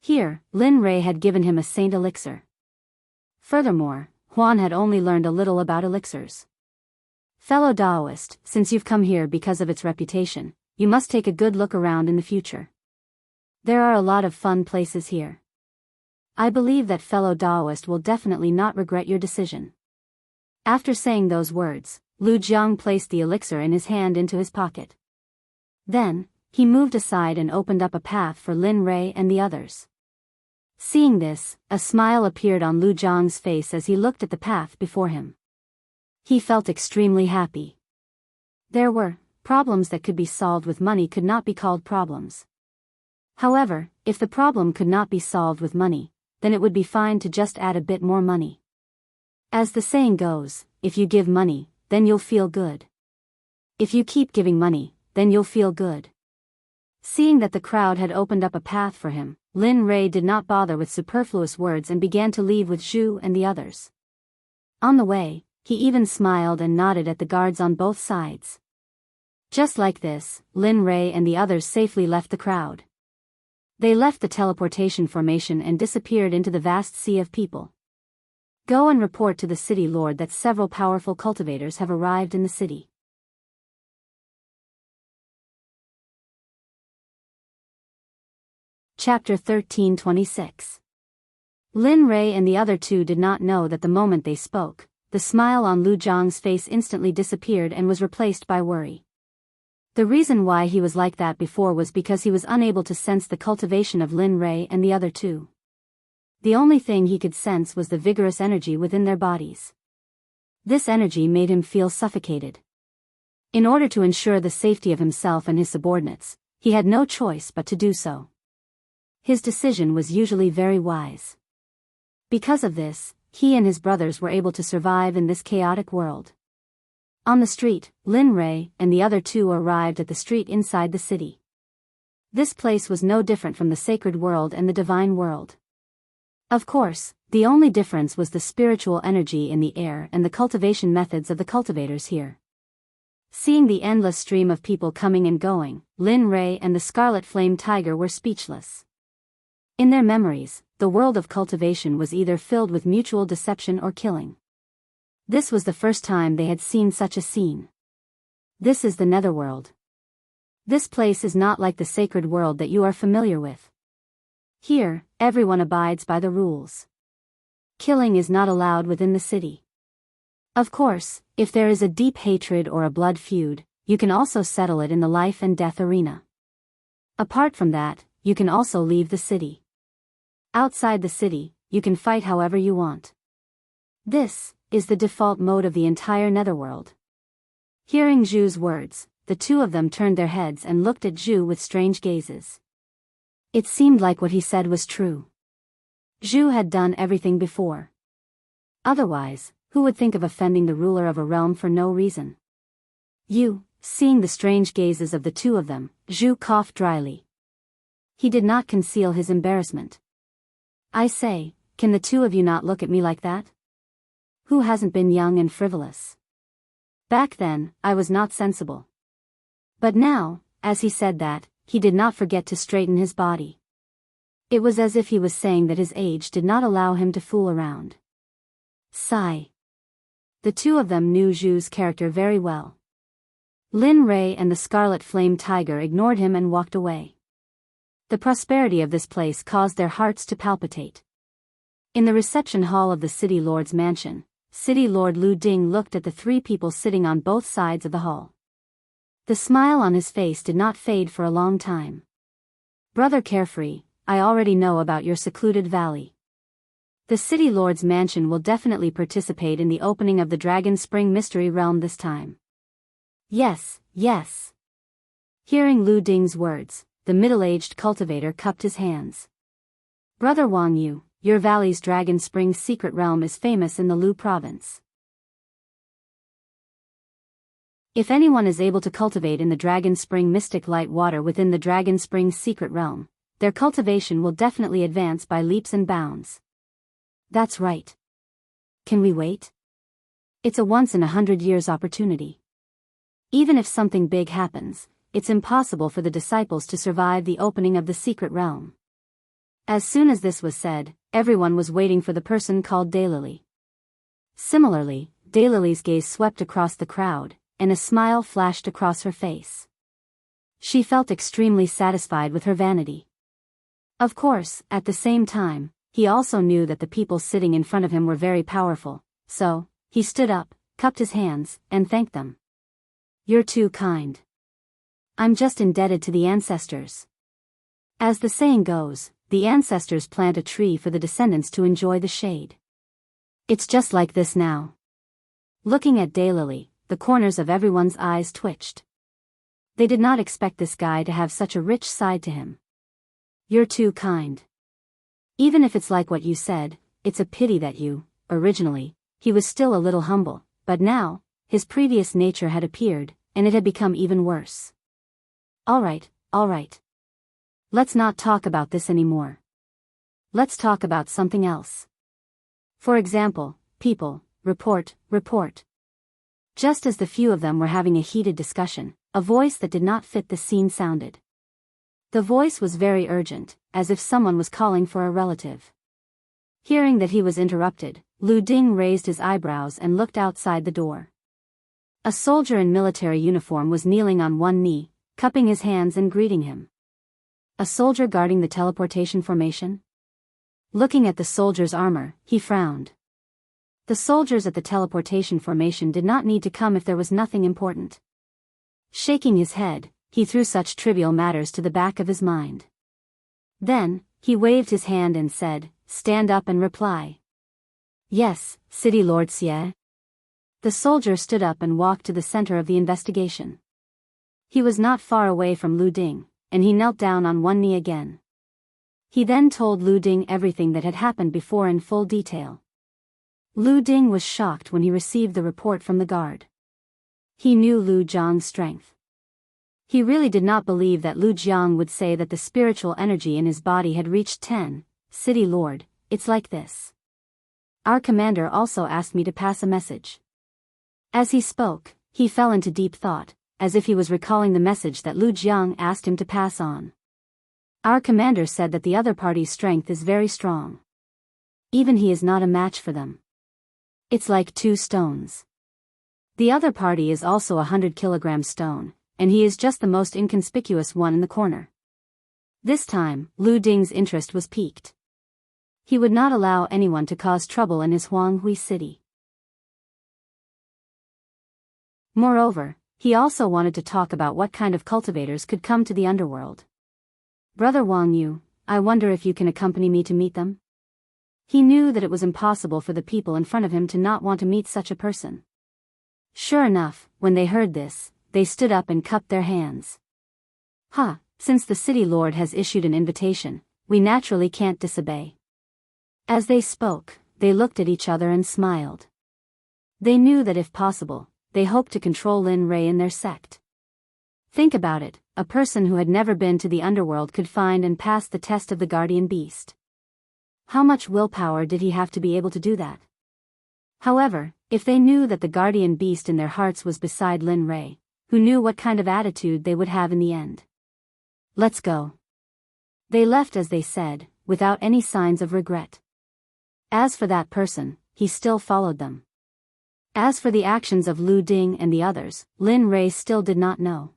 Here, Lin Rei had given him a saint elixir. Furthermore, Huan had only learned a little about elixirs. Fellow Daoist, since you've come here because of its reputation, you must take a good look around in the future. There are a lot of fun places here. I believe that fellow Taoist will definitely not regret your decision. After saying those words, Lu Jiang placed the elixir in his hand into his pocket. Then, he moved aside and opened up a path for Lin Rei and the others. Seeing this, a smile appeared on Lu Jiang's face as he looked at the path before him. He felt extremely happy. There were problems that could be solved with money could not be called problems. However, if the problem could not be solved with money, then it would be fine to just add a bit more money. As the saying goes, if you give money, then you'll feel good. If you keep giving money, then you'll feel good. Seeing that the crowd had opened up a path for him, Lin Rei did not bother with superfluous words and began to leave with Zhu and the others. On the way, he even smiled and nodded at the guards on both sides. Just like this, Lin Rei and the others safely left the crowd. They left the teleportation formation and disappeared into the vast sea of people. Go and report to the city lord that several powerful cultivators have arrived in the city. Chapter 1326. Lin Rei and the other two did not know that the moment they spoke, the smile on Lu Jiang's face instantly disappeared and was replaced by worry. The reason why he was like that before was because he was unable to sense the cultivation of Lin Rei and the other two. The only thing he could sense was the vigorous energy within their bodies. This energy made him feel suffocated. In order to ensure the safety of himself and his subordinates, he had no choice but to do so. His decision was usually very wise. Because of this, he and his brothers were able to survive in this chaotic world. On the street, Lin Rei and the other two arrived at the street inside the city. This place was no different from the sacred world and the divine world. Of course, the only difference was the spiritual energy in the air and the cultivation methods of the cultivators here. Seeing the endless stream of people coming and going, Lin Rei and the Scarlet Flame Tiger were speechless. In their memories, the world of cultivation was either filled with mutual deception or killing. This was the first time they had seen such a scene. This is the netherworld. This place is not like the sacred world that you are familiar with. Here, everyone abides by the rules. Killing is not allowed within the city. Of course, if there is a deep hatred or a blood feud, you can also settle it in the life and death arena. Apart from that, you can also leave the city. Outside the city, you can fight however you want. This is the default mode of the entire netherworld. Hearing Zhu's words, the two of them turned their heads and looked at Zhu with strange gazes. It seemed like what he said was true. Zhu had done everything before. Otherwise, who would think of offending the ruler of a realm for no reason? Seeing the strange gazes of the two of them, Zhu coughed dryly. He did not conceal his embarrassment. I say, can the two of you not look at me like that? Who hasn't been young and frivolous? Back then, I was not sensible. But now, as he said that, he did not forget to straighten his body. It was as if he was saying that his age did not allow him to fool around. Sigh. The two of them knew Zhu's character very well. Lin Rei and the Scarlet Flame Tiger ignored him and walked away. The prosperity of this place caused their hearts to palpitate. In the reception hall of the City Lord's mansion, City Lord Lu Ding looked at the three people sitting on both sides of the hall. The smile on his face did not fade for a long time. Brother Carefree, I already know about your secluded valley. The City Lord's mansion will definitely participate in the opening of the Dragon Spring Mystery Realm this time. Yes, yes. Hearing Lu Ding's words, the middle-aged cultivator cupped his hands. Brother Wang Yu, your valley's Dragon Spring secret realm is famous in the Lu province. If anyone is able to cultivate in the Dragon Spring mystic light water within the Dragon Spring secret realm, their cultivation will definitely advance by leaps and bounds. That's right. Can we wait? It's a once-in-100 years opportunity. Even if something big happens, it's impossible for the disciples to survive the opening of the secret realm. As soon as this was said, everyone was waiting for the person called Daylily. Similarly, Daylily's gaze swept across the crowd, and a smile flashed across her face. She felt extremely satisfied with her vanity. Of course, at the same time, he also knew that the people sitting in front of him were very powerful, so, he stood up, cupped his hands, and thanked them. "You're too kind. I'm just indebted to the ancestors." As the saying goes, the ancestors plant a tree for the descendants to enjoy the shade. It's just like this now. Looking at Daylily, the corners of everyone's eyes twitched. They did not expect this guy to have such a rich side to him. "You're too kind. Even if it's like what you said, it's a pity that you," originally, he was still a little humble, but now, his previous nature had appeared, and it had become even worse. All right. Let's not talk about this anymore. Let's talk about something else. For example, people, report. Just as the few of them were having a heated discussion, a voice that did not fit the scene sounded. The voice was very urgent, as if someone was calling for a relative. Hearing that he was interrupted, Lu Ding raised his eyebrows and looked outside the door. A soldier in military uniform was kneeling on one knee, cupping his hands and greeting him. A soldier guarding the teleportation formation? Looking at the soldier's armor, he frowned. The soldiers at the teleportation formation did not need to come if there was nothing important. Shaking his head, he threw such trivial matters to the back of his mind. Then, he waved his hand and said, "Stand up and reply." "Yes, City Lord Xie." The soldier stood up and walked to the center of the investigation. He was not far away from Lu Ding, and he knelt down on one knee again. He then told Lu Ding everything that had happened before in full detail. Lu Ding was shocked when he received the report from the guard. He knew Lu Jiang's strength. He really did not believe that Lu Jiang would say that the spiritual energy in his body had reached 10. "City Lord, it's like this. Our commander also asked me to pass a message." As he spoke, he fell into deep thought, as if he was recalling the message that Lu Jiang asked him to pass on. "Our commander said that the other party's strength is very strong. Even he is not a match for them. It's like two stones. The other party is also 100-kilogram stone, and he is just the most inconspicuous one in the corner." This time, Lu Ding's interest was piqued. He would not allow anyone to cause trouble in his Jianghu city. Moreover, he also wanted to talk about what kind of cultivators could come to the underworld. "Brother Wang Yu, I wonder if you can accompany me to meet them?" He knew that it was impossible for the people in front of him to not want to meet such a person. Sure enough, when they heard this, they stood up and cupped their hands. Since the city lord has issued an invitation, we naturally can't disobey." As they spoke, they looked at each other and smiled. They knew that if possible, they hoped to control Lin Rei in their sect. Think about it, a person who had never been to the underworld could find and pass the test of the guardian beast. How much willpower did he have to be able to do that? However, if they knew that the guardian beast in their hearts was beside Lin Rei, who knew what kind of attitude they would have in the end? "Let's go." They left as they said, without any signs of regret. As for that person, he still followed them. As for the actions of Lu Ding and the others, Lin Rei still did not know.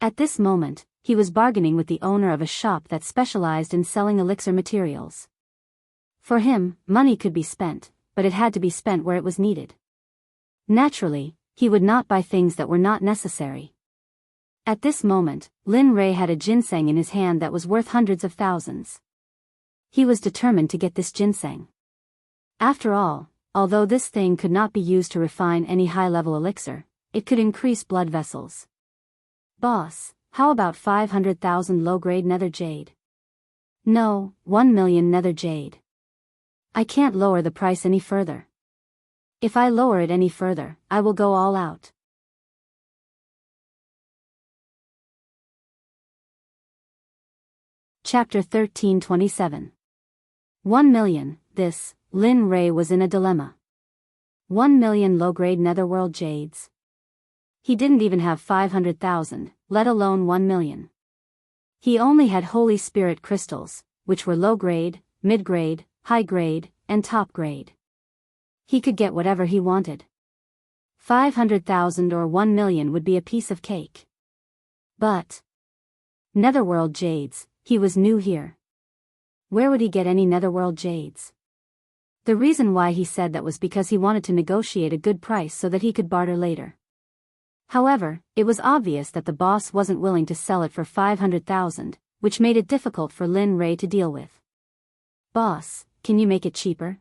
At this moment, he was bargaining with the owner of a shop that specialized in selling elixir materials. For him, money could be spent, but it had to be spent where it was needed. Naturally, he would not buy things that were not necessary. At this moment, Lin Rei had a ginseng in his hand that was worth hundreds of thousands. He was determined to get this ginseng. After all, although this thing could not be used to refine any high-level elixir, it could increase blood vessels. "Boss, how about 500,000 low-grade nether jade?" "No, 1 million nether jade. I can't lower the price any further. If I lower it any further, I will go all out." Chapter 1327. 1 million, this, Lin Rei was in a dilemma. 1 million low-grade netherworld jades. He didn't even have 500,000, let alone 1 million. He only had Holy Spirit crystals, which were low-grade, mid-grade, high-grade, and top-grade. He could get whatever he wanted. 500,000 or 1 million would be a piece of cake. But netherworld jades, he was new here. Where would he get any netherworld jades? The reason why he said that was because he wanted to negotiate a good price so that he could barter later. However, it was obvious that the boss wasn't willing to sell it for 500,000, which made it difficult for Lin Rei to deal with. Boss, can you make it cheaper?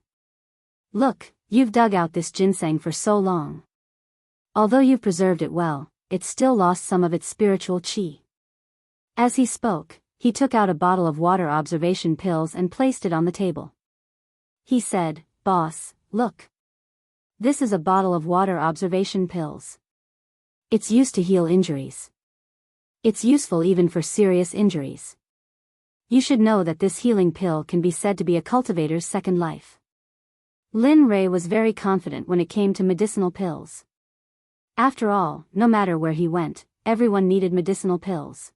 Look, you've dug out this ginseng for so long. Although you've preserved it well, it's still lost some of its spiritual qi. As he spoke, he took out a bottle of water observation pills and placed it on the table. He said, Boss, look. This is a bottle of water observation pills. It's used to heal injuries. It's useful even for serious injuries. You should know that this healing pill can be said to be a cultivator's second life. Lin Rei was very confident when it came to medicinal pills. After all, no matter where he went, everyone needed medicinal pills.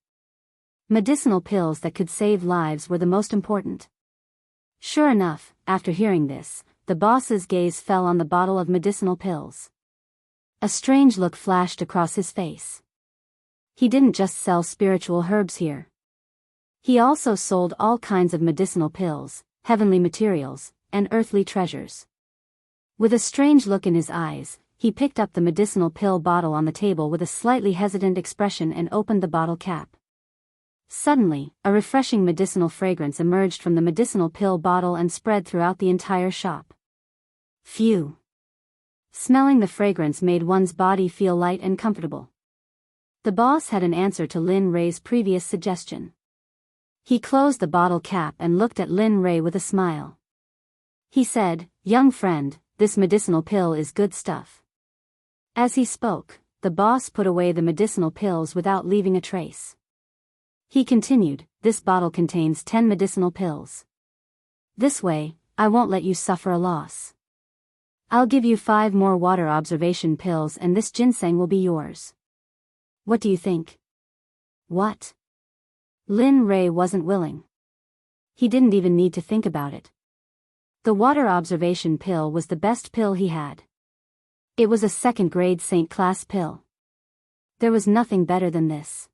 Medicinal pills that could save lives were the most important. Sure enough, after hearing this, the boss's gaze fell on the bottle of medicinal pills. A strange look flashed across his face. He didn't just sell spiritual herbs here. He also sold all kinds of medicinal pills, heavenly materials, and earthly treasures. With a strange look in his eyes, he picked up the medicinal pill bottle on the table with a slightly hesitant expression and opened the bottle cap. Suddenly, a refreshing medicinal fragrance emerged from the medicinal pill bottle and spread throughout the entire shop. Phew! Smelling the fragrance made one's body feel light and comfortable. The boss had an answer to Lin Rei's previous suggestion. He closed the bottle cap and looked at Lin Rei with a smile. He said, Young friend, this medicinal pill is good stuff. As he spoke, the boss put away the medicinal pills without leaving a trace. He continued, This bottle contains 10 medicinal pills. This way, I won't let you suffer a loss. I'll give you 5 more water observation pills and this ginseng will be yours. What do you think? What? Lin Rei wasn't willing. He didn't even need to think about it. The water observation pill was the best pill he had. It was a second-grade Saint class pill. There was nothing better than this.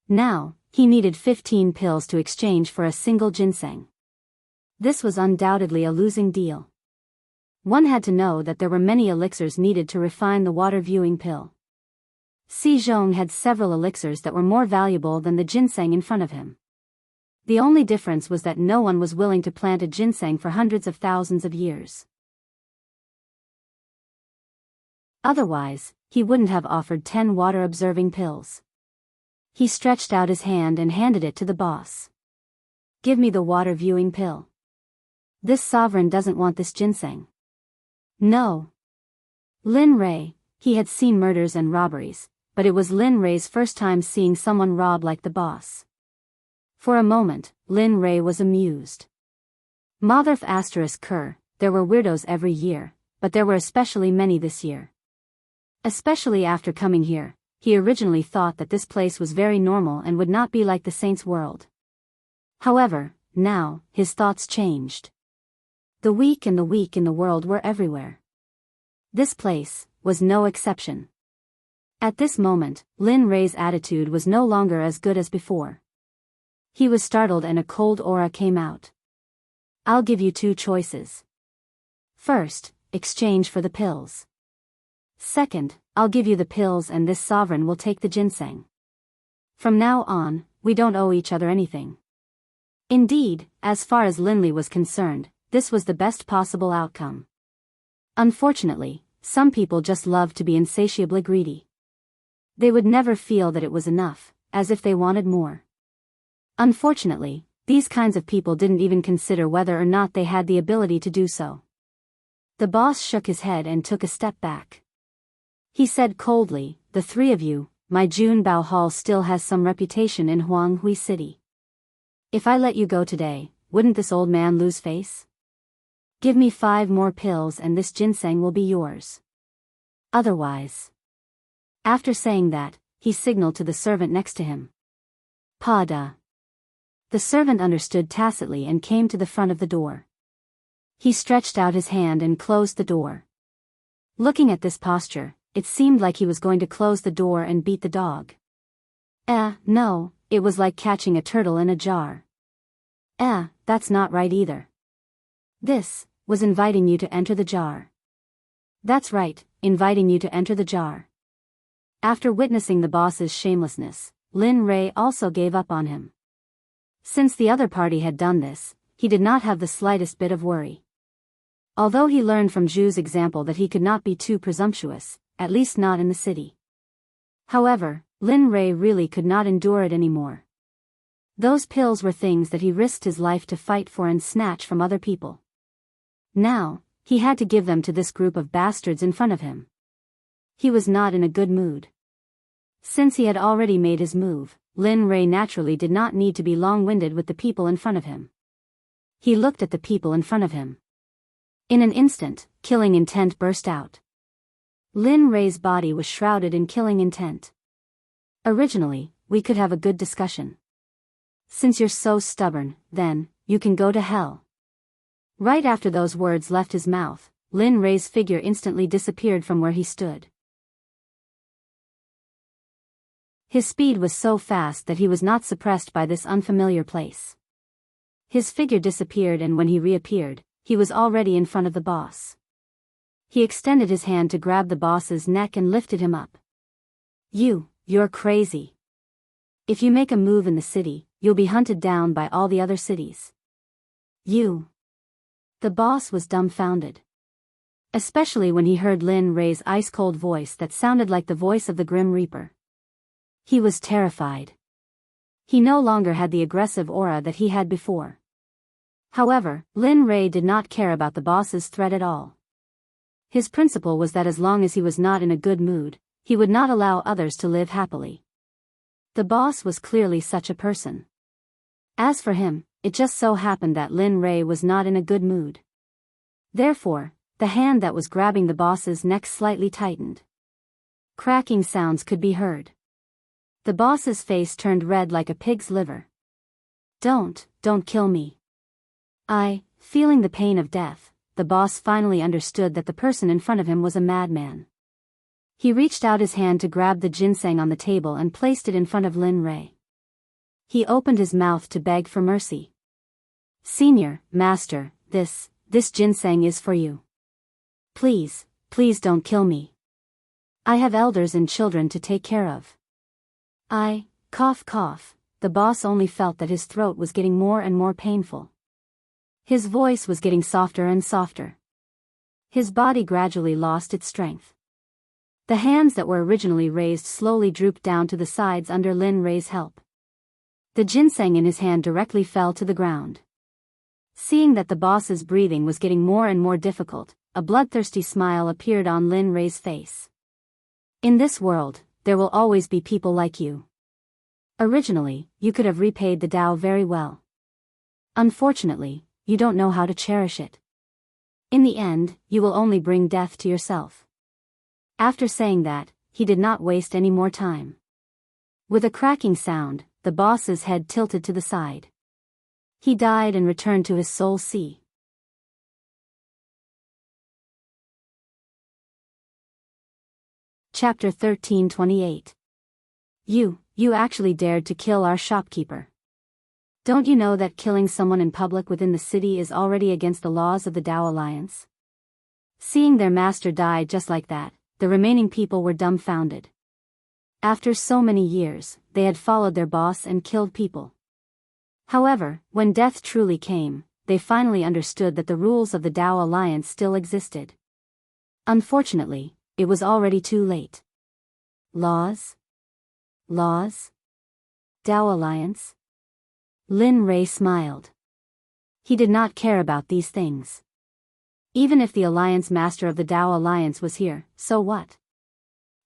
Now, he needed 15 pills to exchange for a single ginseng. This was undoubtedly a losing deal. One had to know that there were many elixirs needed to refine the water viewing pill. Si Zhong had several elixirs that were more valuable than the ginseng in front of him. The only difference was that no one was willing to plant a ginseng for hundreds of thousands of years. Otherwise, he wouldn't have offered 10 water-observing pills. He stretched out his hand and handed it to the boss. Give me the water-viewing pill. This sovereign doesn't want this ginseng. No. Lin Rei, he had seen murders and robberies, but it was Lin Rei's first time seeing someone rob like the boss. For a moment, Lin Rei was amused. Motherf *Ker, there were weirdos every year, but there were especially many this year. Especially after coming here, he originally thought that this place was very normal and would not be like the saints' world. However, now, his thoughts changed. The weak in the world were everywhere. This place was no exception. At this moment, Lin Rei's attitude was no longer as good as before. He was startled and a cold aura came out. I'll give you 2 choices. First, exchange for the pills. Second, I'll give you the pills and this sovereign will take the ginseng. From now on, we don't owe each other anything. Indeed, as far as Linley was concerned, this was the best possible outcome. Unfortunately, some people just love to be insatiably greedy. They would never feel that it was enough, as if they wanted more. Unfortunately, these kinds of people didn't even consider whether or not they had the ability to do so. The boss shook his head and took a step back. He said coldly, The 3 of you, my Junbao Hall still has some reputation in Huanghui City. If I let you go today, wouldn't this old man lose face? Give me 5 more pills and this ginseng will be yours. Otherwise. After saying that, he signaled to the servant next to him. Pada. The servant understood tacitly and came to the front of the door. He stretched out his hand and closed the door. Looking at this posture, it seemed like he was going to close the door and beat the dog. No, it was like catching a turtle in a jar. That's not right either. This was inviting you to enter the jar. That's right, inviting you to enter the jar. After witnessing the boss's shamelessness, Lin Rei also gave up on him. Since the other party had done this, he did not have the slightest bit of worry. Although he learned from Zhu's example that he could not be too presumptuous, at least not in the city. However, Lin Rei really could not endure it anymore. Those pills were things that he risked his life to fight for and snatch from other people. Now, he had to give them to this group of bastards in front of him. He was not in a good mood. Since he had already made his move, Lin Rei naturally did not need to be long-winded with the people in front of him. He looked at the people in front of him. In an instant, killing intent burst out. Lin Rei's body was shrouded in killing intent. Originally, we could have a good discussion. Since you're so stubborn, then, you can go to hell. Right after those words left his mouth, Lin Rei's figure instantly disappeared from where he stood. His speed was so fast that he was not suppressed by this unfamiliar place. His figure disappeared, and when he reappeared, he was already in front of the boss. He extended his hand to grab the boss's neck and lifted him up. You're crazy. If you make a move in the city, you'll be hunted down by all the other cities. The boss was dumbfounded. Especially when he heard Lin Rei's ice-cold voice that sounded like the voice of the Grim Reaper. He was terrified. He no longer had the aggressive aura that he had before. However, Lin Rei did not care about the boss's threat at all. His principle was that as long as he was not in a good mood, he would not allow others to live happily. The boss was clearly such a person. As for him, it just so happened that Lin Rei was not in a good mood. Therefore, the hand that was grabbing the boss's neck slightly tightened. Cracking sounds could be heard. The boss's face turned red like a pig's liver. Don't kill me. Feeling the pain of death, the boss finally understood that the person in front of him was a madman. He reached out his hand to grab the ginseng on the table and placed it in front of Lin Rei. He opened his mouth to beg for mercy. Senior, Master, this ginseng is for you. Please don't kill me. I have elders and children to take care of. Cough. The boss only felt that his throat was getting more and more painful. His voice was getting softer and softer. His body gradually lost its strength. The hands that were originally raised slowly drooped down to the sides under Lin Rei's help. The ginseng in his hand directly fell to the ground. Seeing that the boss's breathing was getting more and more difficult, a bloodthirsty smile appeared on Lin Rei's face. In this world, there will always be people like you. Originally, you could have repaid the Tao very well. Unfortunately, you don't know how to cherish it. In the end, you will only bring death to yourself. After saying that, he did not waste any more time. With a cracking sound, the boss's head tilted to the side. He died and returned to his soul sea. Chapter 1328. You actually dared to kill our shopkeeper. Don't you know that killing someone in public within the city is already against the laws of the Tao Alliance? Seeing their master die just like that, the remaining people were dumbfounded. After so many years, they had followed their boss and killed people. However, when death truly came, they finally understood that the rules of the Tao Alliance still existed. Unfortunately, it was already too late. Laws? Tao Alliance? Lin Rei smiled. He did not care about these things. Even if the Alliance Master of the Tao Alliance was here, so what?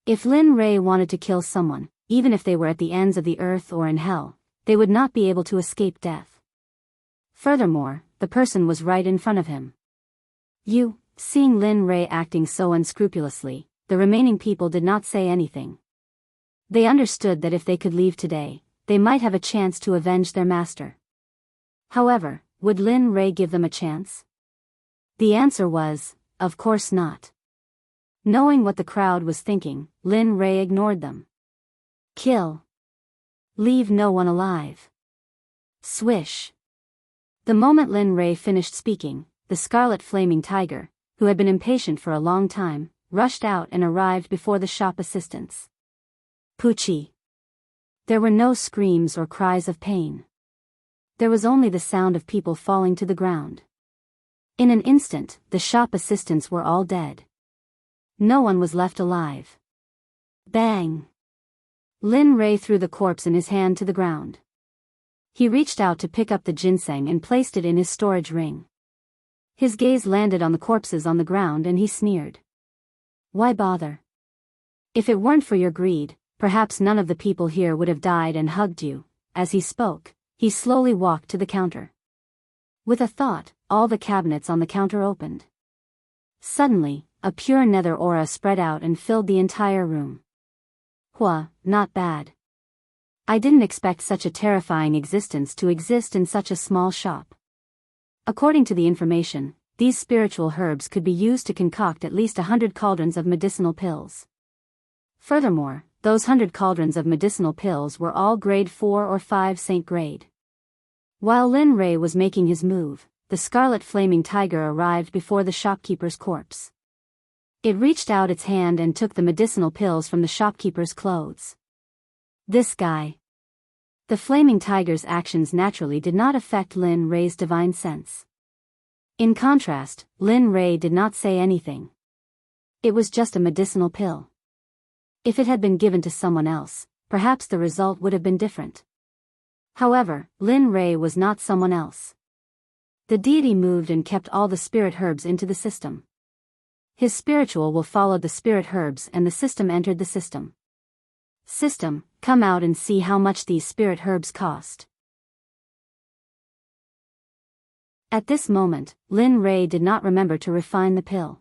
If Lin Rei wanted to kill someone, even if they were at the ends of the earth or in hell, they would not be able to escape death. Furthermore, the person was right in front of him. Seeing Lin Rei acting so unscrupulously, the remaining people did not say anything. They understood that if they could leave today, they might have a chance to avenge their master. However, would Lin Rei give them a chance? The answer was, of course not. Knowing what the crowd was thinking, Lin Rei ignored them. Kill. Leave no one alive. Swish. The moment Lin Rei finished speaking, the scarlet flaming tiger, who had been impatient for a long time, rushed out and arrived before the shop assistants. Pucci. There were no screams or cries of pain. There was only the sound of people falling to the ground. In an instant, the shop assistants were all dead. No one was left alive. Bang! Lin Rei threw the corpse in his hand to the ground. He reached out to pick up the ginseng and placed it in his storage ring. His gaze landed on the corpses on the ground and he sneered. Why bother? If it weren't for your greed, perhaps none of the people here would have died and hugged you. As he spoke, he slowly walked to the counter. With a thought, all the cabinets on the counter opened. Suddenly, a pure nether aura spread out and filled the entire room. Not bad. I didn't expect such a terrifying existence to exist in such a small shop. According to the information, these spiritual herbs could be used to concoct at least 100 cauldrons of medicinal pills. Furthermore, those 100 cauldrons of medicinal pills were all grade 4 or 5 saint grade. While Lin Rei was making his move, the scarlet flaming tiger arrived before the shopkeeper's corpse. It reached out its hand and took the medicinal pills from the shopkeeper's clothes. This guy. The flaming tiger's actions naturally did not affect Lin Rei's divine sense. In contrast, Lin Rei did not say anything. It was just a medicinal pill. If it had been given to someone else, perhaps the result would have been different. However, Lin Rei was not someone else. The deity moved and kept all the spirit herbs into the system. His spiritual will followed the spirit herbs and the system entered the system. System, come out and see how much these spirit herbs cost. At this moment, Lin Rei did not remember to refine the pill.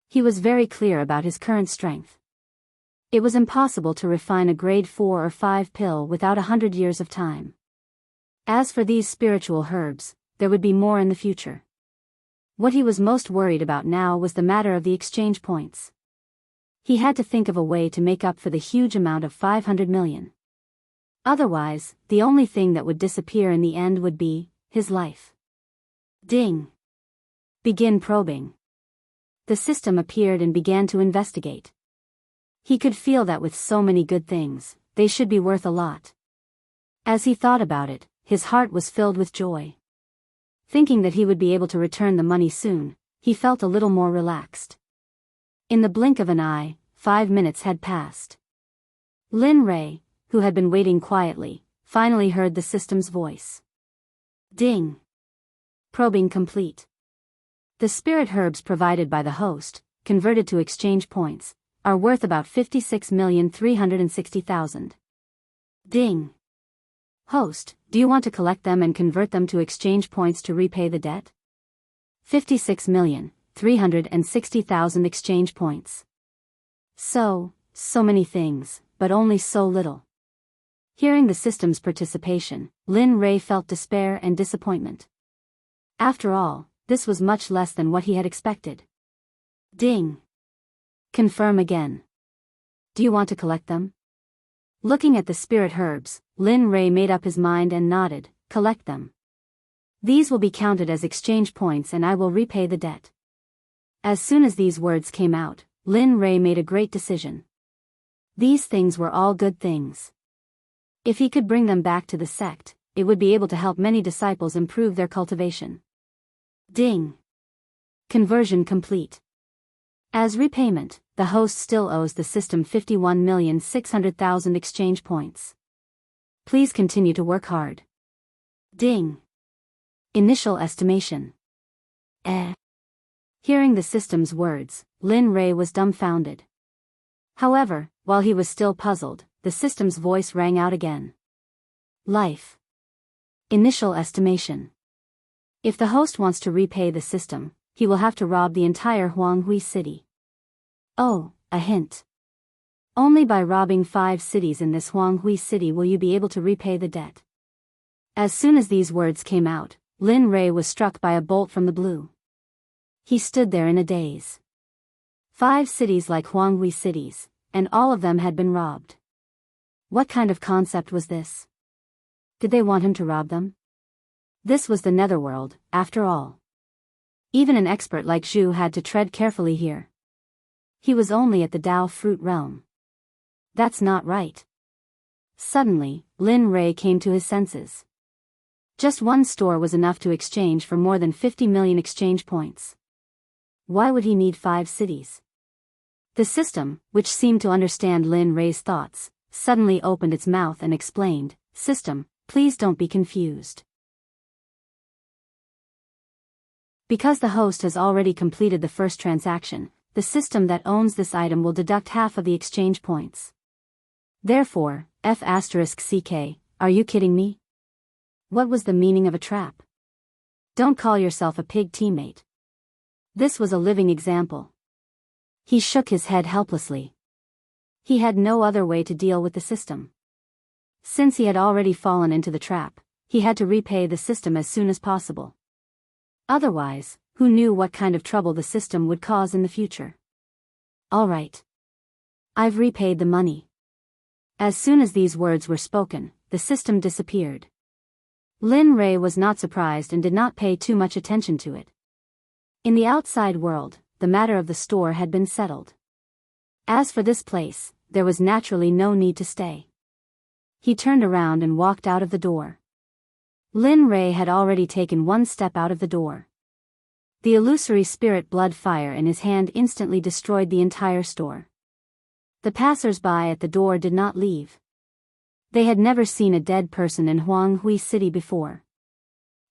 He was very clear about his current strength. It was impossible to refine a grade 4 or 5 pill without 100 years of time. As for these spiritual herbs, there would be more in the future. What he was most worried about now was the matter of the exchange points. He had to think of a way to make up for the huge amount of 500 million. Otherwise, the only thing that would disappear in the end would be his life. Ding! Begin probing. The system appeared and began to investigate. He could feel that with so many good things, they should be worth a lot. As he thought about it, his heart was filled with joy. Thinking that he would be able to return the money soon, he felt a little more relaxed. In the blink of an eye, 5 minutes had passed. Lin Rei, who had been waiting quietly, finally heard the system's voice. Ding! Probing complete. The spirit herbs provided by the host, converted to exchange points, are worth about 56,360,000. Ding! Host, do you want to collect them and convert them to exchange points to repay the debt? 56,360,000 exchange points. So many things, but only so little. Hearing the system's participation, Lin Rei felt despair and disappointment. After all, this was much less than what he had expected. Ding! Confirm again. Do you want to collect them? Looking at the spirit herbs, Lin Rei made up his mind and nodded. Collect them. These will be counted as exchange points and I will repay the debt. As soon as these words came out, Lin Rei made a great decision. These things were all good things. If he could bring them back to the sect, it would be able to help many disciples improve their cultivation. Ding! Conversion complete. As repayment, the host still owes the system 51,600,000 exchange points. Please continue to work hard. Ding! Initial estimation. Hearing the system's words, Lin Rei was dumbfounded. However, while he was still puzzled, the system's voice rang out again. Life. Initial estimation. If the host wants to repay the system, he will have to rob the entire Jianghu city. Oh, a hint. Only by robbing 5 cities in this Jianghu city will you be able to repay the debt. As soon as these words came out, Lin Rei was struck by a bolt from the blue. He stood there in a daze. 5 cities like Jianghu cities, and all of them had been robbed. What kind of concept was this? Did they want him to rob them? This was the netherworld, after all. Even an expert like Zhu had to tread carefully here. He was only at the Dao fruit realm. That's not right. Suddenly, Lin Rei came to his senses. Just one store was enough to exchange for more than 50 million exchange points. Why would he need 5 cities? The system, which seemed to understand Lin Rei's thoughts, suddenly opened its mouth and explained, "System, please don't be confused. Because the host has already completed the first transaction, the system that owns this item will deduct half of the exchange points. Therefore, F***CK, are you kidding me? What was the meaning of a trap? Don't call yourself a pig teammate." This was a living example. He shook his head helplessly. He had no other way to deal with the system. Since he had already fallen into the trap, he had to repay the system as soon as possible. Otherwise, who knew what kind of trouble the system would cause in the future? All right. I've repaid the money. As soon as these words were spoken, the system disappeared. Lin Rei was not surprised and did not pay too much attention to it. In the outside world, the matter of the store had been settled. As for this place, there was naturally no need to stay. He turned around and walked out of the door. Lin Rei had already taken one step out of the door. The illusory spirit blood fire in his hand instantly destroyed the entire store. The passers-by at the door did not leave. They had never seen a dead person in Jianghu City before.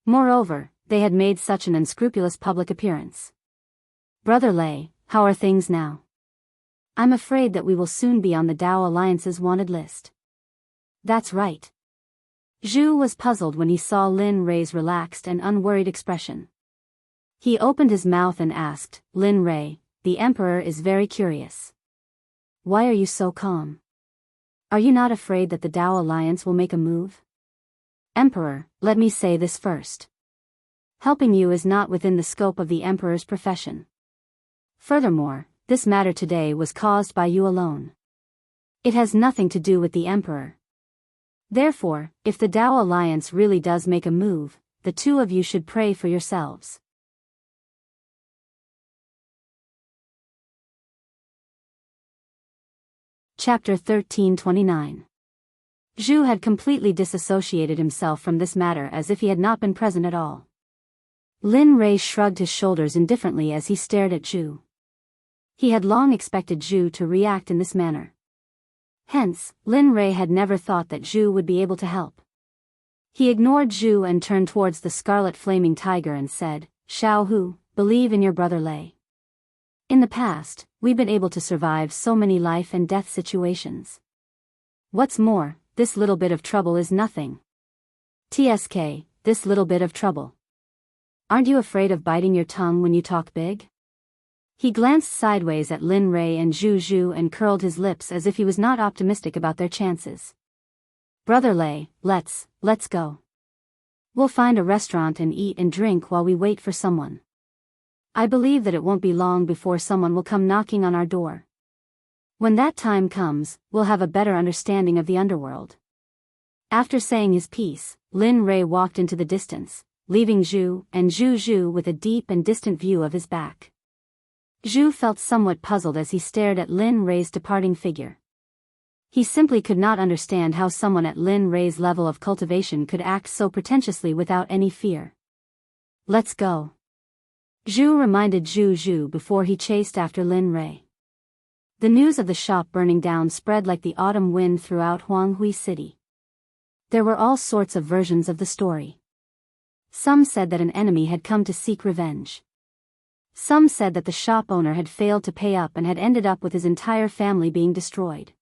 Moreover, they had made such an unscrupulous public appearance. "Brother Lei, how are things now? I'm afraid that we will soon be on the Dao Alliance's wanted list." "That's right." Zhu was puzzled when he saw Lin Rei's relaxed and unworried expression. He opened his mouth and asked, "Lin Rei, the Emperor is very curious. Why are you so calm? Are you not afraid that the Dao Alliance will make a move?" "Emperor, let me say this first. Helping you is not within the scope of the Emperor's profession. Furthermore, this matter today was caused by you alone. It has nothing to do with the Emperor. Therefore, if the Dao Alliance really does make a move, the two of you should pray for yourselves." Chapter 1329. Zhu had completely disassociated himself from this matter as if he had not been present at all. Lin Rei shrugged his shoulders indifferently as he stared at Zhu. He had long expected Zhu to react in this manner. Hence, Lin Rei had never thought that Zhu would be able to help. He ignored Zhu and turned towards the scarlet flaming tiger and said, "Xiao Hu, believe in your brother Lei. In the past, we've been able to survive so many life and death situations. What's more, this little bit of trouble is nothing. TSK, this little bit of trouble. Aren't you afraid of biting your tongue when you talk big?" He glanced sideways at Lin Rei and Zhu and curled his lips as if he was not optimistic about their chances. "Brother Lei, let's go. We'll find a restaurant and eat and drink while we wait for someone. I believe that it won't be long before someone will come knocking on our door. When that time comes, we'll have a better understanding of the underworld." After saying his piece, Lin Rei walked into the distance, leaving Zhu and Zhu with a deep and distant view of his back. Zhu felt somewhat puzzled as he stared at Lin Rei's departing figure. He simply could not understand how someone at Lin Rei's level of cultivation could act so pretentiously without any fear. "Let's go," Zhu reminded Zhu before he chased after Lin Rei. The news of the shop burning down spread like the autumn wind throughout Jianghu City. There were all sorts of versions of the story. Some said that an enemy had come to seek revenge. Some said that the shop owner had failed to pay up and had ended up with his entire family being destroyed.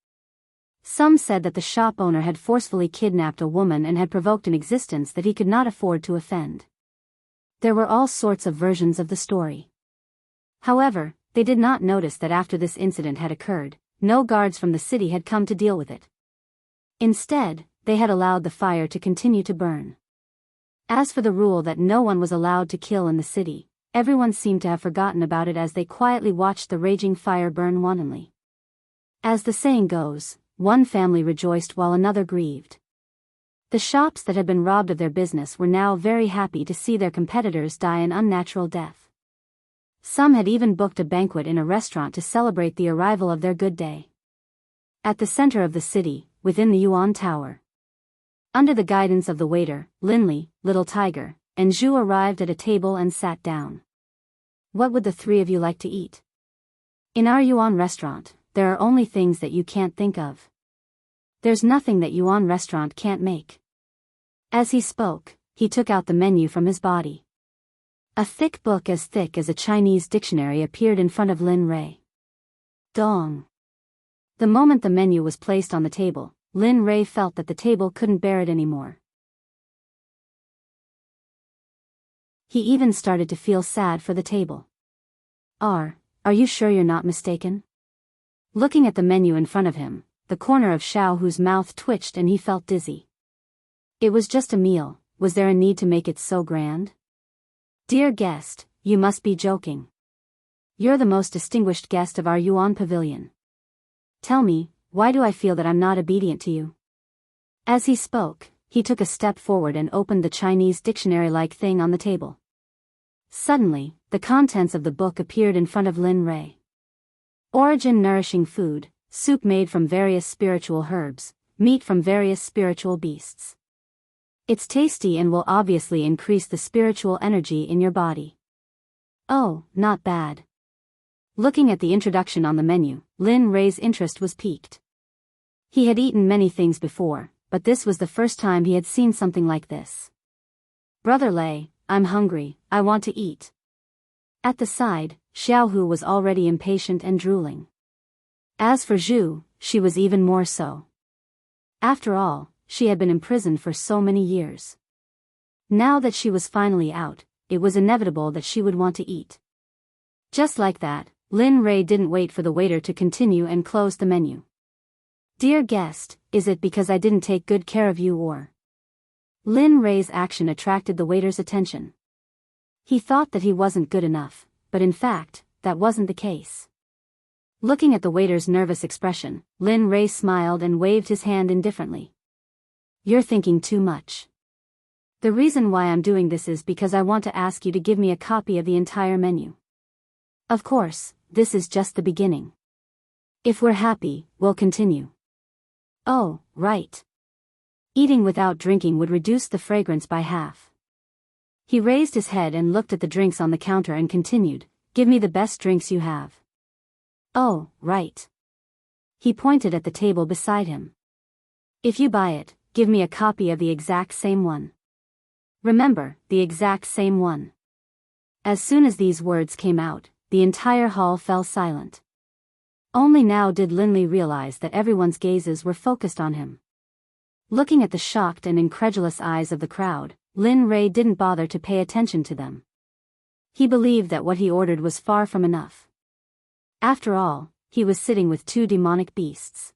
Some said that the shop owner had forcefully kidnapped a woman and had provoked an existence that he could not afford to offend. There were all sorts of versions of the story. However, they did not notice that after this incident had occurred, no guards from the city had come to deal with it. Instead, they had allowed the fire to continue to burn. As for the rule that no one was allowed to kill in the city, everyone seemed to have forgotten about it as they quietly watched the raging fire burn wantonly. As the saying goes, one family rejoiced while another grieved. The shops that had been robbed of their business were now very happy to see their competitors die an unnatural death. Some had even booked a banquet in a restaurant to celebrate the arrival of their good day. At the center of the city, within the Yuan Tower, under the guidance of the waiter, Linley, Little Tiger, and Zhu arrived at a table and sat down. What would the three of you like to eat? In our Yuan restaurant, there are only things that you can't think of. There's nothing that Yuan restaurant can't make. As he spoke, he took out the menu from his body. A thick book as thick as a Chinese dictionary appeared in front of Lin Rei. Dong. The moment the menu was placed on the table, Lin Rei felt that the table couldn't bear it anymore. He even started to feel sad for the table. Are you sure you're not mistaken? Looking at the menu in front of him, the corner of Xiaohu's mouth twitched and he felt dizzy. It was just a meal, was there a need to make it so grand? Dear guest, you must be joking. You're the most distinguished guest of our Yuan pavilion. Tell me, why do I feel that I'm not obedient to you? As he spoke, he took a step forward and opened the Chinese dictionary-like thing on the table. Suddenly, the contents of the book appeared in front of Lin Rei. Origin: nourishing food, soup made from various spiritual herbs, meat from various spiritual beasts. It's tasty and will obviously increase the spiritual energy in your body. Oh, not bad. Looking at the introduction on the menu, Lin Rei's interest was piqued. He had eaten many things before, but this was the first time he had seen something like this. Brother Lei, I'm hungry, I want to eat. At the side, Xiaohu was already impatient and drooling. As for Zhu, she was even more so. After all, she had been imprisoned for so many years. Now that she was finally out, it was inevitable that she would want to eat. Just like that, Lin Rei didn't wait for the waiter to continue and closed the menu. Dear guest, is it because I didn't take good care of you or? Lin Rei's action attracted the waiter's attention. He thought that he wasn't good enough, but in fact, that wasn't the case. Looking at the waiter's nervous expression, Lin Rei smiled and waved his hand indifferently. You're thinking too much. The reason why I'm doing this is because I want to ask you to give me a copy of the entire menu. Of course, this is just the beginning. If we're happy, we'll continue. Oh, right. Eating without drinking would reduce the fragrance by half. He raised his head and looked at the drinks on the counter and continued, give me the best drinks you have. Oh, right. He pointed at the table beside him. If you buy it, give me a copy of the exact same one. Remember, the exact same one. As soon as these words came out, the entire hall fell silent. Only now did Linley realize that everyone's gazes were focused on him. Looking at the shocked and incredulous eyes of the crowd, Lin Rei didn't bother to pay attention to them. He believed that what he ordered was far from enough. After all, he was sitting with two demonic beasts.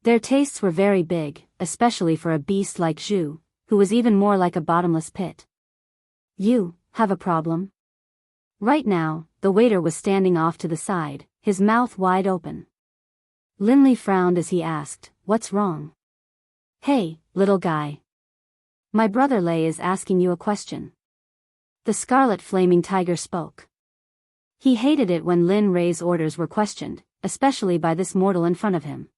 Their tastes were very big, especially for a beast like Zhu, who was even more like a bottomless pit. You have a problem? Right now, the waiter was standing off to the side, his mouth wide open. Linley frowned as he asked, what's wrong? Hey, little guy. My brother Lei is asking you a question. The Scarlet Flaming Tiger spoke. He hated it when Lin Rei's orders were questioned, especially by this mortal in front of him.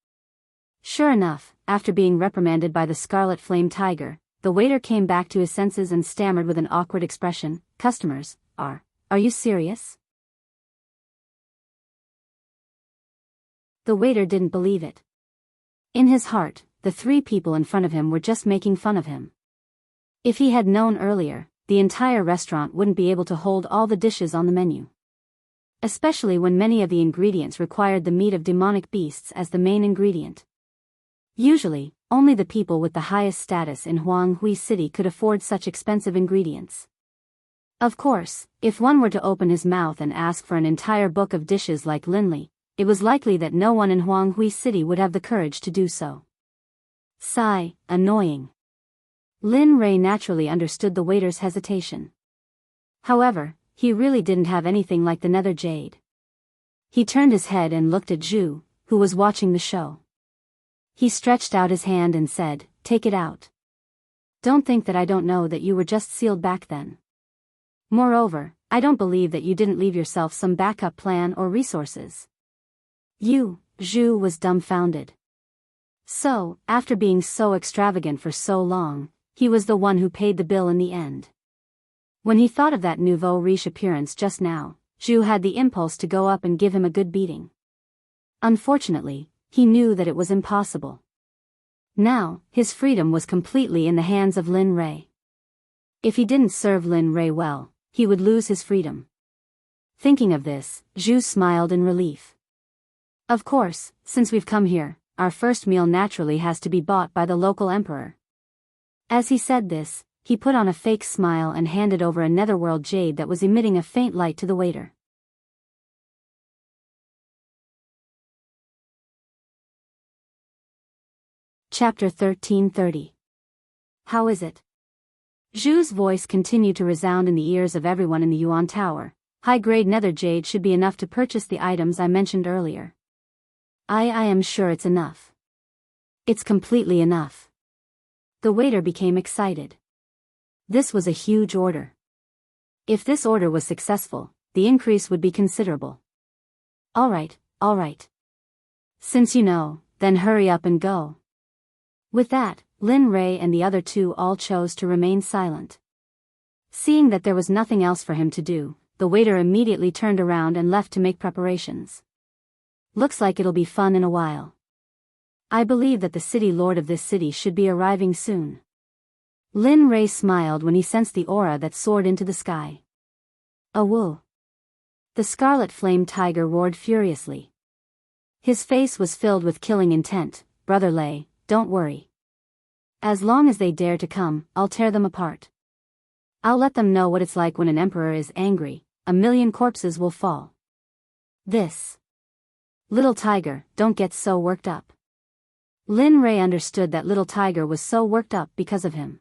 Sure enough, after being reprimanded by the Scarlet Flame Tiger, the waiter came back to his senses and stammered with an awkward expression, customers, are you serious? The waiter didn't believe it. In his heart, the three people in front of him were just making fun of him. If he had known earlier, the entire restaurant wouldn't be able to hold all the dishes on the menu. Especially when many of the ingredients required the meat of demonic beasts as the main ingredient. Usually, only the people with the highest status in Jianghu City could afford such expensive ingredients. Of course, if one were to open his mouth and ask for an entire book of dishes like Linley, it was likely that no one in Jianghu City would have the courage to do so. Sigh, annoying. Lin Rei naturally understood the waiter's hesitation. However, he really didn't have anything like the nether jade. He turned his head and looked at Zhu, who was watching the show. He stretched out his hand and said, take it out. Don't think that I don't know that you were just sealed back then. Moreover, I don't believe that you didn't leave yourself some backup plan or resources. Zhu was dumbfounded. So, after being so extravagant for so long, he was the one who paid the bill in the end. When he thought of that nouveau riche appearance just now, Zhu had the impulse to go up and give him a good beating. Unfortunately, he knew that it was impossible. Now, his freedom was completely in the hands of Lin Rei. If he didn't serve Lin Rei well, he would lose his freedom. Thinking of this, Zhu smiled in relief. Of course, since we've come here, our first meal naturally has to be bought by the local emperor. As he said this, he put on a fake smile and handed over a netherworld jade that was emitting a faint light to the waiter. Chapter 1330. How is it? Zhu's voice continued to resound in the ears of everyone in the Yuan Tower. High-grade nether jade should be enough to purchase the items I mentioned earlier. I am sure it's enough. It's completely enough. The waiter became excited. This was a huge order. If this order was successful, the increase would be considerable. All right. Since you know, then hurry up and go. With that, Lin Rei and the other two all chose to remain silent. Seeing that there was nothing else for him to do, the waiter immediately turned around and left to make preparations. Looks like it'll be fun in a while. I believe that the city lord of this city should be arriving soon. Lin Rei smiled when he sensed the aura that soared into the sky. Awoo! The scarlet flame tiger roared furiously. His face was filled with killing intent. Brother Lei, don't worry. As long as they dare to come, I'll tear them apart. I'll let them know what it's like when an emperor is angry. 1,000,000 corpses will fall. This. Little tiger, don't get so worked up. Lin Rei understood that little tiger was so worked up because of him.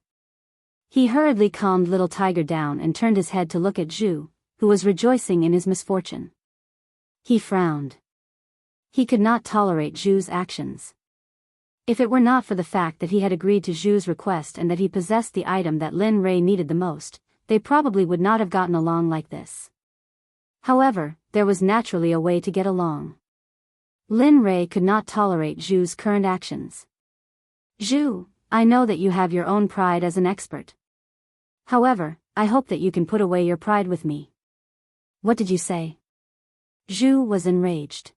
He hurriedly calmed little tiger down and turned his head to look at Zhu, who was rejoicing in his misfortune. He frowned. He could not tolerate Zhu's actions. If it were not for the fact that he had agreed to Zhu's request and that he possessed the item that Lin Rei needed the most, they probably would not have gotten along like this. However, there was naturally a way to get along. Lin Rei could not tolerate Zhu's current actions. Zhu, I know that you have your own pride as an expert. However, I hope that you can put away your pride with me. What did you say? Zhu was enraged.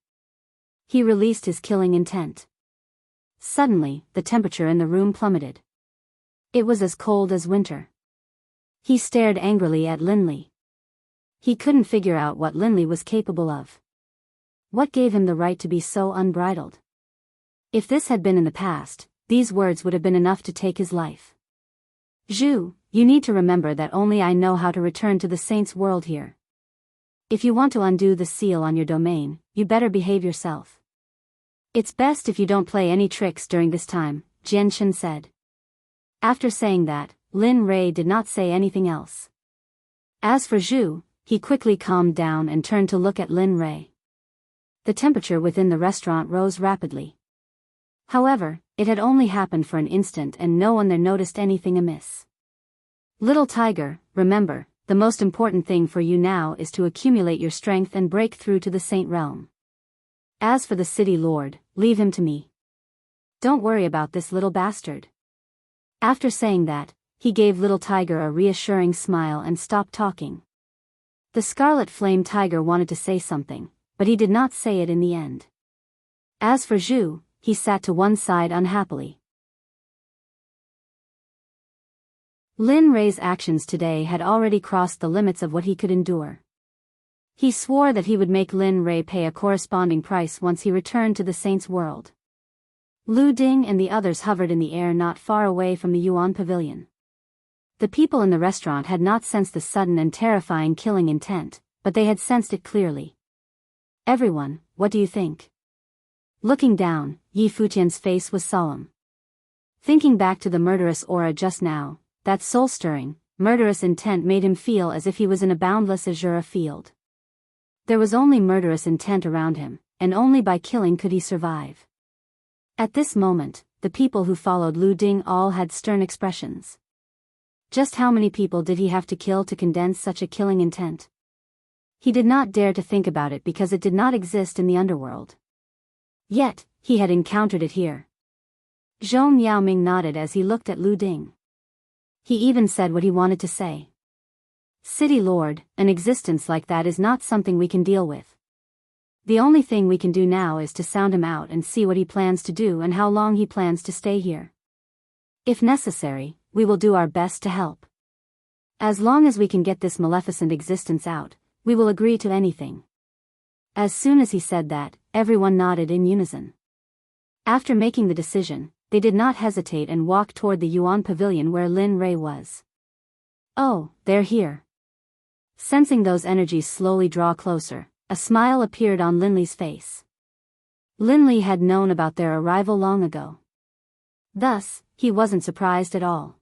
He released his killing intent. Suddenly, the temperature in the room plummeted. It was as cold as winter. He stared angrily at Linley. He couldn't figure out what Linley was capable of. What gave him the right to be so unbridled? If this had been in the past, these words would have been enough to take his life. Zhu, you need to remember that only I know how to return to the saint's world here. If you want to undo the seal on your domain, you better behave yourself. It's best if you don't play any tricks during this time, Jianshen said. After saying that, Lin Rei did not say anything else. As for Zhu, he quickly calmed down and turned to look at Lin Rei. The temperature within the restaurant rose rapidly. However, it had only happened for an instant and no one there noticed anything amiss. Little tiger, remember, the most important thing for you now is to accumulate your strength and break through to the Saint Realm. As for the city lord, leave him to me. Don't worry about this little bastard. After saying that, he gave little tiger a reassuring smile and stopped talking. The scarlet flame tiger wanted to say something, but he did not say it in the end. As for Zhu, he sat to one side unhappily. Lin Rei's actions today had already crossed the limits of what he could endure. He swore that he would make Lin Rei pay a corresponding price once he returned to the saint's world. Lu Ding and the others hovered in the air not far away from the Yuan Pavilion. The people in the restaurant had not sensed the sudden and terrifying killing intent, but they had sensed it clearly. Everyone, what do you think? Looking down, Yi Futian's face was solemn. Thinking back to the murderous aura just now, that soul-stirring, murderous intent made him feel as if he was in a boundless azure field. There was only murderous intent around him, and only by killing could he survive. At this moment, the people who followed Lu Ding all had stern expressions. Just how many people did he have to kill to condense such a killing intent? He did not dare to think about it because it did not exist in the underworld. Yet, he had encountered it here. Zhong Yaoming nodded as he looked at Lu Ding. He even said what he wanted to say. City Lord, an existence like that is not something we can deal with. The only thing we can do now is to sound him out and see what he plans to do and how long he plans to stay here. If necessary, we will do our best to help. As long as we can get this maleficent existence out, we will agree to anything. As soon as he said that, everyone nodded in unison. After making the decision, they did not hesitate and walked toward the Yuan Pavilion where Lin Rei was. Oh, they're here. Sensing those energies slowly draw closer, a smile appeared on Linley's face. Linley had known about their arrival long ago. Thus, he wasn't surprised at all.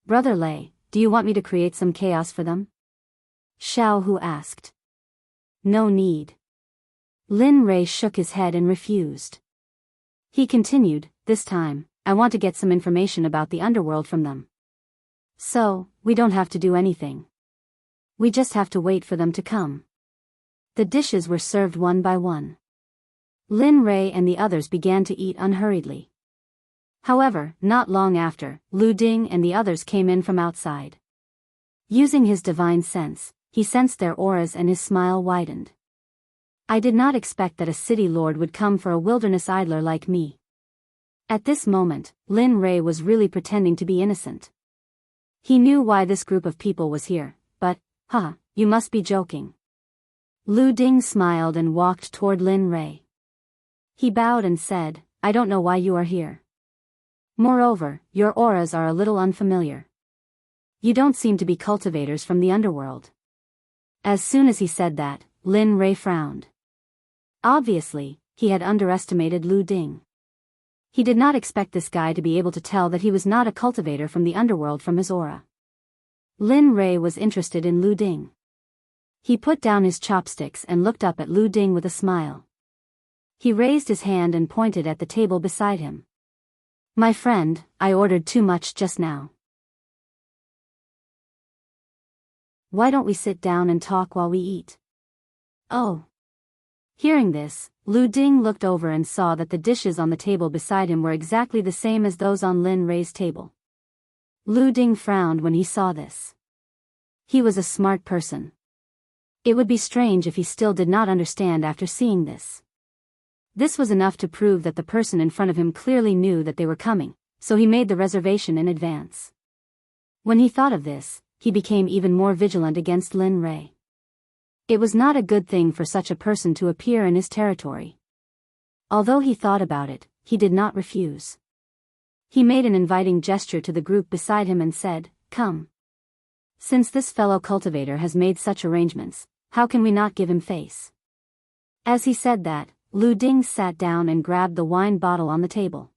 Brother Lei, do you want me to create some chaos for them? Xiao Hu asked. No need. Lin Rei shook his head and refused. He continued, this time, I want to get some information about the underworld from them. So, we don't have to do anything. We just have to wait for them to come. The dishes were served one by one. Lin Rei and the others began to eat unhurriedly. However, not long after, Lu Ding and the others came in from outside. Using his divine sense, he sensed their auras and his smile widened. I did not expect that a city lord would come for a wilderness idler like me. At this moment, Lin Rei was really pretending to be innocent. He knew why this group of people was here, but, you must be joking. Lu Ding smiled and walked toward Lin Rei. He bowed and said, I don't know why you are here. Moreover, your auras are a little unfamiliar. You don't seem to be cultivators from the underworld. As soon as he said that, Lin Rei frowned. Obviously, he had underestimated Lu Ding. He did not expect this guy to be able to tell that he was not a cultivator from the underworld from his aura. Lin Rei was interested in Lu Ding. He put down his chopsticks and looked up at Lu Ding with a smile. He raised his hand and pointed at the table beside him. My friend, I ordered too much just now. Why don't we sit down and talk while we eat? Oh. Hearing this, Lu Ding looked over and saw that the dishes on the table beside him were exactly the same as those on Lin Rei's table. Lu Ding frowned when he saw this. He was a smart person. It would be strange if he still did not understand after seeing this. This was enough to prove that the person in front of him clearly knew that they were coming, so he made the reservation in advance. When he thought of this, he became even more vigilant against Lin Rei. It was not a good thing for such a person to appear in his territory. Although he thought about it, he did not refuse. He made an inviting gesture to the group beside him and said, Come. Since this fellow cultivator has made such arrangements, how can we not give him face? As he said that, Lu Ding sat down and grabbed the wine bottle on the table.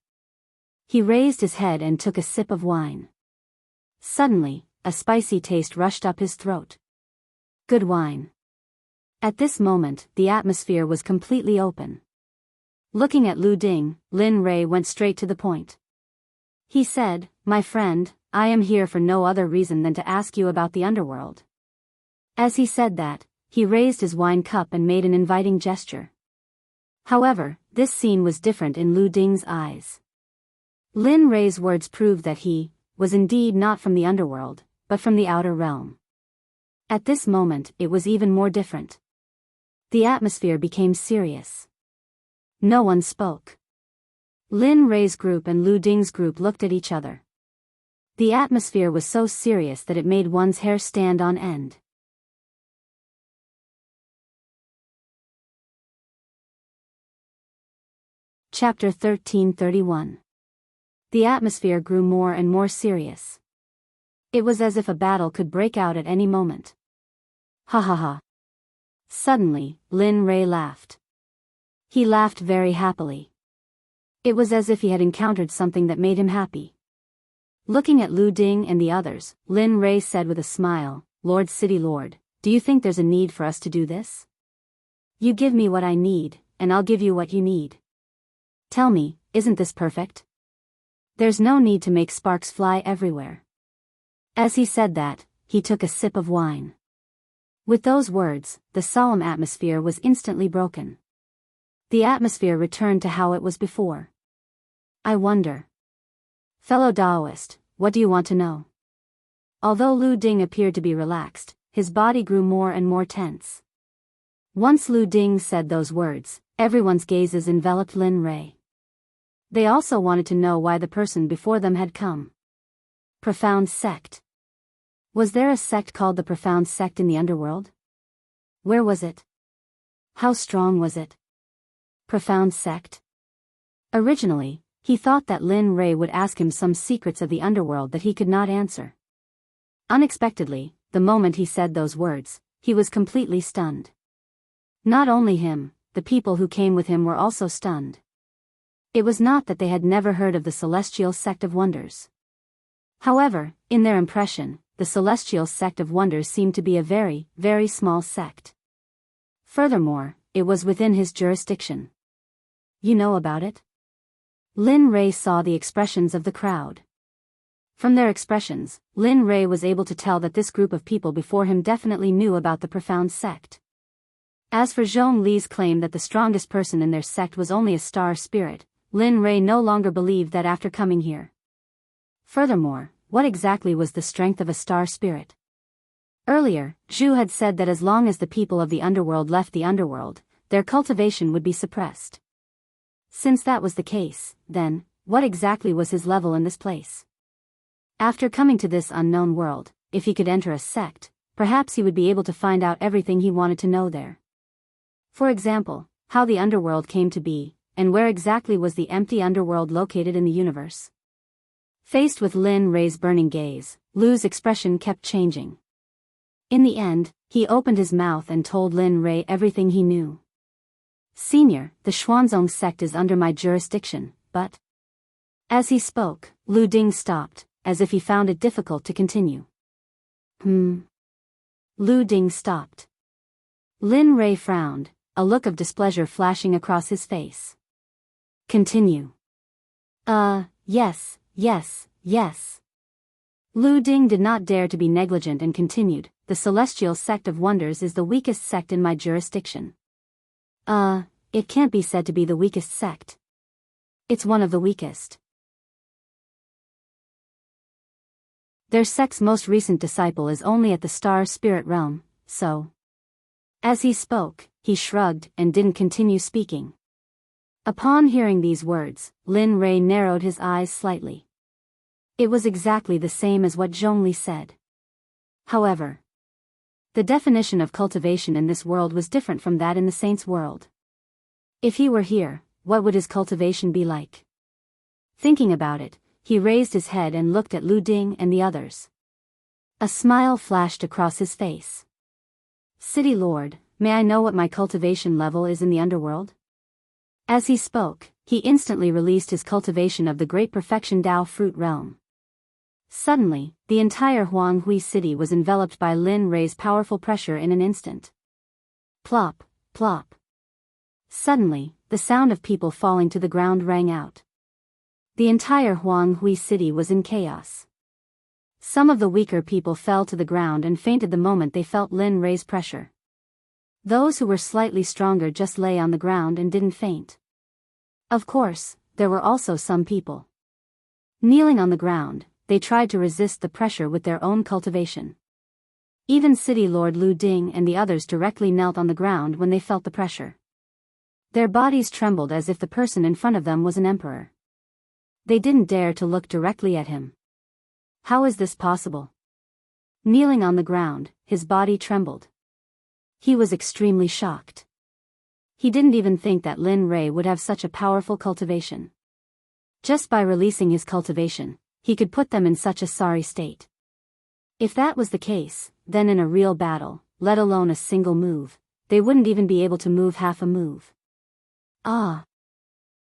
He raised his head and took a sip of wine. Suddenly, a spicy taste rushed up his throat. Good wine. At this moment, the atmosphere was completely open. Looking at Lu Ding, Lin Rei went straight to the point. He said, My friend, I am here for no other reason than to ask you about the underworld. As he said that, he raised his wine cup and made an inviting gesture. However, this scene was different in Lu Ding's eyes. Lin Rei's words proved that he was indeed not from the underworld, but from the outer realm. At this moment, it was even more different. The atmosphere became serious. No one spoke. Lin Rei's group and Lu Ding's group looked at each other. The atmosphere was so serious that it made one's hair stand on end. Chapter 1331. The atmosphere grew more and more serious. It was as if a battle could break out at any moment. Ha ha ha. Suddenly, Lin Rei laughed. He laughed very happily. It was as if he had encountered something that made him happy. Looking at Lu Ding and the others, Lin Rei said with a smile, Lord City Lord, do you think there's a need for us to do this? You give me what I need, and I'll give you what you need. Tell me, isn't this perfect? There's no need to make sparks fly everywhere. As he said that, he took a sip of wine. With those words, the solemn atmosphere was instantly broken. The atmosphere returned to how it was before. I wonder. Fellow Taoist, what do you want to know? Although Lu Ding appeared to be relaxed, his body grew more and more tense. Once Lu Ding said those words, everyone's gazes enveloped Lin Rei. They also wanted to know why the person before them had come. Profound Sect. Was there a sect called the Profound Sect in the underworld? Where was it? How strong was it? Profound Sect? Originally, he thought that Lin Rei would ask him some secrets of the underworld that he could not answer. Unexpectedly, the moment he said those words, he was completely stunned. Not only him, the people who came with him were also stunned. It was not that they had never heard of the Celestial Sect of Wonders. However, in their impression, the Celestial Sect of Wonders seemed to be a very, very small sect. Furthermore, it was within his jurisdiction. You know about it? Lin Rei saw the expressions of the crowd. From their expressions, Lin Rei was able to tell that this group of people before him definitely knew about the Profound Sect. As for Zhong Li's claim that the strongest person in their sect was only a star spirit, Lin Rei no longer believed that after coming here. Furthermore, what exactly was the strength of a star spirit? Earlier, Zhu had said that as long as the people of the underworld left the underworld, their cultivation would be suppressed. Since that was the case, then, what exactly was his level in this place? After coming to this unknown world, if he could enter a sect, perhaps he would be able to find out everything he wanted to know there. For example, how the underworld came to be, and where exactly was the empty underworld located in the universe. Faced with Lin Rei's burning gaze, Lu's expression kept changing. In the end, he opened his mouth and told Lin Rei everything he knew. Senior, the Xuanzong sect is under my jurisdiction, but... As he spoke, Lu Ding stopped, as if he found it difficult to continue. Lu Ding stopped. Lin Rei frowned, a look of displeasure flashing across his face. Continue. Yes. Lu Ding did not dare to be negligent and continued, the Celestial Sect of Wonders is the weakest sect in my jurisdiction. It can't be said to be the weakest sect. It's one of the weakest. Their sect's most recent disciple is only at the star spirit realm, so... As he spoke, he shrugged and didn't continue speaking. Upon hearing these words, Lin Rei narrowed his eyes slightly. It was exactly the same as what Zhongli said. However, the definition of cultivation in this world was different from that in the saint's world. If he were here, what would his cultivation be like? Thinking about it, he raised his head and looked at Lu Ding and the others. A smile flashed across his face. City Lord, may I know what my cultivation level is in the underworld? As he spoke, he instantly released his cultivation of the Great Perfection Tao Fruit Realm. Suddenly, the entire Huanghui city was enveloped by Lin Rei's powerful pressure in an instant. Plop, plop. Suddenly, the sound of people falling to the ground rang out. The entire Huanghui city was in chaos. Some of the weaker people fell to the ground and fainted the moment they felt Lin Rei's pressure. Those who were slightly stronger just lay on the ground and didn't faint. Of course, there were also some people. Kneeling on the ground, they tried to resist the pressure with their own cultivation. Even City Lord Lu Ding and the others directly knelt on the ground when they felt the pressure. Their bodies trembled as if the person in front of them was an emperor. They didn't dare to look directly at him. How is this possible? Kneeling on the ground, his body trembled. He was extremely shocked. He didn't even think that Lin Rei would have such a powerful cultivation. Just by releasing his cultivation, he could put them in such a sorry state. If that was the case, then in a real battle, let alone a single move, they wouldn't even be able to move half a move. Ah!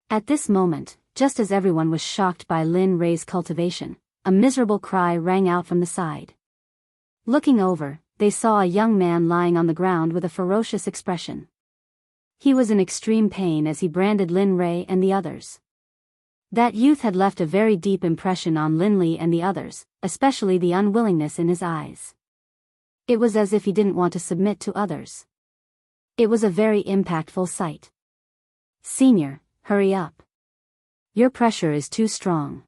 At this moment, just as everyone was shocked by Lin Rei's cultivation, a miserable cry rang out from the side. Looking over, they saw a young man lying on the ground with a ferocious expression. He was in extreme pain as he branded Lin Rei and the others. That youth had left a very deep impression on Linley and the others, especially the unwillingness in his eyes. It was as if he didn't want to submit to others. It was a very impactful sight. "Senior, hurry up. Your pressure is too strong.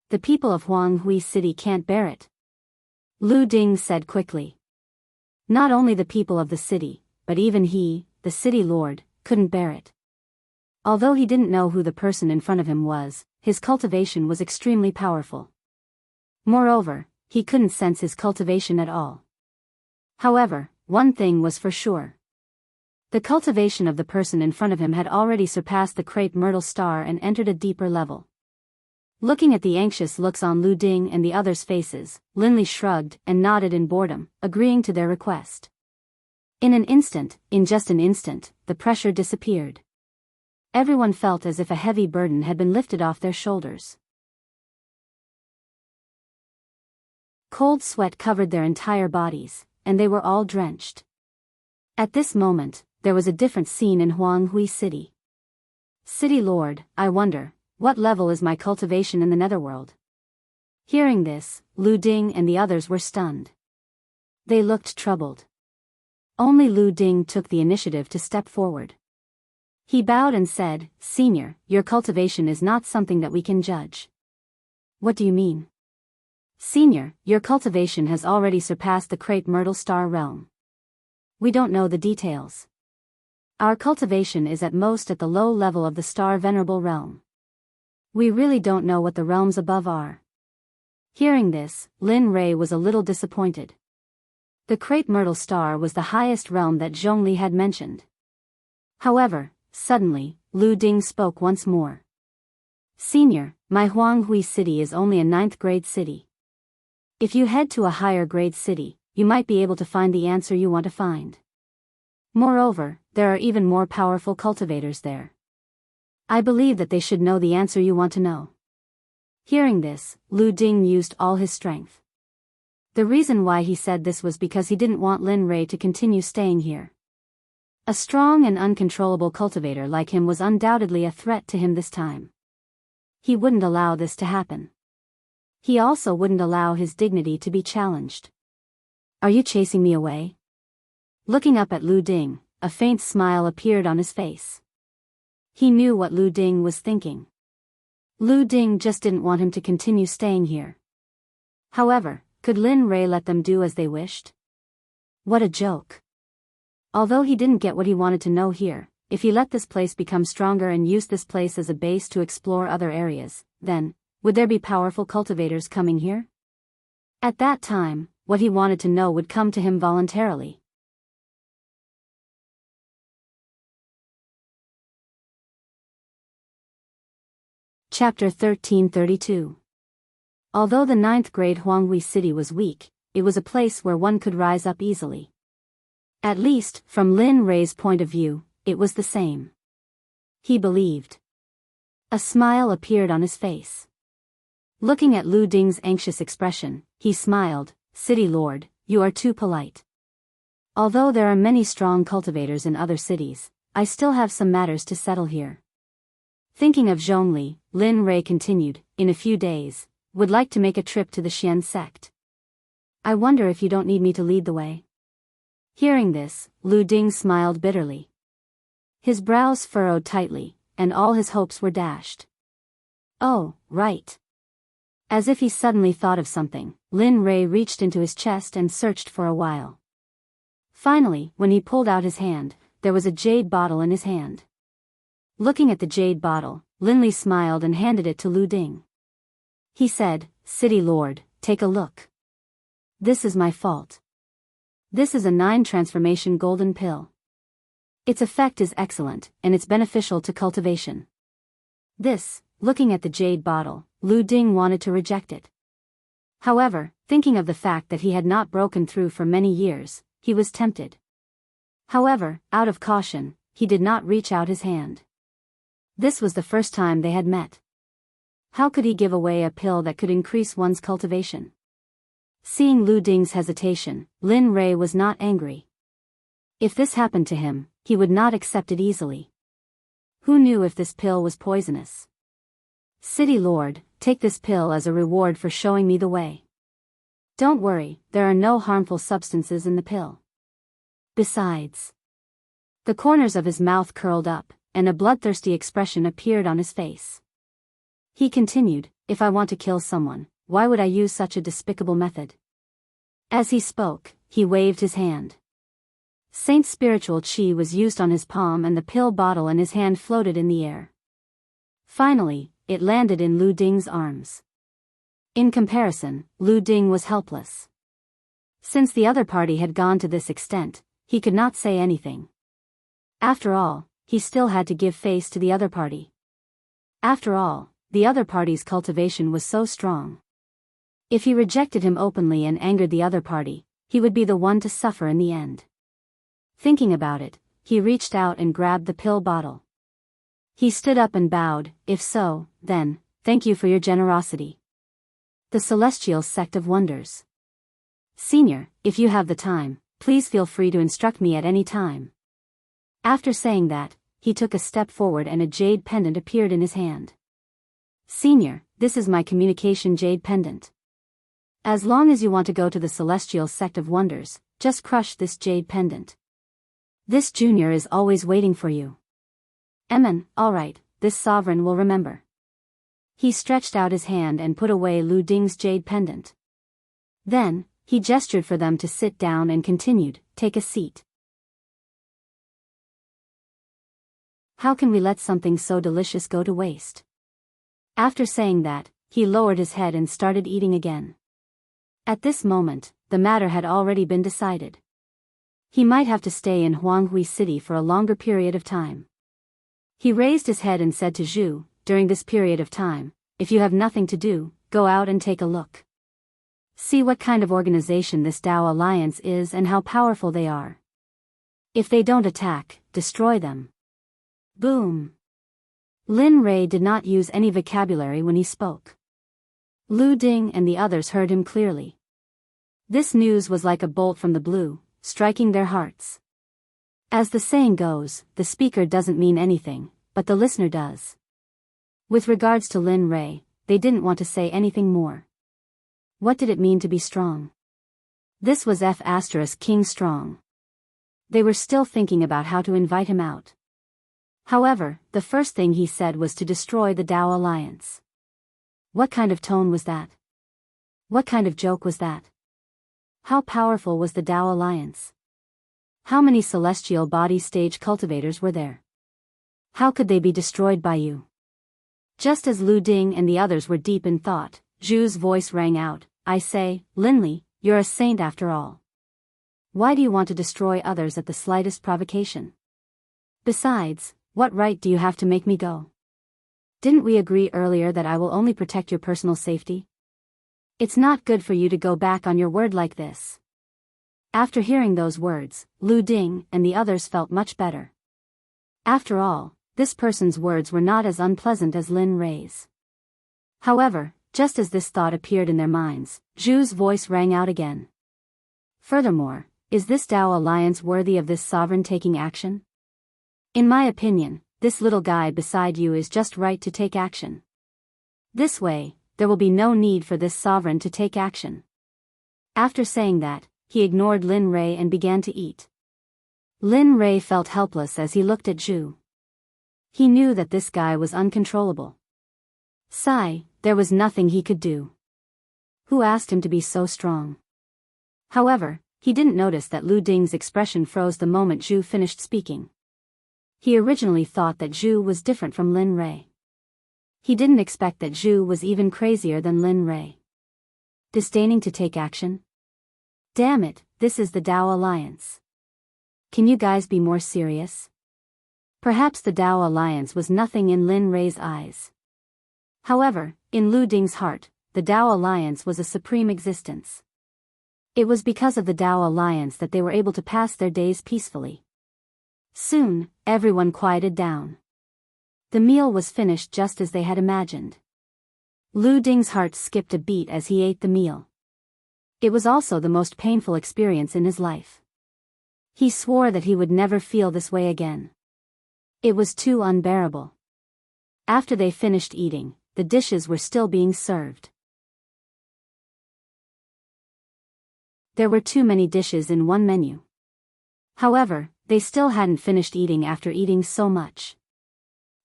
The people of Jianghu City can't bear it," Lu Ding said quickly. Not only the people of the city, but even he, the city lord, couldn't bear it. Although he didn't know who the person in front of him was, his cultivation was extremely powerful. Moreover, he couldn't sense his cultivation at all. However, one thing was for sure. The cultivation of the person in front of him had already surpassed the crepe myrtle star and entered a deeper level. Looking at the anxious looks on Lu Ding and the others' faces, Linley shrugged and nodded in boredom, agreeing to their request. In just an instant, the pressure disappeared. Everyone felt as if a heavy burden had been lifted off their shoulders. Cold sweat covered their entire bodies, and they were all drenched. At this moment, there was a different scene in Jianghu City. "City Lord, I wonder, what level is my cultivation in the netherworld?" Hearing this, Lu Ding and the others were stunned. They looked troubled. Only Lu Ding took the initiative to step forward. He bowed and said, "Senior, your cultivation is not something that we can judge." "What do you mean?" "Senior, your cultivation has already surpassed the crepe myrtle star realm. We don't know the details. Our cultivation is at most at the low level of the star venerable realm. We really don't know what the realms above are." Hearing this, Lin Rei was a little disappointed. The crepe myrtle star was the highest realm that Zhongli had mentioned. However, suddenly, Lu Ding spoke once more. "Senior, my Jianghu City is only a 9th grade city. If you head to a higher grade city, you might be able to find the answer you want to find. Moreover, there are even more powerful cultivators there. I believe that they should know the answer you want to know." Hearing this, Lu Ding used all his strength. The reason why he said this was because he didn't want Lin Rei to continue staying here. A strong and uncontrollable cultivator like him was undoubtedly a threat to him this time. He wouldn't allow this to happen. He also wouldn't allow his dignity to be challenged. "Are you chasing me away?" Looking up at Lu Ding, a faint smile appeared on his face. He knew what Lu Ding was thinking. Lu Ding just didn't want him to continue staying here. However, could Lin Rei let them do as they wished? What a joke. Although he didn't get what he wanted to know here, if he let this place become stronger and used this place as a base to explore other areas, then, would there be powerful cultivators coming here? At that time, what he wanted to know would come to him voluntarily. Chapter 1332. Although the 9th grade Jianghu City was weak, it was a place where one could rise up easily. At least, from Lin Rei's point of view, it was the same. He believed. A smile appeared on his face. Looking at Lu Ding's anxious expression, he smiled, "City Lord, you are too polite. Although there are many strong cultivators in other cities, I still have some matters to settle here." Thinking of Zhongli, Lin Rei continued, "In a few days, would like to make a trip to the Xian Sect. I wonder if you don't need me to lead the way." Hearing this, Lu Ding smiled bitterly. His brows furrowed tightly, and all his hopes were dashed. "Oh, right." As if he suddenly thought of something, Lin Rei reached into his chest and searched for a while. Finally, when he pulled out his hand, there was a jade bottle in his hand. Looking at the jade bottle, Linley smiled and handed it to Lu Ding. He said, "City Lord, take a look. This is my fault. This is a 9 transformation golden pill. Its effect is excellent, and it's beneficial to cultivation." This, looking at the jade bottle, Lu Ding wanted to reject it. However, thinking of the fact that he had not broken through for many years, he was tempted. However, out of caution, he did not reach out his hand. This was the first time they had met. How could he give away a pill that could increase one's cultivation? Seeing Lu Ding's hesitation, Lin Rei was not angry. If this happened to him, he would not accept it easily. Who knew if this pill was poisonous? City Lord, take this pill as a reward for showing me the way. Don't worry, there are no harmful substances in the pill. Besides, the corners of his mouth curled up, and a bloodthirsty expression appeared on his face. He continued, if I want to kill someone, why would I use such a despicable method? As he spoke, he waved his hand. Saint's spiritual chi was used on his palm and the pill bottle in his hand floated in the air. Finally, it landed in Lu Ding's arms. In comparison, Lu Ding was helpless. Since the other party had gone to this extent, he could not say anything. After all, he still had to give face to the other party. After all, the other party's cultivation was so strong. If he rejected him openly and angered the other party, he would be the one to suffer in the end. Thinking about it, he reached out and grabbed the pill bottle. He stood up and bowed, if so, then, thank you for your generosity. The Celestial Sect of Wonders. Senior, if you have the time, please feel free to instruct me at any time. After saying that, he took a step forward and a jade pendant appeared in his hand. Senior, this is my communication jade pendant. As long as you want to go to the Celestial Sect of Wonders, just crush this jade pendant. This junior is always waiting for you. Emin, alright, this sovereign will remember. He stretched out his hand and put away Lu Ding's jade pendant. Then, he gestured for them to sit down and continued, take a seat. How can we let something so delicious go to waste? After saying that, he lowered his head and started eating again. At this moment, the matter had already been decided. He might have to stay in Jianghu City for a longer period of time. He raised his head and said to Zhu, during this period of time, if you have nothing to do, go out and take a look. See what kind of organization this Tao Alliance is and how powerful they are. If they don't attack, destroy them. Boom. Lin Rei did not use any vocabulary when he spoke. Lu Ding and the others heard him clearly. This news was like a bolt from the blue, striking their hearts. As the saying goes, the speaker doesn't mean anything, but the listener does. With regards to Lin Rei, they didn't want to say anything more. What did it mean to be strong? This was King strong. They were still thinking about how to invite him out. However, the first thing he said was to destroy the Tao Alliance. What kind of tone was that? What kind of joke was that? How powerful was the Tao Alliance? How many celestial body stage cultivators were there? How could they be destroyed by you? Just as Lu Ding and the others were deep in thought, Zhu's voice rang out, I say, Linli, you're a saint after all. Why do you want to destroy others at the slightest provocation? Besides, what right do you have to make me go? Didn't we agree earlier that I will only protect your personal safety? It's not good for you to go back on your word like this. After hearing those words, Lu Ding and the others felt much better. After all, this person's words were not as unpleasant as Lin Rei's. However, just as this thought appeared in their minds, Zhu's voice rang out again. Furthermore, is this Tao Alliance worthy of this sovereign taking action? In my opinion, this little guy beside you is just right to take action. This way, there will be no need for this sovereign to take action. After saying that, he ignored Lin Rei and began to eat. Lin Rei felt helpless as he looked at Zhu. He knew that this guy was uncontrollable. Sigh, there was nothing he could do. Who asked him to be so strong? However, he didn't notice that Lu Ding's expression froze the moment Zhu finished speaking. He originally thought that Zhu was different from Lin Rei. He didn't expect that Zhu was even crazier than Lin Rei. Disdaining to take action? Damn it, this is the Tao Alliance. Can you guys be more serious? Perhaps the Tao Alliance was nothing in Lin Rei's eyes. However, in Lu Ding's heart, the Tao Alliance was a supreme existence. It was because of the Tao Alliance that they were able to pass their days peacefully. Soon, everyone quieted down. The meal was finished just as they had imagined. Lu Ding's heart skipped a beat as he ate the meal. It was also the most painful experience in his life. He swore that he would never feel this way again. It was too unbearable. After they finished eating, the dishes were still being served. There were too many dishes in one menu. However, they still hadn't finished eating after eating so much.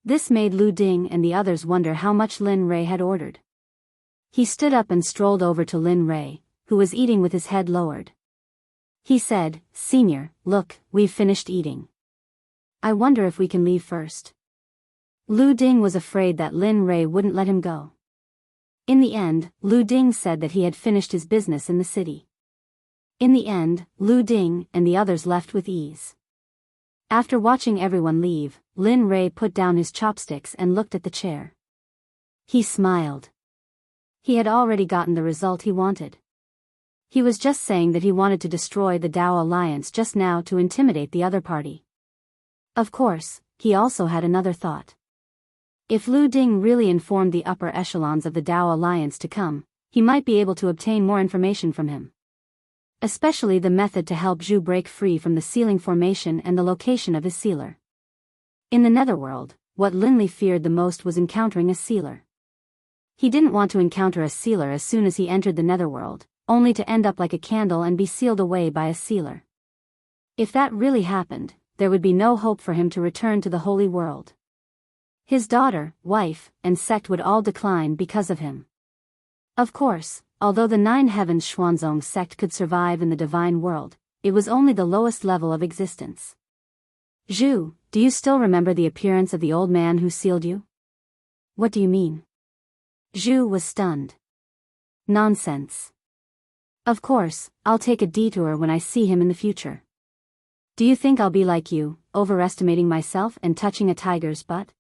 This made Lu Ding and the others wonder how much Lin Rei had ordered. He stood up and strolled over to Lin Rei, who was eating with his head lowered. He said, "Senior, look, we've finished eating. I wonder if we can leave first." Lu Ding was afraid that Lin Rei wouldn't let him go. In the end, Lu Ding said that he had finished his business in the city. In the end, Lu Ding and the others left with ease. After watching everyone leave, Lin Rei put down his chopsticks and looked at the chair. He smiled. He had already gotten the result he wanted. He was just saying that he wanted to destroy the Dao Alliance just now to intimidate the other party. Of course, he also had another thought. If Lu Ding really informed the upper echelons of the Dao Alliance to come, he might be able to obtain more information from him. Especially the method to help Zhu break free from the sealing formation and the location of his sealer. In the netherworld, what Lin Li feared the most was encountering a sealer. He didn't want to encounter a sealer as soon as he entered the netherworld, only to end up like a candle and be sealed away by a sealer. If that really happened, there would be no hope for him to return to the holy world. His daughter, wife, and sect would all decline because of him. Of course, although the Nine Heavens Xuanzong sect could survive in the divine world, it was only the lowest level of existence. "Zhu, do you still remember the appearance of the old man who sealed you?" "What do you mean?" Zhu was stunned. "Nonsense. Of course, I'll take a detour when I see him in the future. Do you think I'll be like you, overestimating myself and touching a tiger's butt?"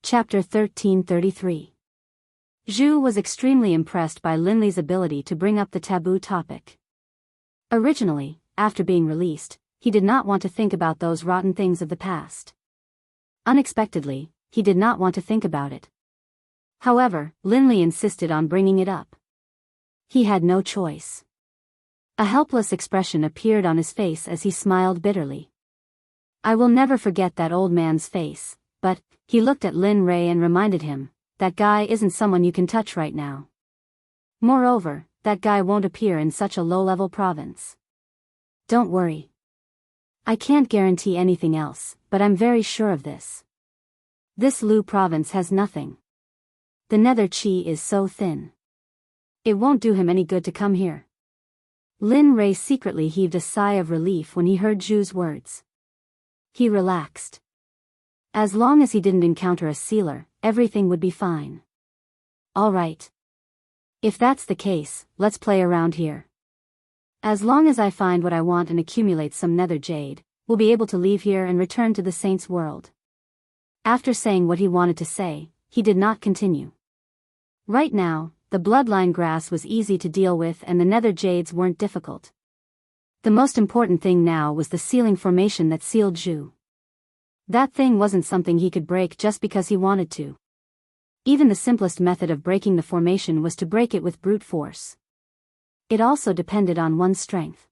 Chapter 1333. Zhu was extremely impressed by Lin Li's ability to bring up the taboo topic. Originally, after being released, he did not want to think about those rotten things of the past. Unexpectedly, he did not want to think about it. However, Lin Li insisted on bringing it up. He had no choice. A helpless expression appeared on his face as he smiled bitterly. "I will never forget that old man's face, but," he looked at Lin Rei and reminded him, "that guy isn't someone you can touch right now. Moreover, that guy won't appear in such a low-level province. Don't worry. I can't guarantee anything else, but I'm very sure of this. This Lu province has nothing. The nether chi is so thin. It won't do him any good to come here." Lin Rei secretly heaved a sigh of relief when he heard Zhu's words. He relaxed. As long as he didn't encounter a sealer, everything would be fine. "All right. If that's the case, let's play around here. As long as I find what I want and accumulate some nether jade, we'll be able to leave here and return to the saint's world." After saying what he wanted to say, he did not continue. Right now, the bloodline grass was easy to deal with and the nether jades weren't difficult. The most important thing now was the sealing formation that sealed Zhu. That thing wasn't something he could break just because he wanted to. Even the simplest method of breaking the formation was to break it with brute force. It also depended on one's strength.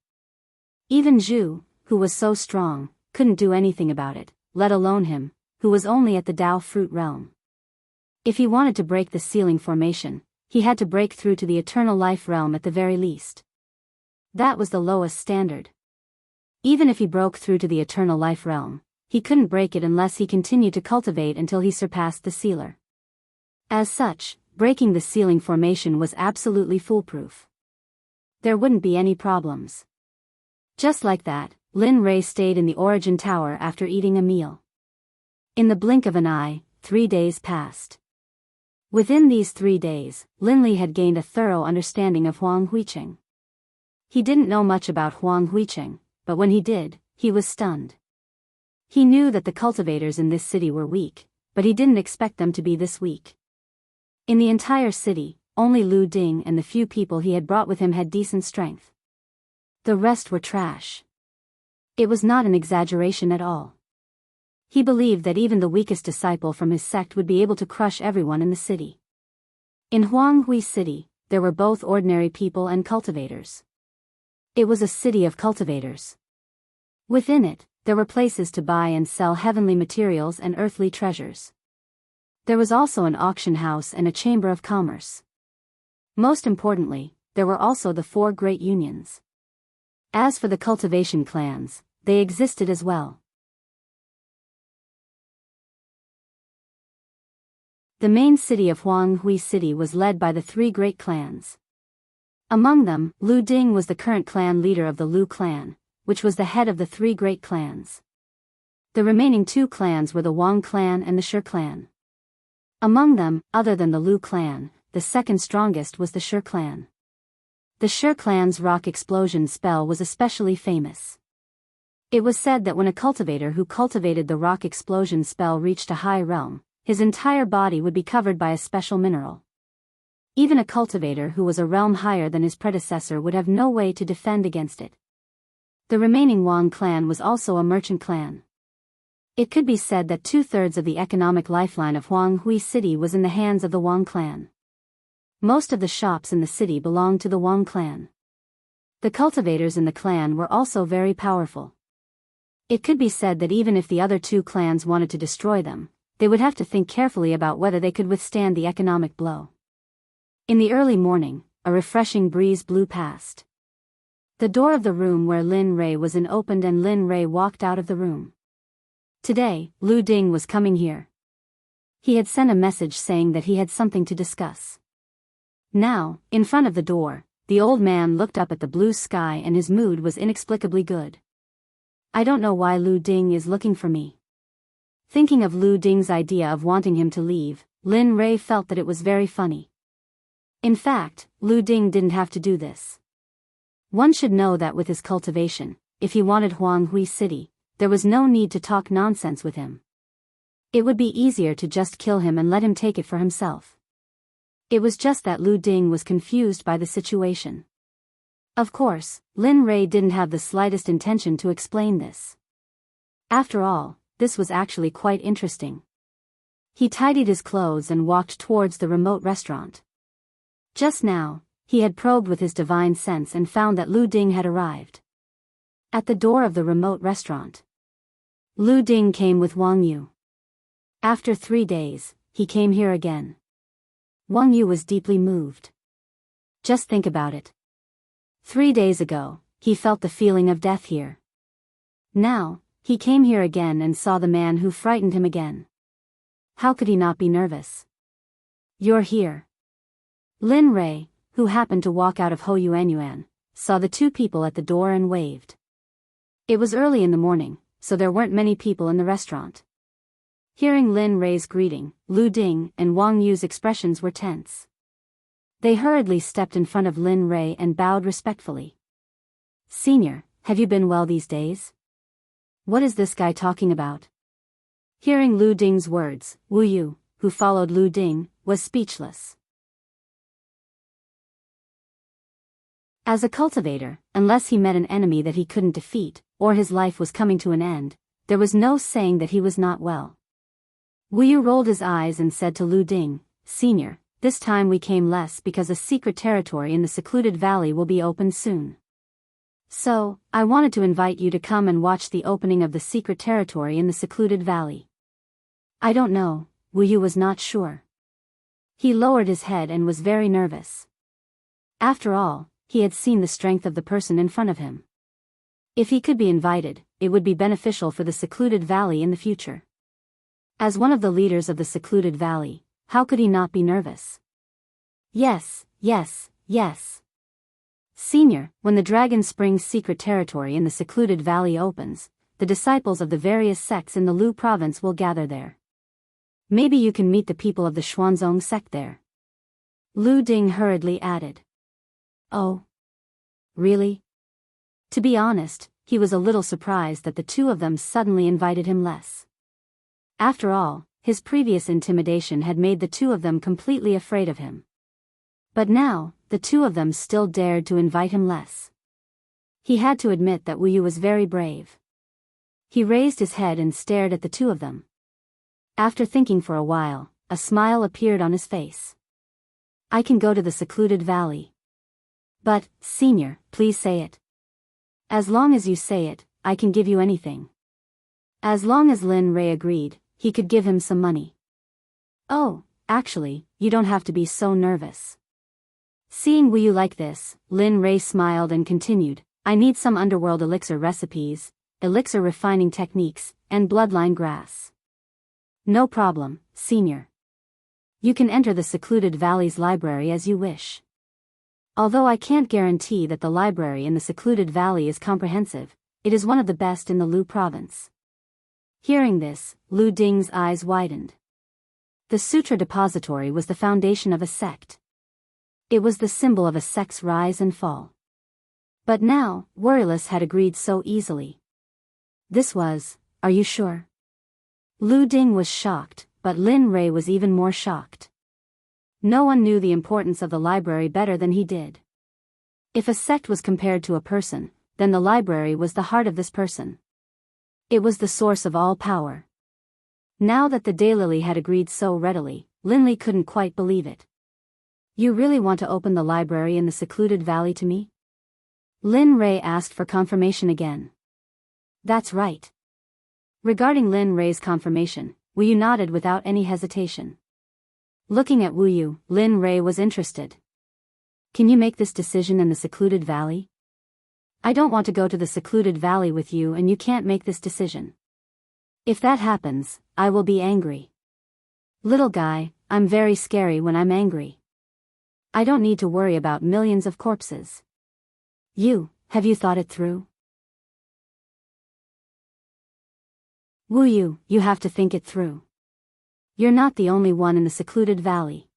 Even Zhu, who was so strong, couldn't do anything about it, let alone him, who was only at the Dao fruit realm. If he wanted to break the sealing formation, he had to break through to the eternal life realm at the very least. That was the lowest standard. Even if he broke through to the eternal life realm, he couldn't break it unless he continued to cultivate until he surpassed the sealer. As such, breaking the sealing formation was absolutely foolproof. There wouldn't be any problems. Just like that, Lin Rei stayed in the Origin Tower after eating a meal. In the blink of an eye, 3 days passed. Within these 3 days, Lin Li had gained a thorough understanding of Huang Huicheng. He didn't know much about Huang Huicheng, but when he did, he was stunned. He knew that the cultivators in this city were weak, but he didn't expect them to be this weak. In the entire city, only Lu Ding and the few people he had brought with him had decent strength. The rest were trash. It was not an exaggeration at all. He believed that even the weakest disciple from his sect would be able to crush everyone in the city. In Huanghui City, there were both ordinary people and cultivators. It was a city of cultivators. Within it, there were places to buy and sell heavenly materials and earthly treasures. There was also an auction house and a chamber of commerce. Most importantly, there were also the 4 great unions. As for the cultivation clans, they existed as well. The main city of Jianghu City was led by the 3 great clans. Among them, Lu Ding was the current clan leader of the Lu clan, which was the head of the 3 great clans. The remaining 2 clans were the Wang clan and the Shi clan. Among them, other than the Lu clan, the second strongest was the Shi clan. The Shi clan's rock explosion spell was especially famous. It was said that when a cultivator who cultivated the rock explosion spell reached a high realm, his entire body would be covered by a special mineral. Even a cultivator who was a realm higher than his predecessor would have no way to defend against it. The remaining Wang clan was also a merchant clan. It could be said that 2/3 of the economic lifeline of Jianghu City was in the hands of the Wang clan. Most of the shops in the city belonged to the Wang clan. The cultivators in the clan were also very powerful. It could be said that even if the other 2 clans wanted to destroy them, they would have to think carefully about whether they could withstand the economic blow. In the early morning, a refreshing breeze blew past. The door of the room where Lin Rui was in opened and Lin Rui walked out of the room. Today, Lu Ding was coming here. He had sent a message saying that he had something to discuss. Now, in front of the door, the old man looked up at the blue sky and his mood was inexplicably good. I don't know why Lu Ding is looking for me. Thinking of Lu Ding's idea of wanting him to leave, Lin Rui felt that it was very funny. In fact, Lu Ding didn't have to do this. One should know that with his cultivation, if he wanted Jianghu City, there was no need to talk nonsense with him. It would be easier to just kill him and let him take it for himself. It was just that Lu Ding was confused by the situation. Of course, Lin Rui didn't have the slightest intention to explain this. After all, this was actually quite interesting. He tidied his clothes and walked towards the remote restaurant. Just now, he had probed with his divine sense and found that Lu Ding had arrived. At the door of the remote restaurant, Lu Ding came with Wang Yu. After 3 days, he came here again. Wang Yu was deeply moved. Just think about it. 3 days ago, he felt the feeling of death here. Now, he came here again and saw the man who frightened him again. How could he not be nervous? You're here. Lin Rui, who happened to walk out of Ho Yuanyuan, saw the 2 people at the door and waved. It was early in the morning, so there weren't many people in the restaurant. Hearing Lin Rui's greeting, Lu Ding and Wang Yu's expressions were tense. They hurriedly stepped in front of Lin Rui and bowed respectfully. Senior, have you been well these days? What is this guy talking about? Hearing Lu Ding's words, Wu Yu, who followed Lu Ding, was speechless. As a cultivator, unless he met an enemy that he couldn't defeat, or his life was coming to an end, there was no saying that he was not well. Wu Yu rolled his eyes and said to Lu Ding, Senior, this time we came less because a secret territory in the secluded valley will be opened soon. So, I wanted to invite you to come and watch the opening of the secret territory in the secluded valley. I don't know, Wu Yu was not sure. He lowered his head and was very nervous. After all, he had seen the strength of the person in front of him. If he could be invited, it would be beneficial for the secluded valley in the future. As one of the leaders of the secluded valley, how could he not be nervous? Yes, yes, yes. Senior, when the Dragon Springs secret territory in the secluded valley opens, the disciples of the various sects in the Lu province will gather there. Maybe you can meet the people of the Xuanzong sect there. Lu Ding hurriedly added. Oh. Really? To be honest, he was a little surprised that the 2 of them suddenly invited him less. After all, his previous intimidation had made the 2 of them completely afraid of him. But now, the 2 of them still dared to invite him less. He had to admit that Wu Yu was very brave. He raised his head and stared at the 2 of them. After thinking for a while, a smile appeared on his face. I can go to the secluded valley. But, Senior, please say it. As long as you say it, I can give you anything. As long as Lin Rei agreed, he could give him some money. Oh, actually, you don't have to be so nervous. Seeing Wu Yu like this, Lin Rei smiled and continued, I need some underworld elixir recipes, elixir refining techniques, and bloodline grass. No problem, senior. You can enter the secluded valley's library as you wish. Although I can't guarantee that the library in the secluded valley is comprehensive, it is one of the best in the Lu province. Hearing this, Lu Ding's eyes widened. The sutra depository was the foundation of a sect. It was the symbol of a sect's rise and fall. But now, Worryless had agreed so easily. This was, are you sure? Lu Ding was shocked, but Lin Rei was even more shocked. No one knew the importance of the library better than he did. If a sect was compared to a person, then the library was the heart of this person. It was the source of all power. Now that the Daylily had agreed so readily, Linley couldn't quite believe it. You really want to open the library in the secluded valley to me? Lin Rei asked for confirmation again. That's right. Regarding Lin Rei's confirmation, Wu Yu nodded without any hesitation. Looking at Wu Yu, Lin Rei was interested. Can you make this decision in the secluded valley? I don't want to go to the secluded valley with you and you can't make this decision. If that happens, I will be angry. Little guy, I'm very scary when I'm angry. I don't need to worry about millions of corpses. Have you thought it through? Wu Yu, you have to think it through. You're not the only one in the secluded valley.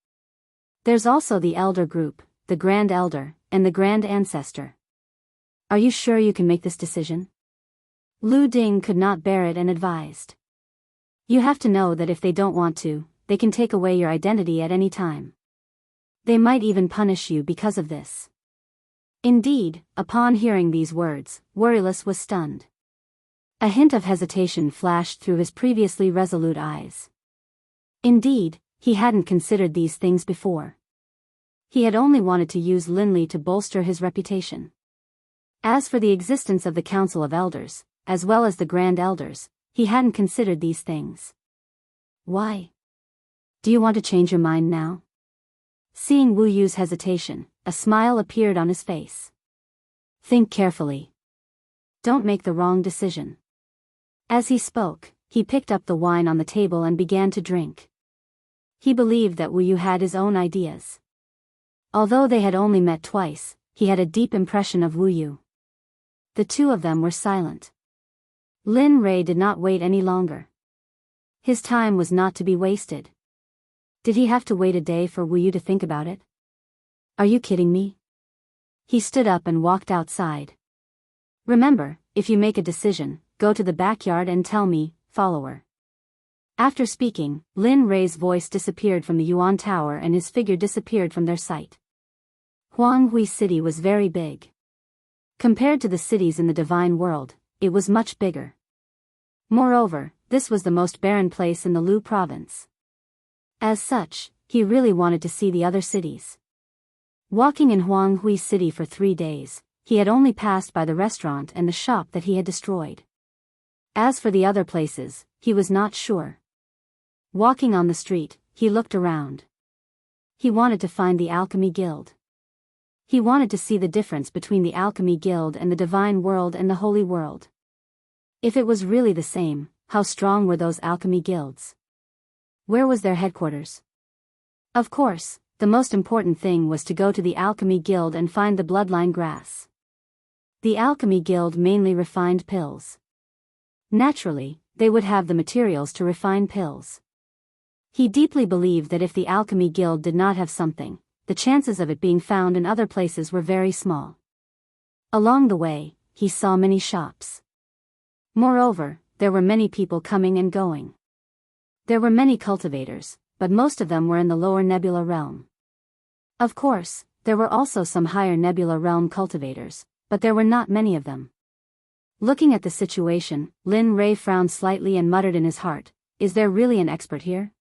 There's also the elder group, the Grand Elder, and the Grand Ancestor. Are you sure you can make this decision? Lu Ding could not bear it and advised. You have to know that if they don't want to, they can take away your identity at any time. They might even punish you because of this. Indeed, upon hearing these words, Worryless was stunned. A hint of hesitation flashed through his previously resolute eyes. Indeed, he hadn't considered these things before. He had only wanted to use Linley to bolster his reputation. As for the existence of the Council of Elders, as well as the Grand Elders, he hadn't considered these things. Why? Do you want to change your mind now? Seeing Wu Yu's hesitation, a smile appeared on his face. Think carefully. Don't make the wrong decision. As he spoke, he picked up the wine on the table and began to drink. He believed that Wu Yu had his own ideas. Although they had only met twice, he had a deep impression of Wu Yu. The two of them were silent. Lin Rei did not wait any longer. His time was not to be wasted. Did he have to wait a day for Wu Yu to think about it? Are you kidding me? He stood up and walked outside. Remember, if you make a decision, go to the backyard and tell me, follower. After speaking, Lin Rei's voice disappeared from the Yuan Tower and his figure disappeared from their sight. Huanghui City was very big. Compared to the cities in the divine world, it was much bigger. Moreover, this was the most barren place in the Lu province. As such, he really wanted to see the other cities. Walking in Huanghui City for 3 days, he had only passed by the restaurant and the shop that he had destroyed. As for the other places, he was not sure. Walking on the street, he looked around. He wanted to find the Alchemy Guild. He wanted to see the difference between the Alchemy Guild and the Divine World and the Holy World. If it was really the same, how strong were those alchemy guilds? Where was their headquarters? Of course, the most important thing was to go to the Alchemy Guild and find the bloodline grass. The Alchemy Guild mainly refined pills. Naturally, they would have the materials to refine pills. He deeply believed that if the Alchemy Guild did not have something, the chances of it being found in other places were very small. Along the way, he saw many shops. Moreover, there were many people coming and going. There were many cultivators, but most of them were in the lower nebula realm. Of course, there were also some higher nebula realm cultivators, but there were not many of them. Looking at the situation, Lin Rei frowned slightly and muttered in his heart, is there really an expert here?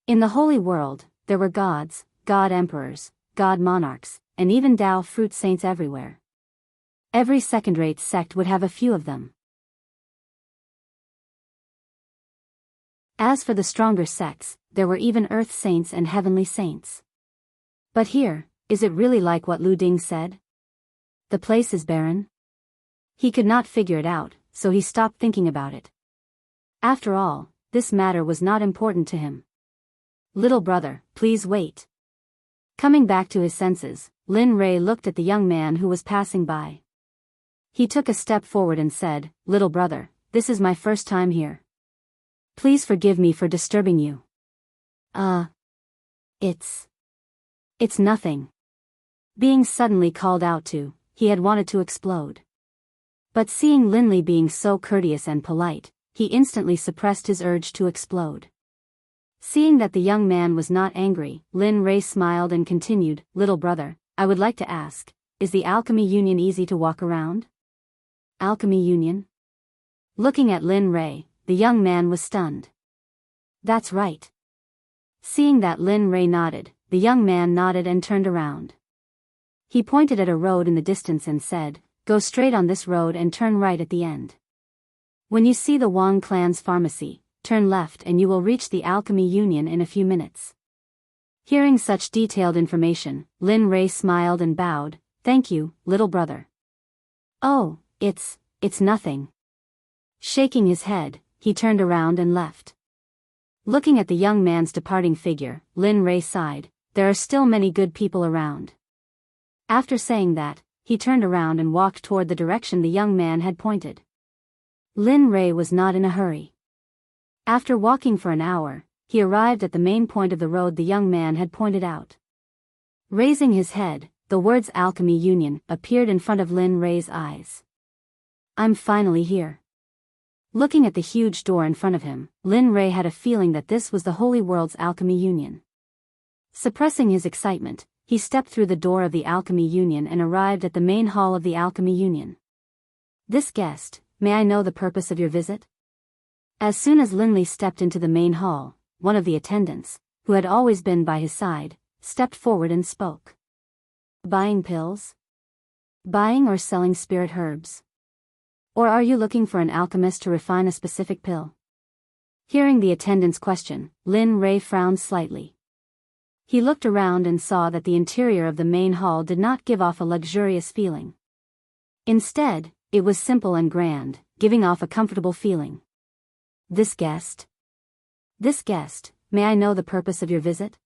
In the holy world, there were gods, god emperors, god monarchs, and even Tao fruit saints everywhere. Every second-rate sect would have a few of them. As for the stronger sects, there were even earth saints and heavenly saints. But here, is it really like what Lu Ding said? The place is barren? He could not figure it out, so he stopped thinking about it. After all, this matter was not important to him. Little brother, please wait. Coming back to his senses, Lin Rei looked at the young man who was passing by. He took a step forward and said, Little brother, this is my first time here. Please forgive me for disturbing you. It's nothing. Being suddenly called out to, he had wanted to explode. But seeing Lin Li being so courteous and polite, he instantly suppressed his urge to explode. Seeing that the young man was not angry, Lin Rei smiled and continued, Little brother, I would like to ask, is the Alchemy Union easy to walk around? Alchemy Union? Looking at Lin Rei, the young man was stunned. That's right. Seeing that Lin Rei nodded, the young man nodded and turned around. He pointed at a road in the distance and said, Go straight on this road and turn right at the end. When you see the Wang clan's pharmacy, turn left and you will reach the Alchemy Union in a few minutes. Hearing such detailed information, Lin Rei smiled and bowed, Thank you, little brother. Oh, it's nothing. Shaking his head, he turned around and left. Looking at the young man's departing figure, Lin Rei sighed, There are still many good people around. After saying that, he turned around and walked toward the direction the young man had pointed. Lin Rei was not in a hurry. After walking for an hour, he arrived at the main point of the road the young man had pointed out. Raising his head, the words Alchemy Union appeared in front of Lin Rei's eyes. I'm finally here. Looking at the huge door in front of him, Lin Rei had a feeling that this was the Holy World's Alchemy Union. Suppressing his excitement, he stepped through the door of the Alchemy Union and arrived at the main hall of the Alchemy Union. This guest, may I know the purpose of your visit? As soon as Lin Li stepped into the main hall, one of the attendants, who had always been by his side, stepped forward and spoke. Buying pills? Buying or selling spirit herbs? Or are you looking for an alchemist to refine a specific pill? Hearing the attendant's question, Lin Rei frowned slightly. He looked around and saw that the interior of the main hall did not give off a luxurious feeling. Instead, it was simple and grand, giving off a comfortable feeling. This guest, may I know the purpose of your visit?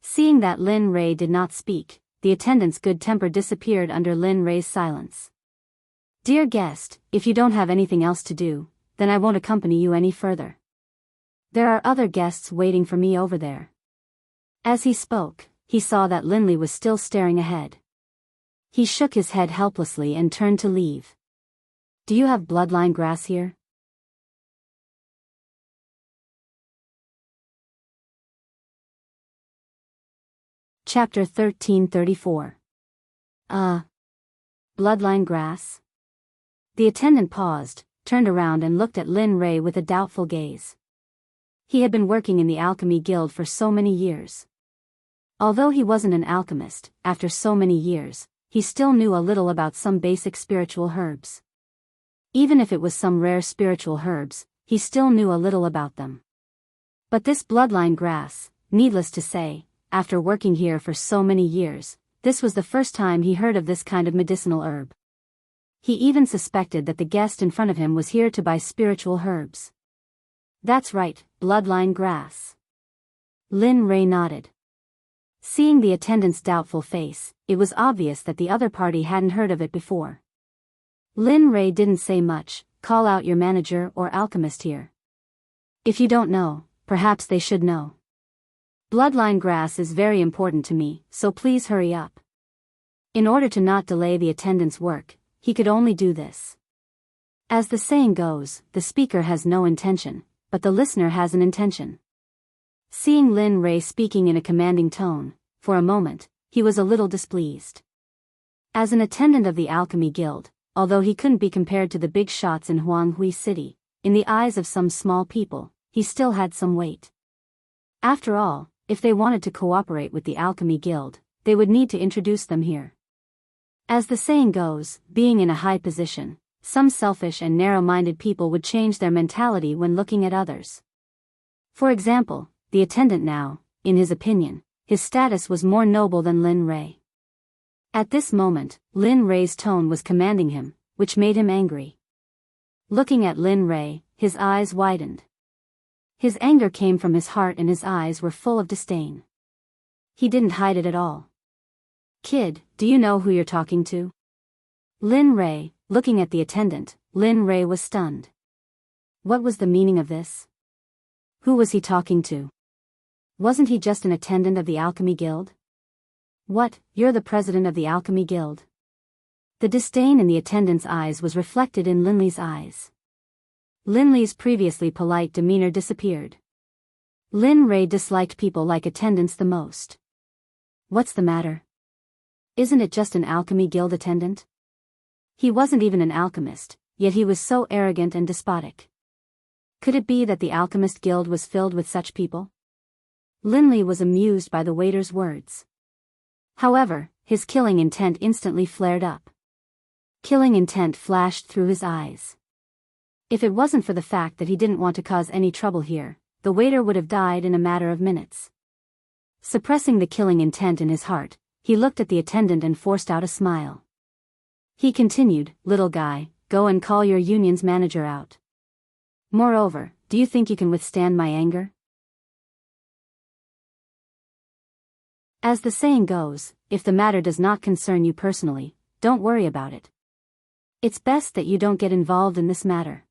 Seeing that Lin Rei did not speak, the attendant's good temper disappeared under Lin Rei's silence. Dear guest, if you don't have anything else to do, then I won't accompany you any further. There are other guests waiting for me over there. As he spoke, he saw that Lin Li was still staring ahead. He shook his head helplessly and turned to leave. Do you have bloodline grass here? Chapter 1334. Bloodline grass? The attendant paused, turned around and looked at Lin Rei with a doubtful gaze. He had been working in the alchemy guild for so many years. Although he wasn't an alchemist, after so many years, he still knew a little about some basic spiritual herbs. Even if it was some rare spiritual herbs, he still knew a little about them. But this bloodline grass, needless to say, after working here for so many years, this was the first time he heard of this kind of medicinal herb. He even suspected that the guest in front of him was here to buy spiritual herbs. That's right, bloodline grass. Lin Rei nodded. Seeing the attendant's doubtful face, it was obvious that the other party hadn't heard of it before. Lin Rei didn't say much, call out your manager or alchemist here. If you don't know, perhaps they should know. Bloodline grass is very important to me, so please hurry up. In order to not delay the attendant's work, he could only do this. As the saying goes, the speaker has no intention, but the listener has an intention. Seeing Lin Rei speaking in a commanding tone, for a moment, he was a little displeased. As an attendant of the Alchemy Guild, although he couldn't be compared to the big shots in Huanghui City, in the eyes of some small people, he still had some weight. After all, if they wanted to cooperate with the Alchemy Guild, they would need to introduce them here. As the saying goes, being in a high position, some selfish and narrow-minded people would change their mentality when looking at others. For example, the attendant now, in his opinion, his status was more noble than Lin Rei. At this moment, Lin Rei's tone was commanding him, which made him angry. Looking at Lin Rei, his eyes widened. His anger came from his heart and his eyes were full of disdain. He didn't hide it at all. "Kid, do you know who you're talking to?" Lin Rei, looking at the attendant, Lin Rei was stunned. What was the meaning of this? Who was he talking to? Wasn't he just an attendant of the Alchemy Guild? What, you're the president of the Alchemy Guild? The disdain in the attendant's eyes was reflected in Linley's eyes. Linley's previously polite demeanor disappeared. Lin Rei disliked people like attendants the most. What's the matter? Isn't it just an Alchemy Guild attendant? He wasn't even an alchemist, yet he was so arrogant and despotic. Could it be that the Alchemist Guild was filled with such people? Linley was amused by the waiter's words. However, his killing intent instantly flared up. Killing intent flashed through his eyes. If it wasn't for the fact that he didn't want to cause any trouble here, the waiter would have died in a matter of minutes. Suppressing the killing intent in his heart, he looked at the attendant and forced out a smile. He continued, "Little guy, go and call your union's manager out. Moreover, do you think you can withstand my anger?" As the saying goes, if the matter does not concern you personally, don't worry about it. It's best that you don't get involved in this matter.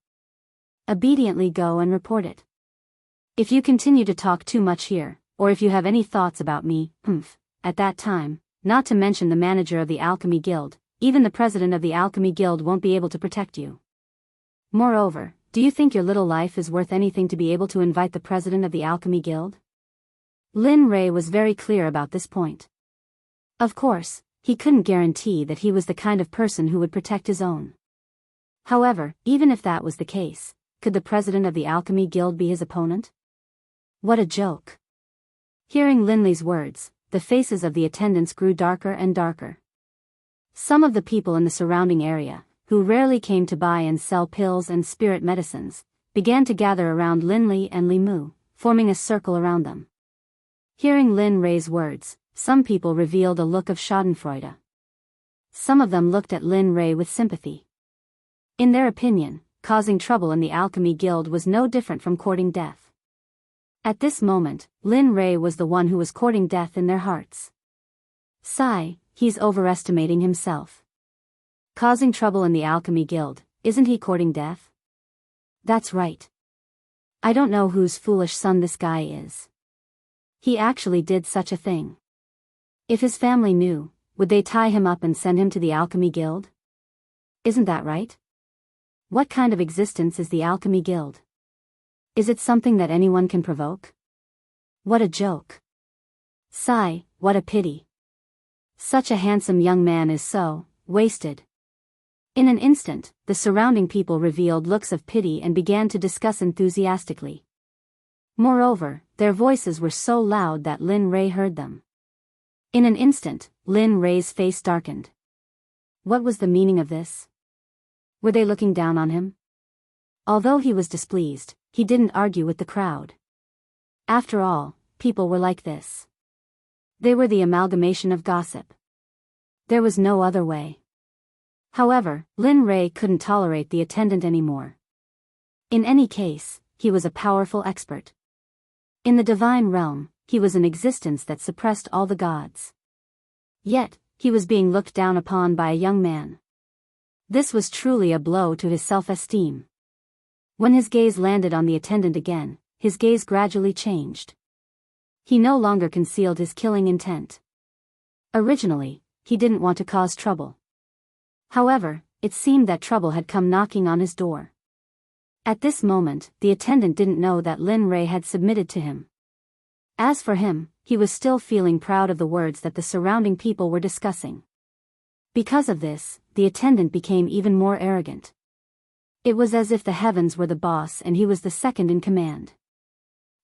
Obediently go and report it. If you continue to talk too much here, or if you have any thoughts about me, at that time, not to mention the manager of the Alchemy Guild, even the president of the Alchemy Guild won't be able to protect you. Moreover, do you think your little life is worth anything to be able to invite the president of the Alchemy Guild? Lin Rei was very clear about this point. Of course, he couldn't guarantee that he was the kind of person who would protect his own. However, even if that was the case, could the president of the Alchemy Guild be his opponent? What a joke. Hearing Linley's words, the faces of the attendants grew darker and darker. Some of the people in the surrounding area, who rarely came to buy and sell pills and spirit medicines, began to gather around Linley and Li Mu, forming a circle around them. Hearing Lin Rei's words, some people revealed a look of schadenfreude. Some of them looked at Lin Rei with sympathy. In their opinion, causing trouble in the Alchemy Guild was no different from courting death. At this moment, Lin Rei was the one who was courting death in their hearts. Sigh, he's overestimating himself. Causing trouble in the Alchemy Guild, isn't he courting death? That's right. I don't know whose foolish son this guy is. He actually did such a thing. If his family knew, would they tie him up and send him to the Alchemy Guild? Isn't that right? What kind of existence is the Alchemy Guild? Is it something that anyone can provoke? What a joke. Sigh, what a pity. Such a handsome young man is so wasted. In an instant, the surrounding people revealed looks of pity and began to discuss enthusiastically. Moreover, their voices were so loud that Lin Rei heard them. In an instant, Lin Rei's face darkened. What was the meaning of this? Were they looking down on him? Although he was displeased, he didn't argue with the crowd. After all, people were like this. They were the amalgamation of gossip. There was no other way. However, Lin Rei couldn't tolerate the attendant anymore. In any case, he was a powerful expert. In the divine realm, he was an existence that suppressed all the gods. Yet, he was being looked down upon by a young man. This was truly a blow to his self-esteem. When his gaze landed on the attendant again, his gaze gradually changed. He no longer concealed his killing intent. Originally, he didn't want to cause trouble. However, it seemed that trouble had come knocking on his door. At this moment, the attendant didn't know that Lin Rei had submitted to him. As for him, he was still feeling proud of the words that the surrounding people were discussing. Because of this, the attendant became even more arrogant. It was as if the heavens were the boss and he was the second in command.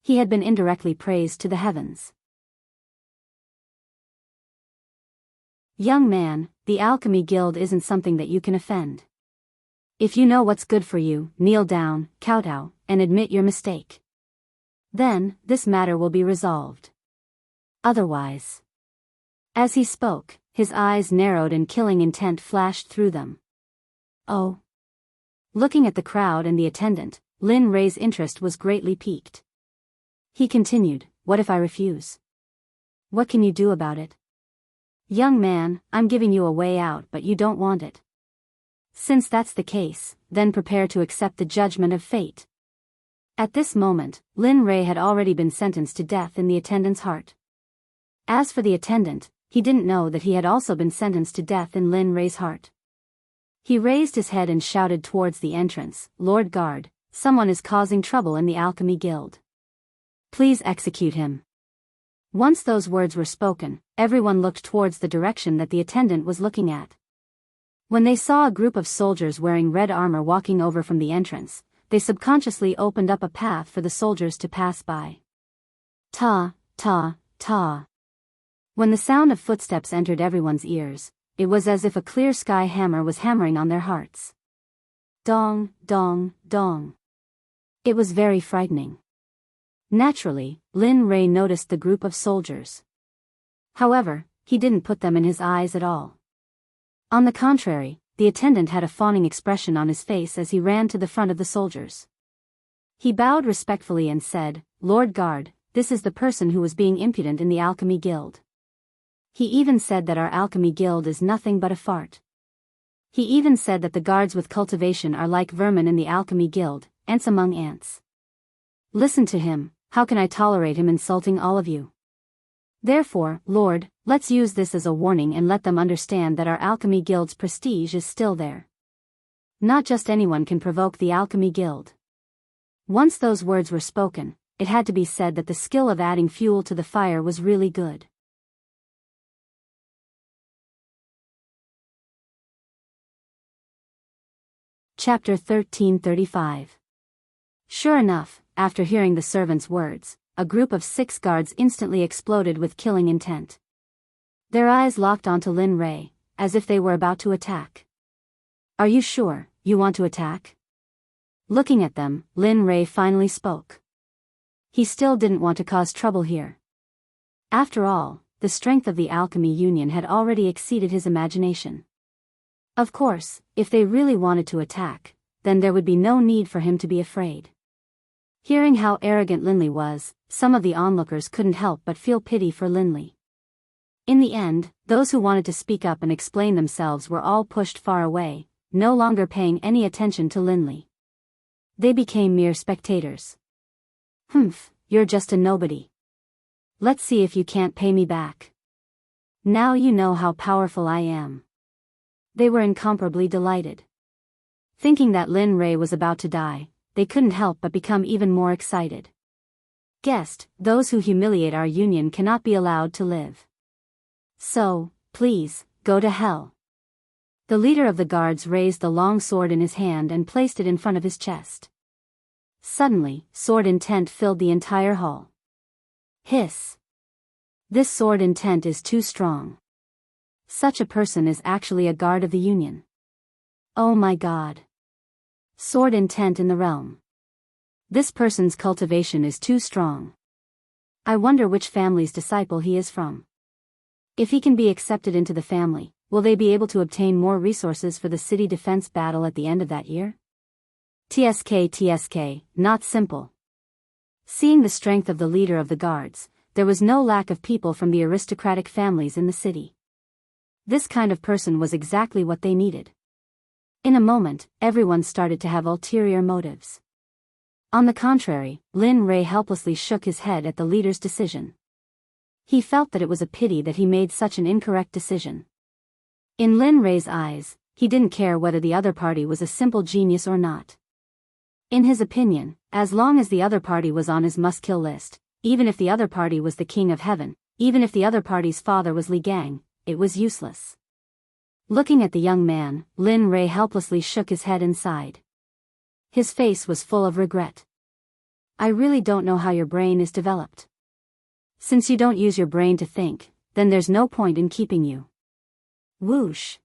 He had been indirectly praised to the heavens. Young man, the Alchemy Guild isn't something that you can offend. If you know what's good for you, kneel down, kowtow, and admit your mistake. Then, this matter will be resolved. Otherwise. As he spoke, his eyes narrowed and killing intent flashed through them. Oh. Looking at the crowd and the attendant, Lin Rei's interest was greatly piqued. He continued, what if I refuse? What can you do about it? Young man, I'm giving you a way out but you don't want it. Since that's the case, then prepare to accept the judgment of fate. At this moment, Lin Rei had already been sentenced to death in the attendant's heart. As for the attendant, he didn't know that he had also been sentenced to death in Lin Rei's heart. He raised his head and shouted towards the entrance, Lord Guard, someone is causing trouble in the Alchemy Guild. Please execute him. Once those words were spoken, everyone looked towards the direction that the attendant was looking at. When they saw a group of soldiers wearing red armor walking over from the entrance, they subconsciously opened up a path for the soldiers to pass by. Ta, ta, ta. When the sound of footsteps entered everyone's ears, it was as if a clear sky hammer was hammering on their hearts. Dong, dong, dong. It was very frightening. Naturally, Lin Rei noticed the group of soldiers. However, he didn't put them in his eyes at all. On the contrary, the attendant had a fawning expression on his face as he ran to the front of the soldiers. He bowed respectfully and said, Lord Guard, this is the person who was being impudent in the Alchemy Guild. He even said that our Alchemy Guild is nothing but a fart. He even said that the guards with cultivation are like vermin in the Alchemy Guild, ants among ants. Listen to him, how can I tolerate him insulting all of you? Therefore, Lord, let's use this as a warning and let them understand that our Alchemy Guild's prestige is still there. Not just anyone can provoke the Alchemy Guild. Once those words were spoken, it had to be said that the skill of adding fuel to the fire was really good. Chapter 1335. Sure enough, after hearing the servant's words, a group of 6 guards instantly exploded with killing intent. Their eyes locked onto Lin Rei, as if they were about to attack. Are you sure, you want to attack? Looking at them, Lin Rei finally spoke. He still didn't want to cause trouble here. After all, the strength of the Alchemy Union had already exceeded his imagination. Of course, if they really wanted to attack, then there would be no need for him to be afraid. Hearing how arrogant Linley was, some of the onlookers couldn't help but feel pity for Linley. In the end, those who wanted to speak up and explain themselves were all pushed far away, no longer paying any attention to Linley. They became mere spectators. Humph, you're just a nobody. Let's see if you can't pay me back. Now you know how powerful I am. They were incomparably delighted. Thinking that Lin Rei was about to die, they couldn't help but become even more excited. Guest, those who humiliate our union cannot be allowed to live. So, please, go to hell. The leader of the guards raised the long sword in his hand and placed it in front of his chest. Suddenly, sword intent filled the entire hall. Hiss. This sword intent is too strong. Such a person is actually a guard of the union. Oh my God. Sword intent in the realm. This person's cultivation is too strong. I wonder which family's disciple he is from. If he can be accepted into the family, will they be able to obtain more resources for the city defense battle at the end of that year? TSK, not simple. Seeing the strength of the leader of the guards, there was no lack of people from the aristocratic families in the city. This kind of person was exactly what they needed. In a moment, everyone started to have ulterior motives. On the contrary, Lin Rei helplessly shook his head at the leader's decision. He felt that it was a pity that he made such an incorrect decision. In Lin Rei's eyes, he didn't care whether the other party was a simple genius or not. In his opinion, as long as the other party was on his must-kill list, even if the other party was the King of Heaven, even if the other party's father was Li Gang, it was useless. Looking at the young man, Lin Rei helplessly shook his head and sighed. His face was full of regret. I really don't know how your brain is developed. Since you don't use your brain to think, then there's no point in keeping you. Whoosh.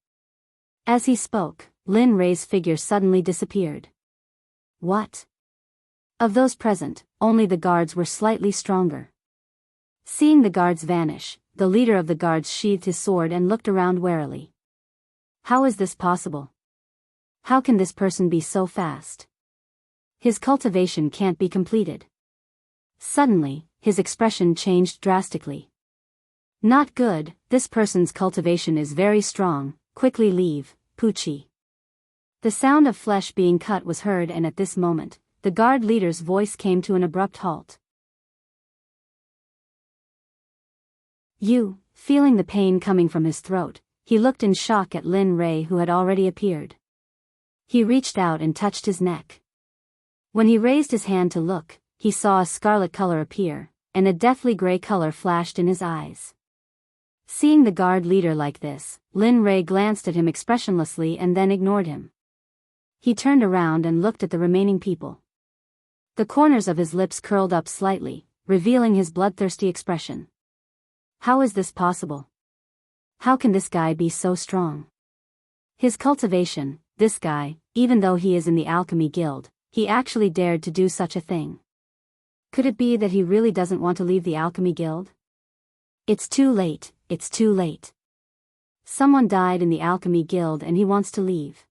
As he spoke, Lin Rei's figure suddenly disappeared. What? Of those present, only the guards were slightly stronger. Seeing the guards vanish, the leader of the guards sheathed his sword and looked around warily. How is this possible? How can this person be so fast? His cultivation can't be completed. Suddenly, his expression changed drastically. Not good, this person's cultivation is very strong, quickly leave, Pucci. The sound of flesh being cut was heard, and at this moment, the guard leader's voice came to an abrupt halt. Feeling the pain coming from his throat, he looked in shock at Lin Rei, who had already appeared. He reached out and touched his neck. When he raised his hand to look, he saw a scarlet color appear, and a deathly gray color flashed in his eyes. Seeing the guard leader like this, Lin Rei glanced at him expressionlessly and then ignored him. He turned around and looked at the remaining people. The corners of his lips curled up slightly, revealing his bloodthirsty expression. How is this possible? How can this guy be so strong? His cultivation, this guy, even though he is in the alchemy guild, he actually dared to do such a thing. Could it be that he really doesn't want to leave the alchemy guild? It's too late, it's too late. Someone died in the alchemy guild and he wants to leave.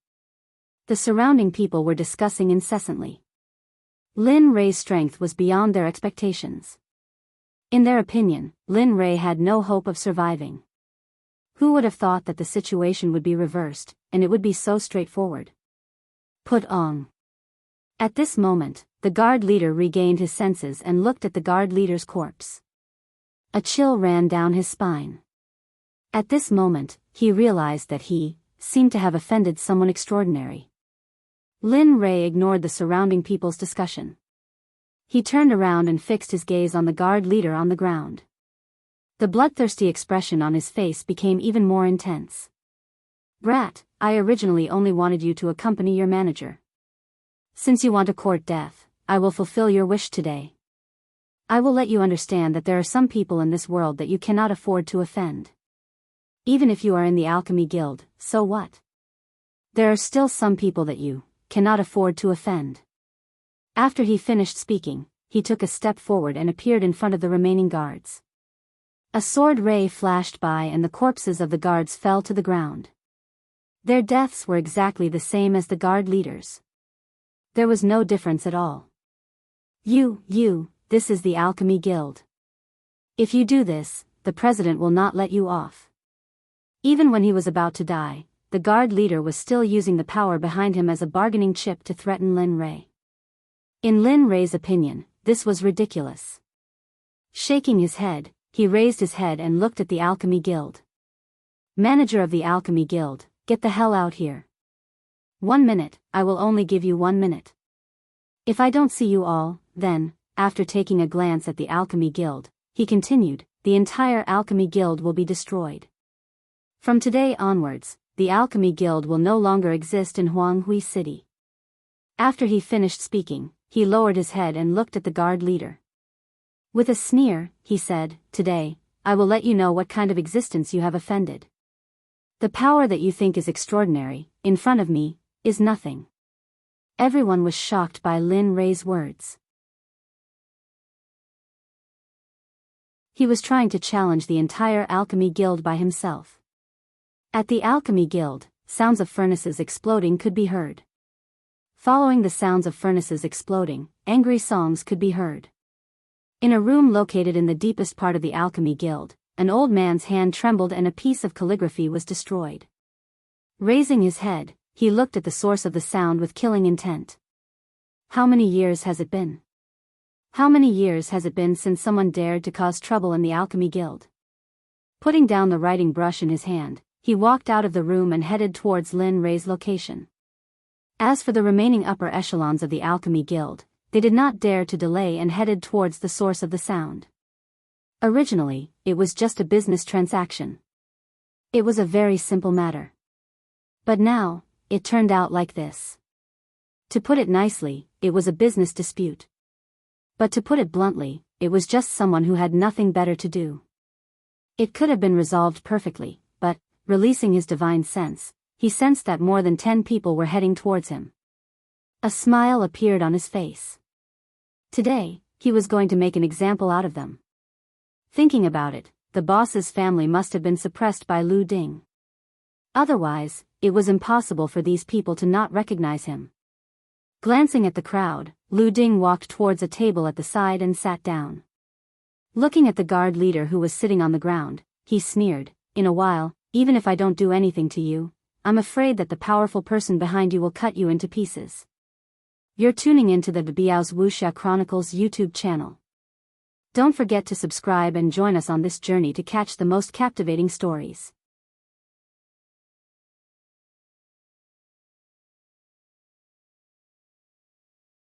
The surrounding people were discussing incessantly. Lin Rei's strength was beyond their expectations. In their opinion, Lin Rei had no hope of surviving. Who would have thought that the situation would be reversed, and it would be so straightforward? Put on. At this moment, the guard leader regained his senses and looked at the guard leader's corpse. A chill ran down his spine. At this moment, he realized that he seemed to have offended someone extraordinary. Lin Rei ignored the surrounding people's discussion. He turned around and fixed his gaze on the guard leader on the ground. The bloodthirsty expression on his face became even more intense. Brat, I originally only wanted you to accompany your manager. Since you want to court death, I will fulfill your wish today. I will let you understand that there are some people in this world that you cannot afford to offend. Even if you are in the alchemy guild, so what? There are still some people that you cannot afford to offend. After he finished speaking, he took a step forward and appeared in front of the remaining guards. A sword ray flashed by and the corpses of the guards fell to the ground. Their deaths were exactly the same as the guard leaders. There was no difference at all. This is the alchemy guild. If you do this, the president will not let you off. Even when he was about to die, the guard leader was still using the power behind him as a bargaining chip to threaten Lin Rei. In Lin Rei's opinion, this was ridiculous. Shaking his head, he raised his head and looked at the alchemy guild. Manager of the alchemy guild, get the hell out here. 1 minute, I will only give you 1 minute. If I don't see you all, then, after taking a glance at the alchemy guild, he continued, the entire alchemy guild will be destroyed. From today onwards, the alchemy guild will no longer exist in Jianghu City. After he finished speaking, he lowered his head and looked at the guard leader. With a sneer, he said, today, I will let you know what kind of existence you have offended. The power that you think is extraordinary, in front of me, is nothing. Everyone was shocked by Lin Rei's words. He was trying to challenge the entire alchemy guild by himself. At the alchemy guild, sounds of furnaces exploding could be heard. Following the sounds of furnaces exploding, angry songs could be heard. In a room located in the deepest part of the alchemy guild, an old man's hand trembled and a piece of calligraphy was destroyed. Raising his head, he looked at the source of the sound with killing intent. How many years has it been? How many years has it been since someone dared to cause trouble in the alchemy guild? Putting down the writing brush in his hand, he walked out of the room and headed towards Lin Rei's location. As for the remaining upper echelons of the alchemy guild, they did not dare to delay and headed towards the source of the sound. Originally, it was just a business transaction. It was a very simple matter. But now, it turned out like this. To put it nicely, it was a business dispute. But to put it bluntly, it was just someone who had nothing better to do. It could have been resolved perfectly, but, releasing his divine sense, he sensed that more than 10 people were heading towards him. A smile appeared on his face. Today, he was going to make an example out of them. Thinking about it, the boss's family must have been suppressed by Lu Ding. Otherwise, it was impossible for these people to not recognize him. Glancing at the crowd, Lu Ding walked towards a table at the side and sat down. Looking at the guard leader who was sitting on the ground, he sneered, "In a while, even if I don't do anything to you, I'm afraid that the powerful person behind you will cut you into pieces." You're tuning into the Biyao's Wuxia Chronicles YouTube channel. Don't forget to subscribe and join us on this journey to catch the most captivating stories.